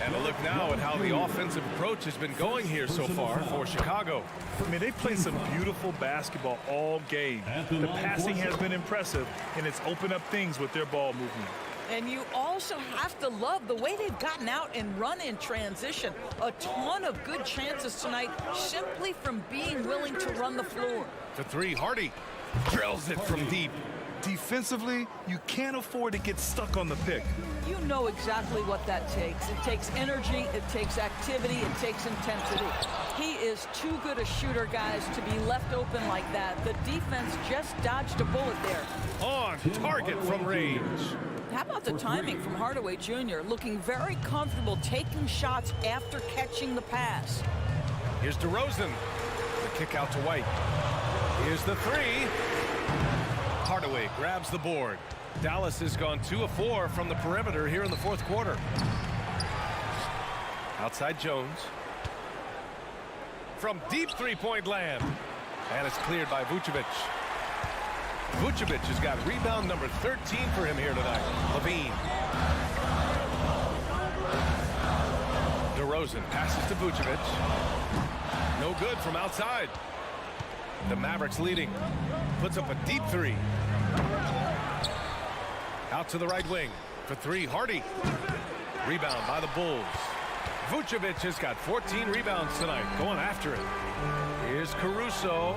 And a look now at how the offensive approach has been going here so far for Chicago. I mean, they've played some beautiful basketball all game. The passing has been impressive, and it's opened up things with their ball movement. And you also have to love the way they've gotten out and run in transition. A ton of good chances tonight simply from being willing to run the floor. For three, Hardy drills it from deep. Defensively, you can't afford to get stuck on the pick. You know exactly what that takes. It takes energy, it takes activity, it takes intensity. He is too good a shooter, guys, to be left open like that. The defense just dodged a bullet there. On target from range. How about the timing from Hardaway Jr., looking very comfortable taking shots after catching the pass. Here's DeRozan. The kick out to White. Here's the three. Hardaway grabs the board. Dallas has gone 2 of 4 from the perimeter here in the fourth quarter. Outside Jones. From deep three-point land. And it's cleared by Vucevic. Vucevic has got rebound number 13 for him here tonight. Levine. DeRozan passes to Vucevic. No good from outside. The Mavericks leading. Puts up a deep three. Out to the right wing. For three, Hardy. Rebound by the Bulls. Vucevic has got 14 rebounds tonight. Going after it. Here's Caruso.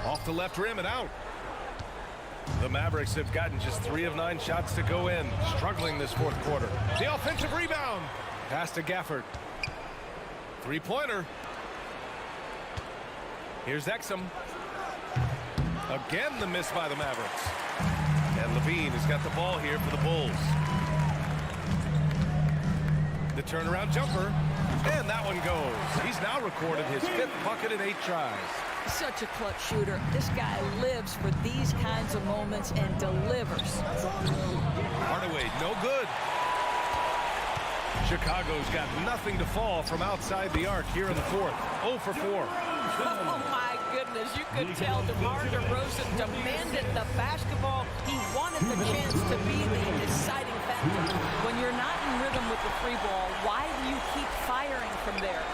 Off the left rim and out. The Mavericks have gotten just 3 of 9 shots to go in. Struggling this fourth quarter. The offensive rebound. Pass to Gafford. Three-pointer. Here's Exum. Again the miss by the Mavericks. And Levine has got the ball here for the Bulls. The turnaround jumper. And that one goes. He's now recorded his 5th bucket in 8 tries. Such a clutch shooter. This guy lives for these kinds of moments and delivers. Hardaway, no good. Chicago's got nothing to fall from outside the arc here in the fourth. 0 for 4. Oh, my goodness. You could tell DeMar DeRozan demanded the basketball. He wanted the chance to be the deciding factor. When you're not in rhythm with the free ball, why do you keep firing from there?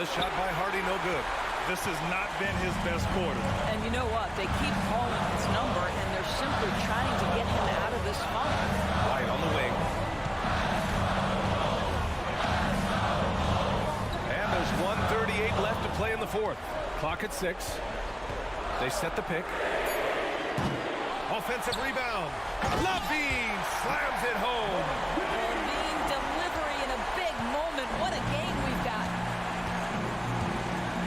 The shot by Hardy, no good. This has not been his best quarter. And you know what? They keep calling his number, and they're simply trying to get him out of this funk. White on the wing. And there's 1:38 left to play in the fourth. Clock at 6. They set the pick. Offensive rebound. Levine slams it home. Levine delivery in a big moment. What a game we've got.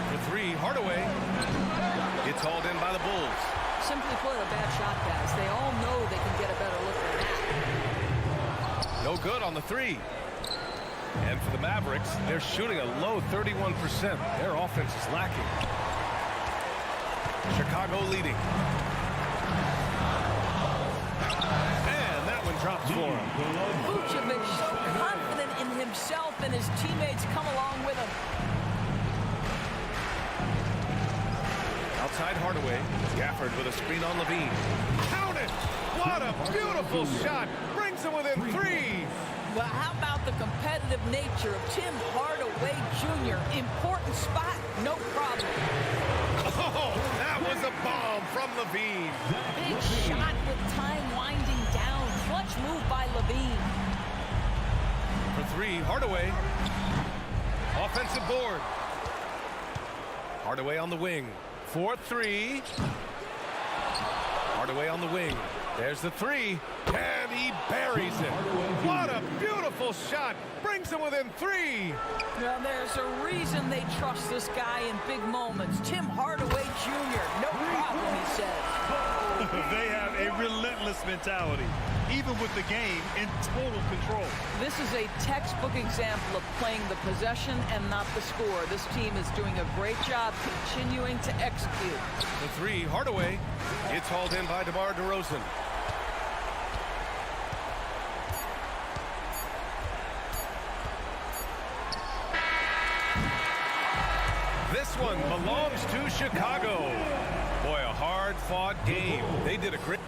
For three, Hardaway. It's hauled in by the Bulls. Simply put, a bad shot, guys. They all know they can get a better look than that. No good on the three. And for the Mavericks, they're shooting a low 31%. Their offense is lacking. Chicago leading. And that one drops for him. Vucevic so confident in himself, and his teammates come along with him. Outside Hardaway. Gafford with a screen on Levine. Count it! What a beautiful shot! Brings him within 3. Well, how about the competitive nature of Tim Hardaway Jr.? Important spot, no problem. Oh, that was a bomb from Levine. Big shot with time winding down. Clutch move by Levine. For three, Hardaway. Offensive board. Hardaway on the wing. 4-3. Hardaway on the wing. There's the three. And he buries it. What a beautiful shot. Brings him within 3. Well, there's a reason they trust this guy in big moments. Tim Hardaway Jr., no problem, he says. They have a relentless mentality, even with the game in total control. This is a textbook example of playing the possession and not the score. This team is doing a great job continuing to execute. The three, Hardaway. It's hauled in by DeMar DeRozan. This one belongs to Chicago. Boy, a hard-fought game. They did a great...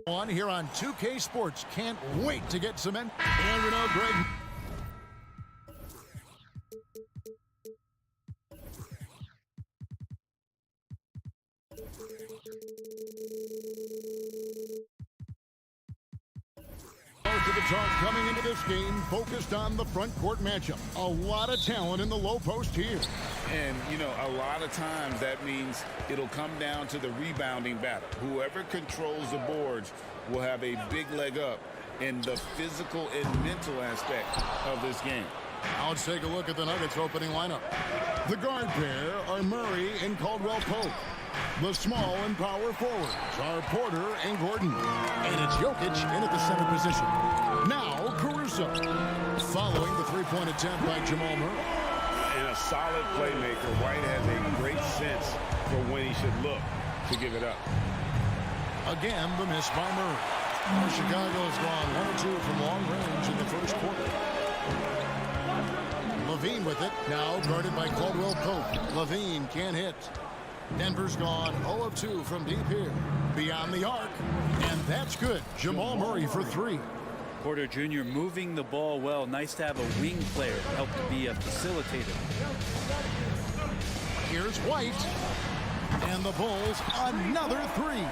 On here on 2K Sports. Can't wait to get some in. And we know Greg. Most of the talk coming into this game focused on the front court matchup. A lot of talent in the low post here. And, you know, a lot of times that means it'll come down to the rebounding battle. Whoever controls the boards will have a big leg up in the physical and mental aspect of this game. Now let's take a look at the Nuggets opening lineup. The guard pair are Murray and Caldwell Pope. The small and power forwards are Porter and Gordon. And it's Jokic in at the center position. Now Caruso. Following the three-point attempt by Jamal Murray. And a solid playmaker, White has a great sense for when he should look to give it up. Again, the miss by Murray. Chicago has gone 1 or 2 from long range in the first quarter. Levine with it, now guarded by Caldwell Pope. Levine can't hit. Denver's gone 0 of 2 from deep here. Beyond the arc, and that's good. Jamal Murray for 3. Porter Jr. moving the ball well. Nice to have a wing player help to be a facilitator. Here's White. And the Bulls, another 3.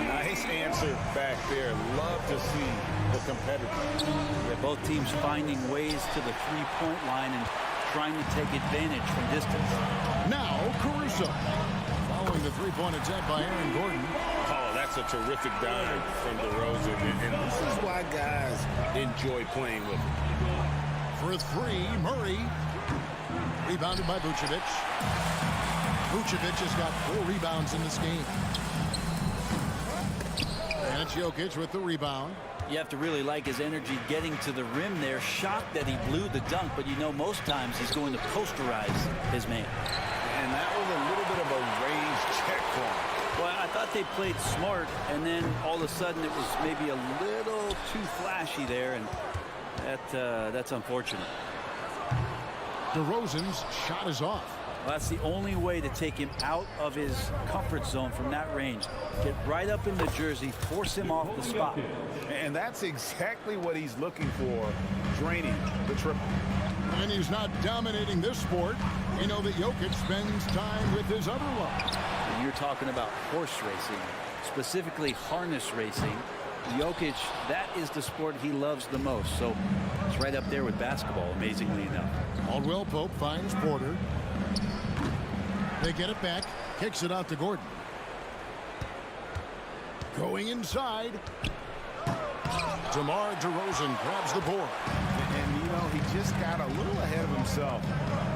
Nice answer back there. Love to see the competitors. Yeah, both teams finding ways to the three-point line and trying to take advantage from distance. Now Caruso. Following the three-point attempt by Aaron Gordon. Oh, that's a terrific dive from DeRozan. And this is why guys enjoy playing with him. For 3, Murray. Rebounded by Vucevic. Vucevic has got 4 rebounds in this game. And it's Jokic with the rebound. You have to really like his energy getting to the rim there. Shocked that he blew the dunk, but you know most times he's going to posterize his man. And that was a little bit of a range check for him. Well, I thought they played smart, and then all of a sudden it was maybe a little too flashy there, and that's unfortunate. DeRozan's shot is off. Well, that's the only way to take him out of his comfort zone from that range. Get right up in the jersey, force him off the spot. And that's exactly what he's looking for, draining the triple. And he's not dominating this sport. You know that Jokic spends time with his other love. And you're talking about horse racing, specifically harness racing. Jokic, that is the sport he loves the most. So it's right up there with basketball, amazingly enough. Caldwell Pope finds Porter. They get it back, kicks it out to Gordon. Going inside. DeMar DeRozan grabs the board. And, you know, he just got a little ahead of himself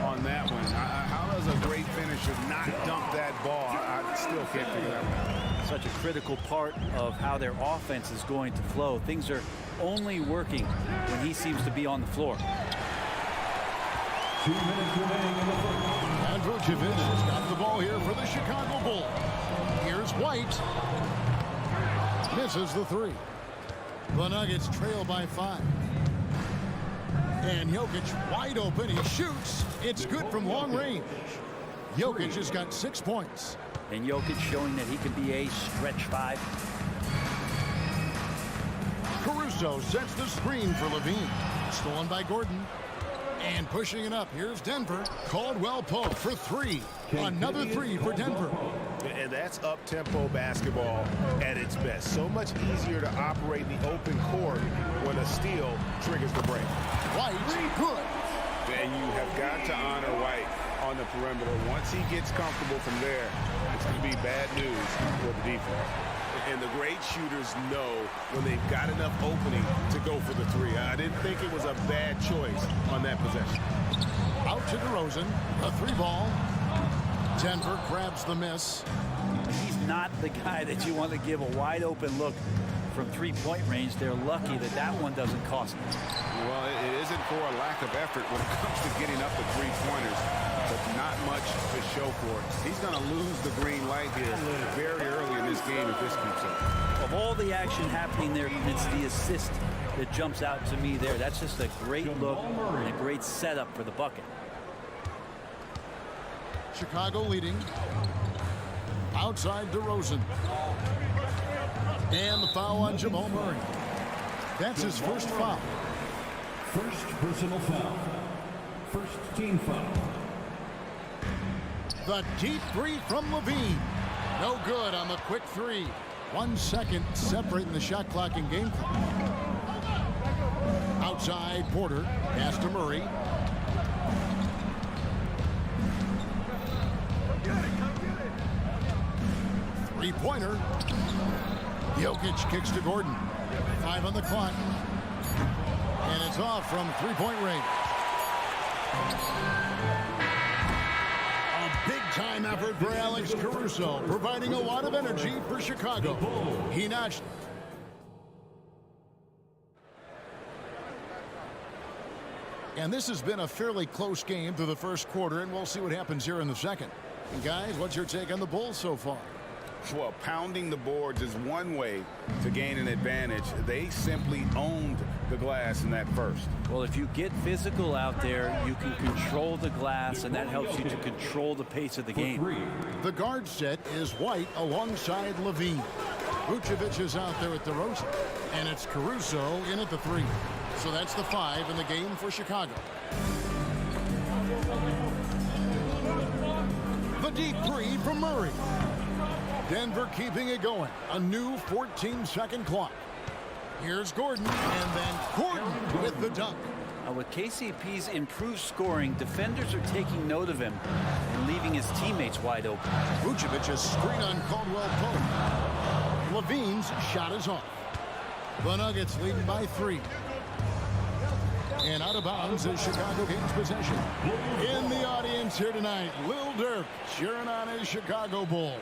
on that one. How does a great finisher not dump that ball? I still can't figure that one out. Such a critical part of how their offense is going to flow. Things are only working when he seems to be on the floor. 2 minutes remaining in the first. And Vucevic has got the ball here for the Chicago Bulls. Here's White. Misses the 3. The Nuggets trail by 5. And Jokic wide open. He shoots. It's good from long range. Jokic has got 6 points. And Jokic showing that he can be a stretch 5. Caruso sets the screen for Levine. Stolen by Gordon. And pushing it up, here's Denver. Caldwell Pope for 3. Another 3 for Denver. And that's up-tempo basketball at its best. So much easier to operate in the open court when a steal triggers the break. White, good. And you have got to honor White on the perimeter. Once he gets comfortable from there, it's going to be bad news for the defense. And the great shooters know when they've got enough opening to go for the 3. I didn't think it was a bad choice on that possession. Out to DeRozan, a 3 ball. Denver grabs the miss. He's not the guy that you want to give a wide open look from 3-point range. They're lucky that that one doesn't cost them. Well, it isn't for a lack of effort when it comes to getting up the 3-pointers, but not much to show for it. He's going to lose the green light here very early in this game if this keeps up. Of all the action happening there, it's the assist that jumps out to me there. That's just a great look and a great setup for the bucket. Chicago leading. Outside DeRozan. And the foul on Jamal Murray. That's his first foul. First personal foul. First team foul. The deep three from Levine. No good on the quick three. 1 second separating the shot clock and game clock. Outside, Porter. Pass to Murray. Three-pointer. Jokic kicks to Gordon. 5 on the clock. And it's off from three-point range. A big-time effort for Alex Caruso, providing a lot of energy for Chicago. He notched. And this has been a fairly close game through the first quarter, and we'll see what happens here in the second. And guys, what's your take on the Bulls so far? Well, pounding the boards is one way to gain an advantage. They simply owned the glass in that first. Well, if you get physical out there, you can control the glass, and that helps you to control the pace of the game. The guard set is White alongside Levine. Vucevic is out there at DeRozan, and it's Caruso in at the 3. So that's the 5 in the game for Chicago. The deep 3 from Murray. Denver keeping it going. A new 14-second clock. Here's Gordon, and then Gordon with the dunk. With KCP's improved scoring, defenders are taking note of him and leaving his teammates wide open. Vucevic's screen on Caldwell Pope. Levine's shot is off. The Nuggets leading by 3. And out of bounds is Chicago gains possession. In the audience here tonight, Lil Durk cheering on his Chicago Bulls.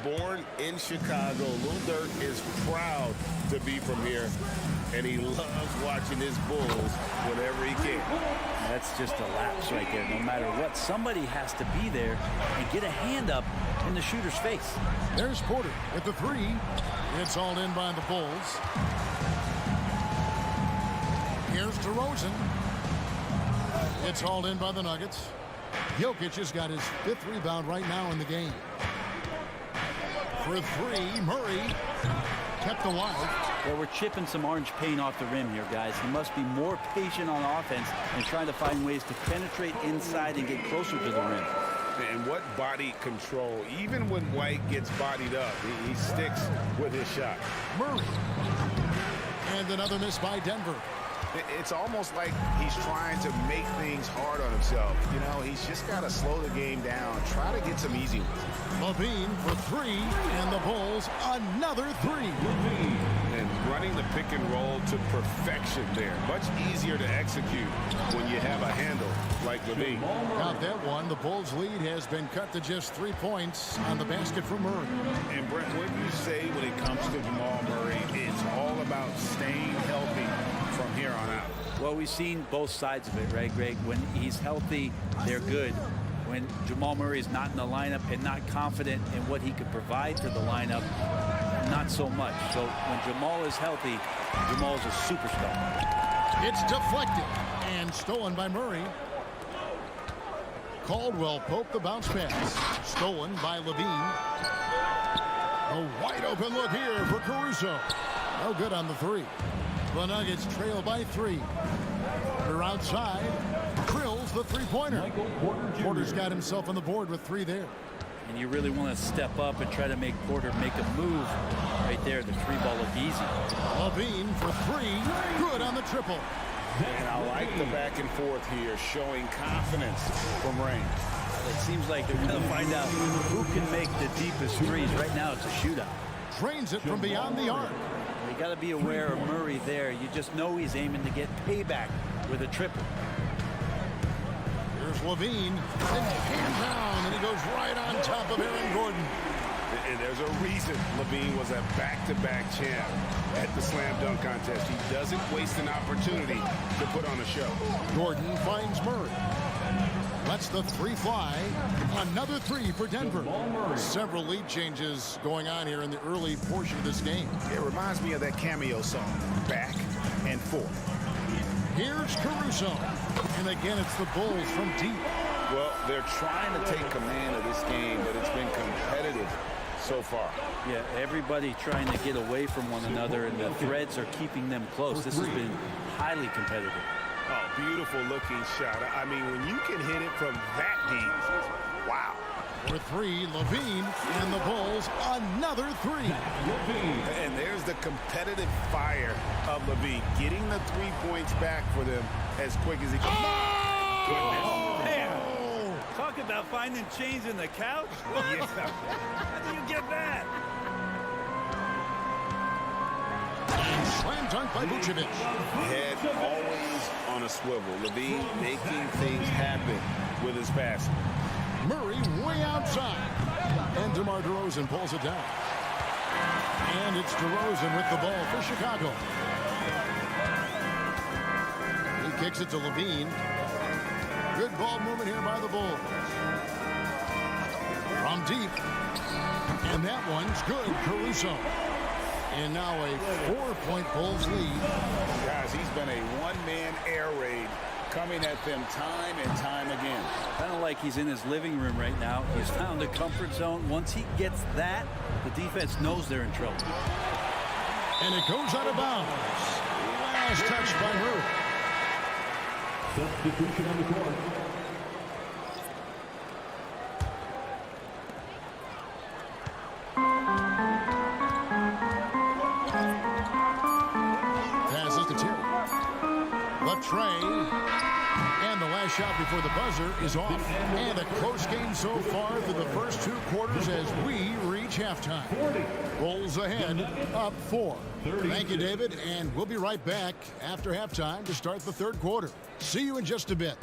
Born in Chicago, Lil Durk is proud to be from here, and he loves watching his Bulls whenever he can. That's just a lapse right there. No matter what, somebody has to be there and get a hand up in the shooter's face. There's Porter at the 3. It's all in by the Bulls. Here's DeRozan. It's hauled in by the Nuggets. Jokic has got his 5th rebound right now in the game. For 3, Murray kept alive. Well, we're chipping some orange paint off the rim here, guys. He must be more patient on offense and trying to find ways to penetrate inside and get closer to the rim. And what body control. Even when White gets bodied up, he sticks with his shot. Murray. And another miss by Denver. It's almost like he's trying to make things hard on himself. You know, he's just got to slow the game down, try to get some easy ones. Levine for 3, and the Bulls another 3. And running the pick and roll to perfection there. Much easier to execute when you have a handle like Levine. Got that one. The Bulls' lead has been cut to just 3 points on the basket from Murray. And Brent, what you say when it comes to Jamal Murray, it's all about staying healthy from here on out. Well, we've seen both sides of it, right, Greg? When he's healthy, they're good. When Jamal Murray is not in the lineup and not confident in what he could provide to the lineup, not so much. So when Jamal is healthy, Jamal's a superstar. It's deflected and stolen by Murray. Caldwell Pope the bounce pass. Stolen by Levine. A wide open look here for Caruso. No good on the 3. The Nuggets trail by 3. They're outside. Drills the 3-pointer. Porter's got himself on the board with 3 there. And you really want to step up and try to make Porter make a move right there. The 3-ball looked easy. Levine for 3. Good on the triple. And I like the back and forth here, showing confidence from range. It seems like they're going to find out who can make the deepest threes. Right now, it's a shootout. Drains it from beyond the arc. You got to be aware of Murray there. You just know he's aiming to get payback with a triple. Here's Levine. And hand down, and he goes right on top of Aaron Gordon. And there's a reason Levine was a back-to-back champ at the slam dunk contest. He doesn't waste an opportunity to put on a show. Gordon finds Murray. Lets the 3 fly. Another 3 for Denver. Several lead changes going on here in the early portion of this game. It reminds me of that cameo song, Back and Forth. Here's Caruso. And again, it's the Bulls from deep. Well, they're trying to take command of this game, but it's been competitive so far. Yeah, everybody trying to get away from one another, and the threads are keeping them close. This has been highly competitive. Oh, beautiful looking shot. I mean, when you can hit it from that deep, wow. For three, Levine, and the Bulls, another three. And there's the competitive fire of Levine, getting the 3 points back for them as quick as he can. Oh, man. Talk about finding change in the couch. Yeah. How do you get that? Slam dunk by Vucevic. Head always on a swivel. Levine making things happen with his passing. Murray way outside. And DeMar DeRozan pulls it down. And it's DeRozan with the ball for Chicago. He kicks it to Levine. Good ball movement here by the Bulls. From deep. And that one's good. Caruso. And now a 4-point Bulls lead. Guys, he's been a one-man air raid coming at them time and time again. Kind of like he's in his living room right now. He's found a comfort zone. Once he gets that, the defense knows they're in trouble. And it goes out of bounds. Last touch by Murray. Substitution on the court. Passes to Terry. Left tray. And the last shot before the buzzer is off. And a close game so far through the first 2 quarters as we reach halftime. Bulls ahead, up 4. Thank you, David, and we'll be right back after halftime to start the 3rd quarter. See you in just a bit.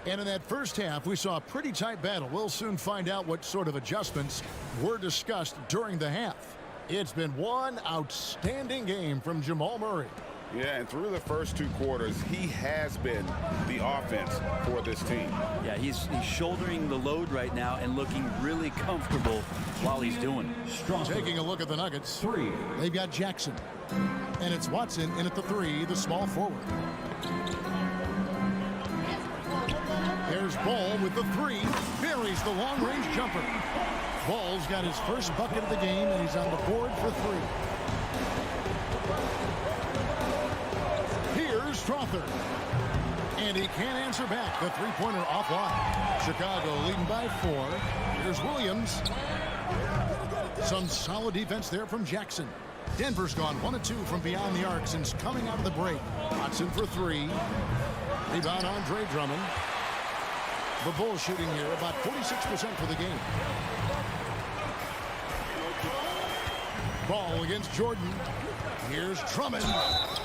And in that first half, we saw a pretty tight battle. We'll soon find out what sort of adjustments were discussed during the half. It's been one outstanding game from Jamal Murray. Yeah, and through the first 2 quarters, he has been the offense for this team. Yeah, he's shouldering the load right now and looking really comfortable while he's doing it. Taking a look at the Nuggets. They've got Jackson. And it's Watson in at the 3, the small forward. There's Ball with the 3. Buries the long-range jumper. Ball's got his first bucket of the game, and he's on the board for 3. Here's Strother. And he can't answer back. The 3-pointer offline. Chicago leading by 4. Here's Williams. Some solid defense there from Jackson. Denver's gone 1 of 2 from beyond the arc since coming out of the break. Watson for 3. Rebound Andre Drummond. The Bulls shooting here about 46% for the game. Ball against Jordan. Here's Drummond.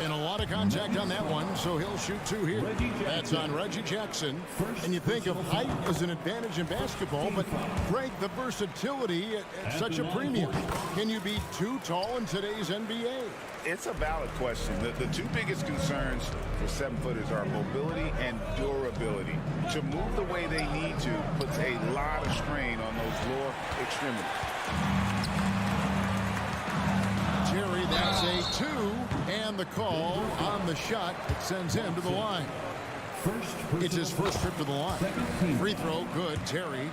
And a lot of contact on that one, so he'll shoot 2 here. That's on Reggie Jackson. And you think of height as an advantage in basketball, but Greg, the versatility at such a premium. Can you be too tall in today's NBA? It's a valid question. The 2 biggest concerns for 7-footers are mobility and durability. To move the way they need to puts a lot of strain on those lower extremities. Terry, that's a 2, and the call on the shot that sends him to the line. It's his first trip to the line. Free throw, good, Terry.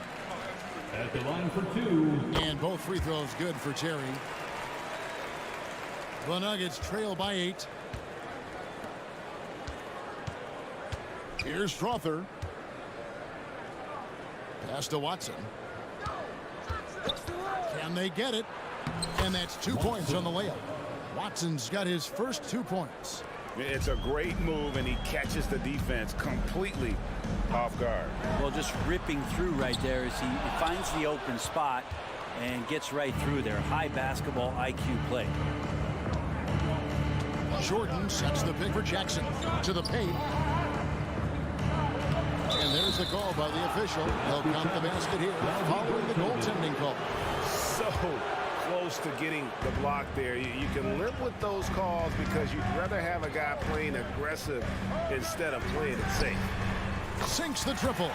At the line for 2. And both free throws good for Terry. The Nuggets trail by 8. Here's Strother. Pass to Watson. Can they get it? And that's 2 points on the layup. Watson's got his first 2 points. It's a great move, and he catches the defense completely off guard. Well, just ripping through right there as he finds the open spot and gets right through there. High basketball IQ play. Jordan sets the pick for Jackson to the paint. And there's the call by the official. He'll count the basket here following the goaltending call. So close to getting the block there. You can live with those calls because you'd rather have a guy playing aggressive instead of playing it safe. sinks the triple.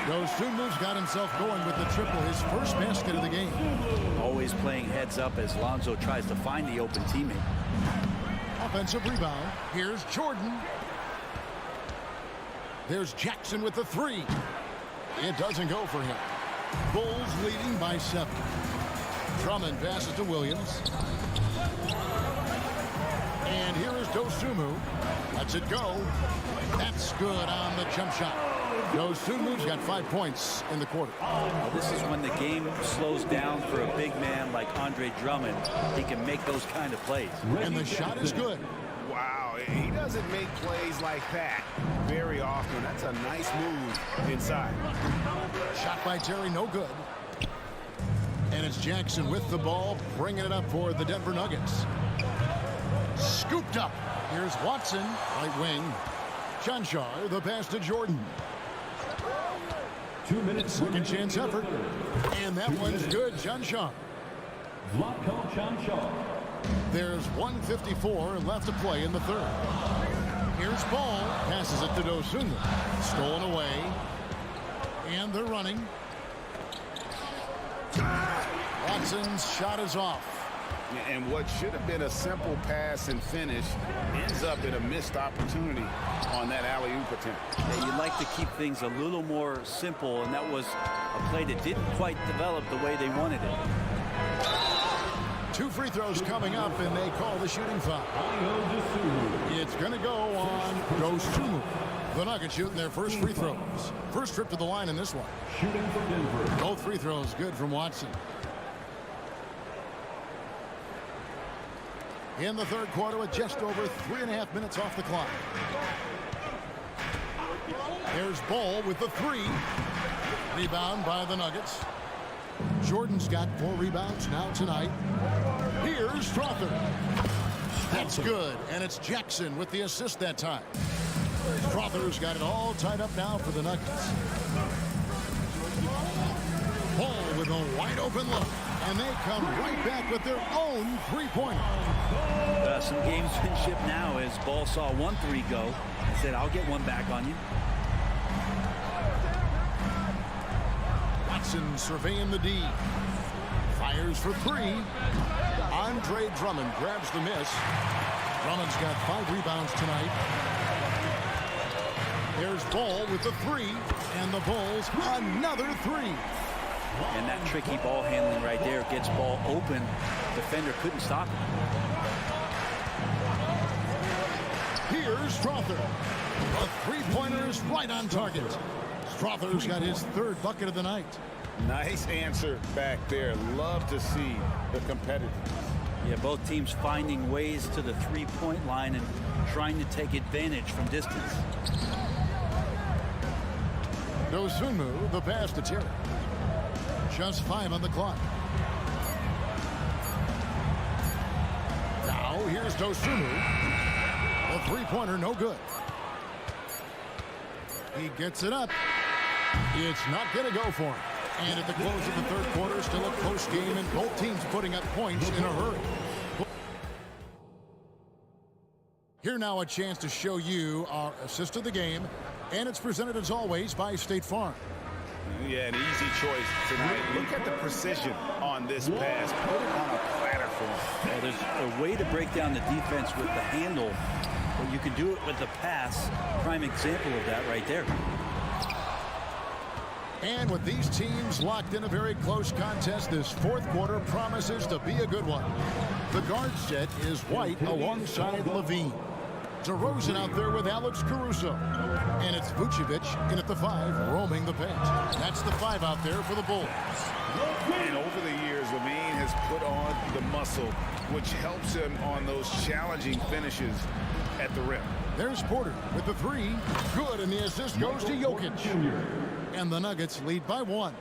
Dosunmu's got himself going with the triple, his first basket of the game. Always playing heads up as Lonzo tries to find the open teammate. Offensive rebound. Here's Jordan. There's Jackson with the three. It doesn't go for him. Bulls leading by 7. Drummond passes to Williams. And here is Dosunmu. Lets it go. That's good on the jump shot. Dosunmu's got 5 points in the quarter. Well, this is when the game slows down for a big man like Andre Drummond. He can make those kind of plays. And the shot is good. Wow, he doesn't make plays like that very often. That's a nice move inside. Shot by Terry, no good. And it's Jackson with the ball, bringing it up for the Denver Nuggets. Scooped up. Here's Watson, right wing. Chanchar, the pass to Jordan. 2 minutes. Second chance effort. And that one's good, Chanchar. Vlatko Chanchar. There's 1:54 left to play in the third. Here's Ball. Passes it to Dosunmu. Stolen away. And they're running. Watson's shot is off. And what should have been a simple pass and finish ends up in a missed opportunity on that alley-oop attempt. Yeah, you'd like to keep things a little more simple, and that was a play that didn't quite develop the way they wanted it. 2 free throws coming up, and they call the shooting foul. It's going to go on Dosunmu. The Nuggets shooting their first free throws. First trip to the line in this one. Shooting for Denver. Both free throws good from Watson. In the third quarter with just over 3.5 minutes off the clock. There's Ball with the three. Rebound by the Nuggets. Jordan's got 4 rebounds now tonight. Here's Strother. That's good, and it's Jackson with the assist that time. Strother's got it all tied up now for the Nuggets. Ball with a wide open look, and they come right back with their own three-pointer. Some gamesmanship now as Ball saw 1-3 go and said, I'll get one back on you. Watson surveying the D. Fires for 3. Andre Drummond grabs the miss. Drummond's got 5 rebounds tonight. There's Ball with the 3, and the Bulls another 3. And that tricky ball handling right there gets Ball open. Defender couldn't stop him. Here's Strother. A three-pointer is right on target. Strother's got his 3rd bucket of the night. Nice answer back there. Love to see the competitiveness. Yeah, both teams finding ways to the three-point line and trying to take advantage from distance. Dosunmu, the pass to Terry. Just 5 on the clock. Now here's Dosunmu. The three-pointer, no good. He gets it up. It's not going to go for him. And at the close of the third quarter, still a close game, and both teams putting up points in a hurry. Here now a chance to show you our assist of the game, and it's presented as always by State Farm. Yeah, an easy choice tonight. Look at the precision on this pass. Put it on a platter for him. Well, there's a way to break down the defense with the handle, but you can do it with the pass. Prime example of that right there. And with these teams locked in a very close contest, this fourth quarter promises to be a good one. The guard set is White alongside Levine. DeRozan out there with Alex Caruso. And it's Vucevic in at the 5, roaming the paint. That's the 5 out there for the Bulls. And over the years, Levine has put on the muscle, which helps him on those challenging finishes at the rim. There's Porter with the 3. Good, and the assist goes to Jokic. And the Nuggets lead by 1.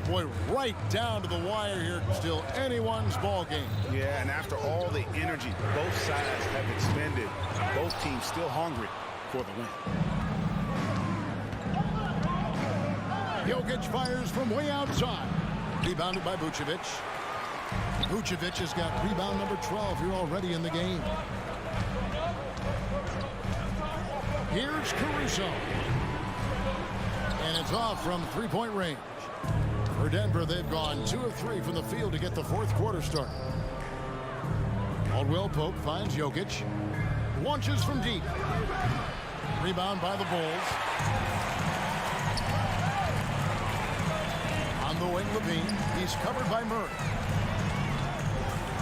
Boy, right down to the wire here. Still anyone's ball game. Yeah, and after all the energy both sides have expended, both teams still hungry for the win. Jokic fires from way outside. Rebounded by Vucevic. Vucevic has got rebound number 12 here already in the game. Here's Caruso. And it's off from three-point range. For Denver, they've gone 2 of 3 from the field to get the fourth quarter started. Caldwell Pope finds Jokic. Launches from deep. Rebound by the Bulls. On the wing, Levine. He's covered by Murray.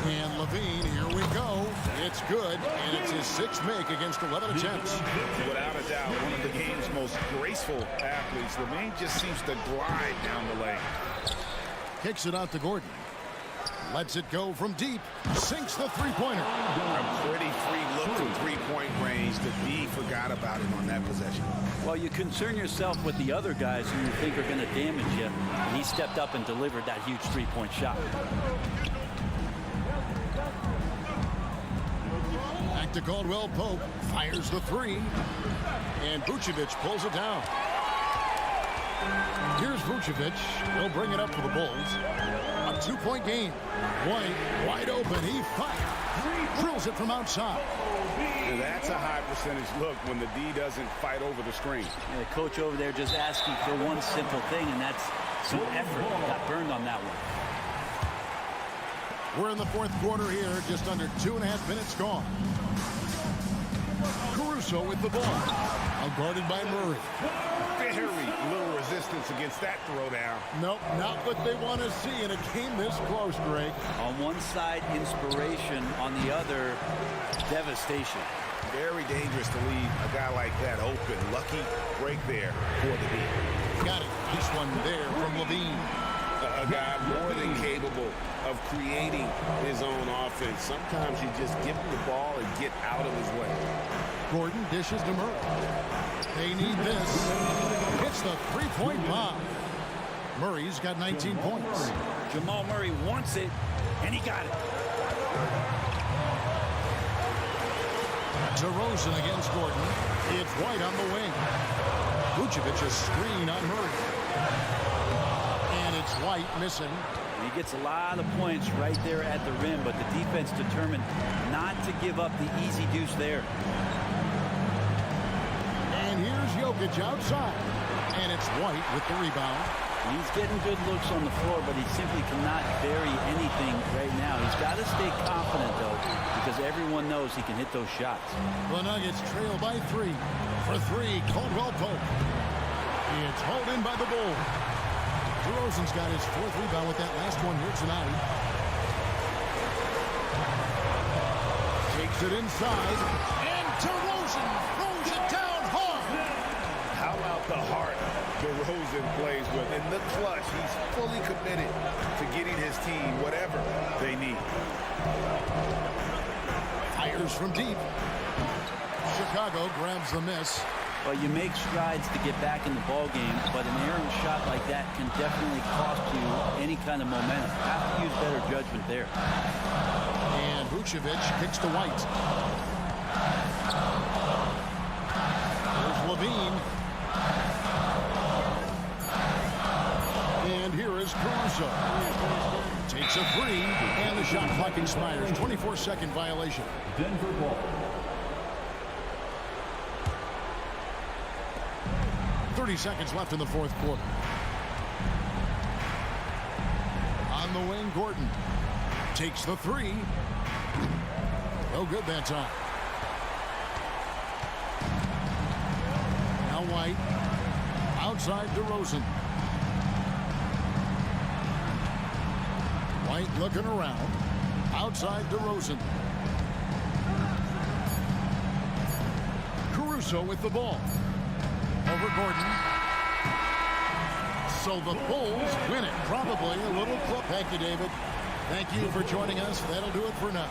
And Levine, here we go. It's good, and it's his 6th make against 11 attempts. Without a doubt, one of the game's most graceful athletes. Levine just seems to glide down the lane. Kicks it out to Gordon. Lets it go from deep. Sinks the three-pointer. A pretty free look from three-point range. The D forgot about him on that possession. Well, you concern yourself with the other guys who you think are going to damage you. And he stepped up and delivered that huge three-point shot. Back to Caldwell Pope. Fires the three. And Vucevic pulls it down. Here's Vucevic. He'll bring it up for the Bulls. A 2-point game. White wide open. He fires. Drills it from outside. And that's a high percentage look when the D doesn't fight over the screen. Yeah, the coach over there just asking for one simple thing, and that's some effort. Got burned on that one. We're in the fourth quarter here. Just under 2.5 minutes gone. Caruso with the ball. Guarded by Murray. Very little resistance against that throwdown. Nope, not what they want to see in a game this close, Greg. On one side, inspiration. On the other, devastation. Very dangerous to leave a guy like that open. Lucky break there for the D. Got it. This one there from Levine. A guy more than capable of creating his own offense. Sometimes you just give him the ball and get out of his way. Gordon dishes to Murray. They need this. Hits the three-point bomb. Murray's got 19 points. Jamal Murray wants it, and he got it. DeRozan against Gordon. It's White on the wing. Vucevic a screen on Murray. And it's White missing. He gets a lot of points right there at the rim, but the defense determined not to give up the easy deuce there. And here's Jokic outside. And it's White with the rebound. He's getting good looks on the floor, but he simply cannot vary anything right now. He's got to stay confident, though, because everyone knows he can hit those shots. The Nuggets trail by 3. For 3, Caldwell Pope. It's hauled in by the Bulls. DeRozan's got his 4th rebound with that last one here tonight. Takes it inside. And DeRozan throws it down hard. How about the heart DeRozan plays with? In the clutch, he's fully committed to getting his team whatever they need. Fires from deep. Chicago grabs the miss. Well, you make strides to get back in the ball game, but an errant shot like that can definitely cost you any kind of momentum. Have to use better judgment there. And Vucevic kicks to White. There's Levine. And here is Caruso. Takes a 3, and the shot clock expires. 24-second violation. Denver ball. 30 seconds left in the fourth quarter. On the wing, Gordon takes the 3. No good that time. Now White. Outside DeRozan. White looking around. Outside DeRozan. Caruso with the ball. Over Gordon. So the Bulls win it. Probably a little close. Thank you, David. Thank you for joining us. That'll do it for now.